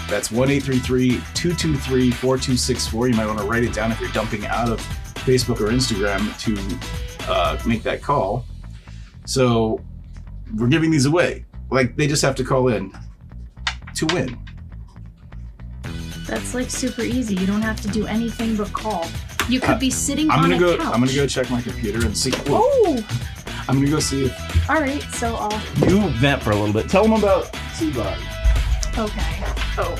S1: That's 1-833-223-4264. You might want to write it down if you're dumping out of Facebook or Instagram to make that call. So we're giving these away. Like, they just have to call in to win.
S3: That's like super easy. You don't have to do anything but call. You could be sitting on a couch.
S1: I'm gonna go check my computer and see.
S3: Oh!
S1: I'm gonna go see if.
S3: All right, so
S1: You vent for a little bit. Tell them about C-Body.
S3: Okay. Oh.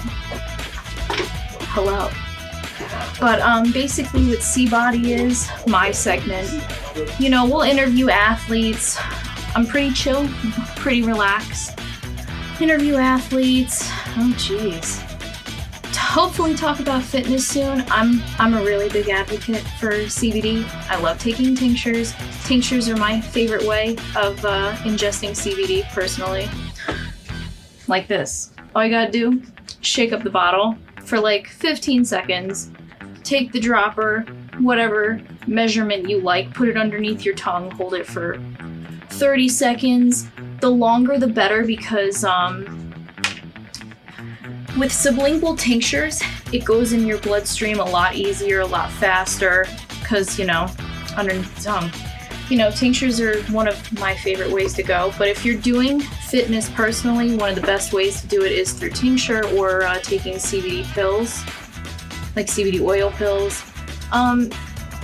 S3: Hello. But basically what C-Body is, my segment. You know, we'll interview athletes. I'm pretty chill, pretty relaxed. Interview athletes. Oh jeez. Hopefully talk about fitness soon. I'm a really big advocate for CBD. I love taking tinctures. Tinctures are my favorite way of ingesting CBD personally. Like this. All you gotta do, shake up the bottle for like 15 seconds, take the dropper, whatever measurement you like, put it underneath your tongue, hold it for 30 seconds. The longer the better, because with sublingual tinctures, it goes in your bloodstream a lot easier, a lot faster, because, you know, underneath the tongue. You know, tinctures are one of my favorite ways to go, but if you're doing fitness personally, one of the best ways to do it is through tincture or taking CBD pills, like CBD oil pills.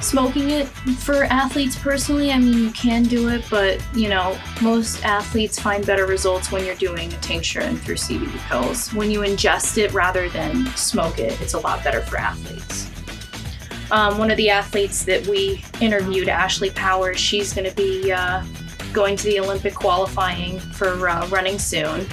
S3: Smoking it for athletes personally, I mean, you can do it, but, you know, most athletes find better results when you're doing a tincture and through CBD pills. When you ingest it rather than smoke it, it's a lot better for athletes. One of the athletes that we interviewed, Ashley Powers, she's going to be going to the Olympic qualifying for running soon.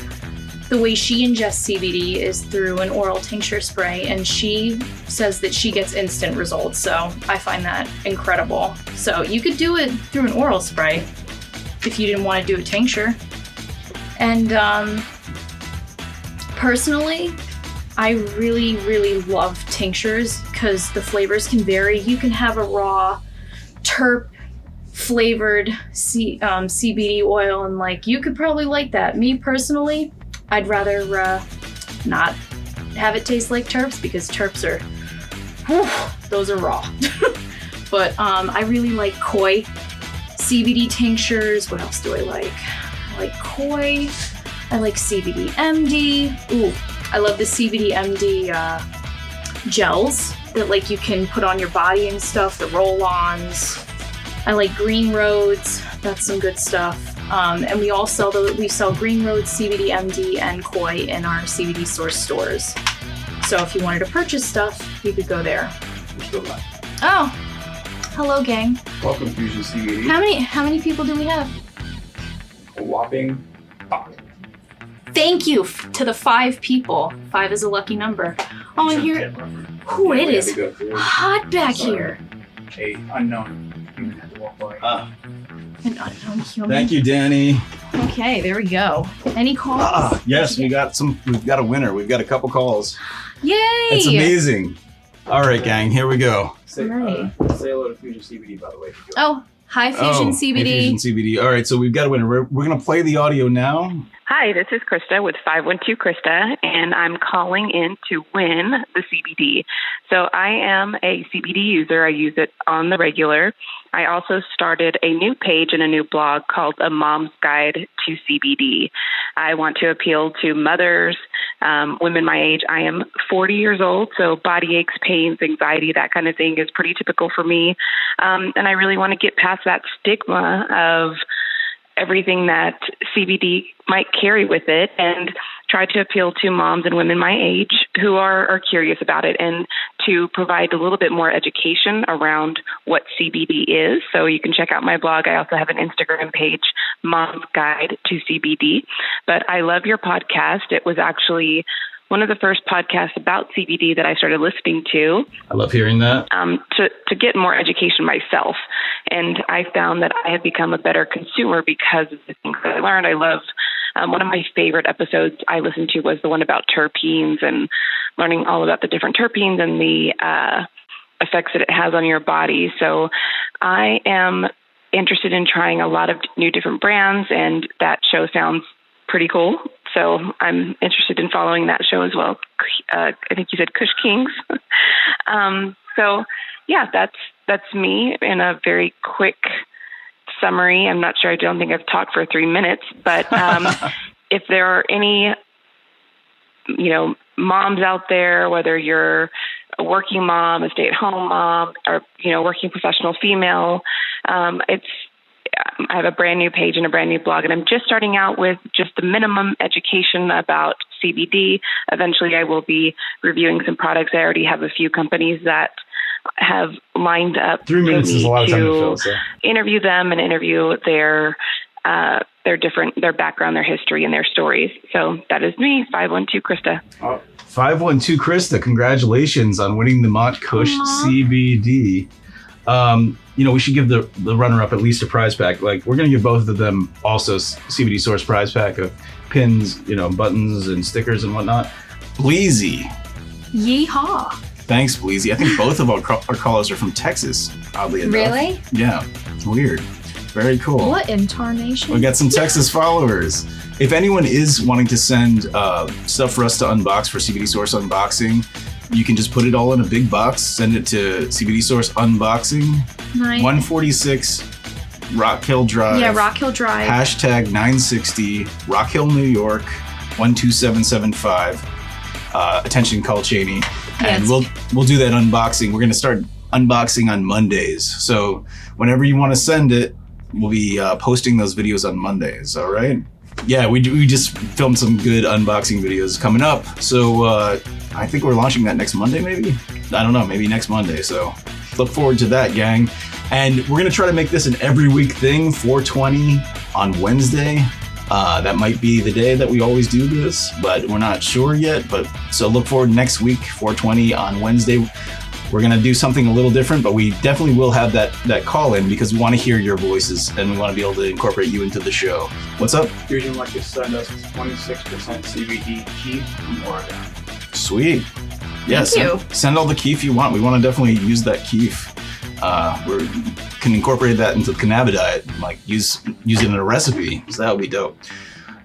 S3: The way she ingests CBD is through an oral tincture spray, and she says that she gets instant results, so I find that incredible. So you could do it through an oral spray if you didn't want to do a tincture. And personally, I really, really love tinctures because the flavors can vary. You can have a raw, terp flavored CBD oil, and like you could probably like that. Me personally, I'd rather not have it taste like terps because terps are, those are raw. But I really like koi CBD tinctures. What else do I like? I like koi. I like CBD MD. Ooh, I love the CBD MD gels that like you can put on your body and stuff, the roll-ons. I like Green Roads. That's some good stuff. And we sell Green Roads, CBD MD, and koi in our CBD Source stores. So if you wanted to purchase stuff, you could go there.
S9: We're still live.
S3: Oh, hello, gang.
S9: Welcome to Fusion CBD.
S3: How many people do we have?
S9: A whopping 5.
S3: Thank you to the 5 people. 5 is a lucky number. Oh, and here, it is hot back here.
S9: A unknown human had to walk by.
S1: Thank you, Dani.
S3: Okay, there we go. Any calls?
S1: Yes, we've got a winner. We've got a couple calls.
S3: Yay!
S1: It's amazing. All right, gang, here we go.
S3: Say
S1: hello to Fusion CBD, by the way.
S3: Oh, hi, Fusion CBD.
S1: Hey, Fusion CBD. All right, so we've got a winner. We're going to play the audio now.
S14: Hi, this is Krista with 512 Krista, and I'm calling in to win the CBD. So I am a CBD user. I use it on the regular. I also started a new page and a new blog called A Mom's Guide to CBD. I want to appeal to mothers, women my age. I am 40 years old, so body aches, pains, anxiety, that kind of thing is pretty typical for me. And I really want to get past that stigma of everything that CBD might carry with it and try to appeal to moms and women my age who are curious about it, and to provide a little bit more education around what CBD is. So you can check out my blog. I also have an Instagram page, Mom's Guide to CBD. But I love your podcast. It was actually one of the first podcasts about CBD that I started listening to.
S1: I love hearing that.
S14: To get more education myself. And I found that I have become a better consumer because of the things that I learned. I love one of my favorite episodes I listened to was the one about terpenes and learning all about the different terpenes and the effects that it has on your body. So I am interested in trying a lot of new different brands, and that show sounds pretty cool. So I'm interested in following that show as well. I think you said Kush Kings. So yeah, that's me in a very quick summary. I'm not sure. I don't think I've talked for 3 minutes, but if there are any, moms out there, whether you're a working mom, a stay-at-home mom, or, working professional female, I have a brand new page and a brand new blog, and I'm just starting out with just the minimum education about CBD. Eventually, I will be reviewing some products. I already have a few companies that have lined up
S1: 3 minutes is a lot of time to fill, so.
S14: Interview them and interview their background, their history, and their stories. So that is me, 512 Krista.
S1: 512 Krista, congratulations on winning the Montkush CBD. We should give the runner-up at least a prize pack. Like, we're going to give both of them also CBD Source prize pack of pins, buttons and stickers and whatnot. Bleezy.
S3: Yeehaw.
S1: Thanks, Bleezy. I think both of our callers are from Texas, oddly enough.
S3: Really?
S1: Yeah. Weird. Very cool.
S3: What incarnation?
S1: We got some Texas followers. If anyone is wanting to send stuff for us to unbox for CBD Source Unboxing, you can just put it all in a big box, send it to CBD Source Unboxing,
S3: nice.
S1: 146 Rock Hill Drive.
S3: Yeah, Rock Hill Drive.
S1: # 960 Rock Hill, New York, 12775. Attention, Call Cheney. And we'll do that unboxing. We're going to start unboxing on Mondays. So whenever you want to send it, we'll be posting those videos on Mondays. All right. Yeah, we just filmed some good unboxing videos coming up. So I think we're launching that next Monday, maybe? I don't know, maybe next Monday. So look forward to that, gang. And we're going to try to make this an every week thing, 420 on Wednesday. That might be the day that we always do this, but we're not sure yet. But so look forward next week, 420 on Wednesday. We're going to do something a little different, but we definitely will have that call in because we want to hear your voices and we want to be able to incorporate you into the show. What's up?
S9: Fusion would like to send us 26% CBD keef from Oregon.
S1: Sweet. Yeah, send all the keef you want. We want to definitely use that keef. We can incorporate that into the Cannabidiet, like use it in a recipe. So that would be dope.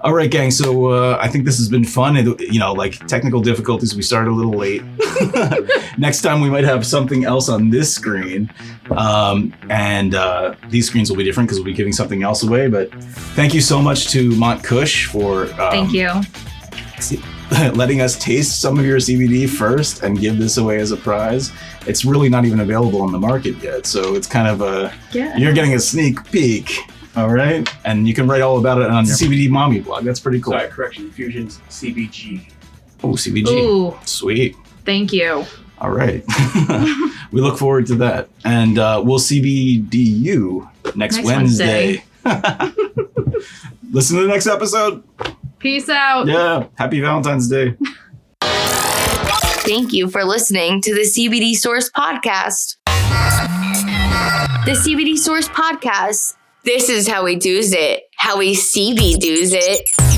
S1: All right, gang. So I think this has been fun. Like technical difficulties, we started a little late. Next time we might have something else on this screen. And these screens will be different because we'll be giving something else away. But thank you so much to Montkush for
S3: thank you.
S1: Letting us taste some of your CBD first and give this away as a prize. It's really not even available on the market yet. So it's kind of you're getting a sneak peek. All right. And you can write all about it on your CBD Mommy blog. That's pretty cool.
S9: Sorry, correction. Fusion's CBG.
S1: Oh, CBG.
S3: Ooh.
S1: Sweet.
S3: Thank you.
S1: All right. We look forward to that. And we'll CBD you next Wednesday. Listen to the next episode.
S3: Peace out.
S1: Yeah. Happy Valentine's Day.
S2: Thank you for listening to the CBD Source Podcast. The CBD Source Podcast This is how we do's it. How we CB do's it.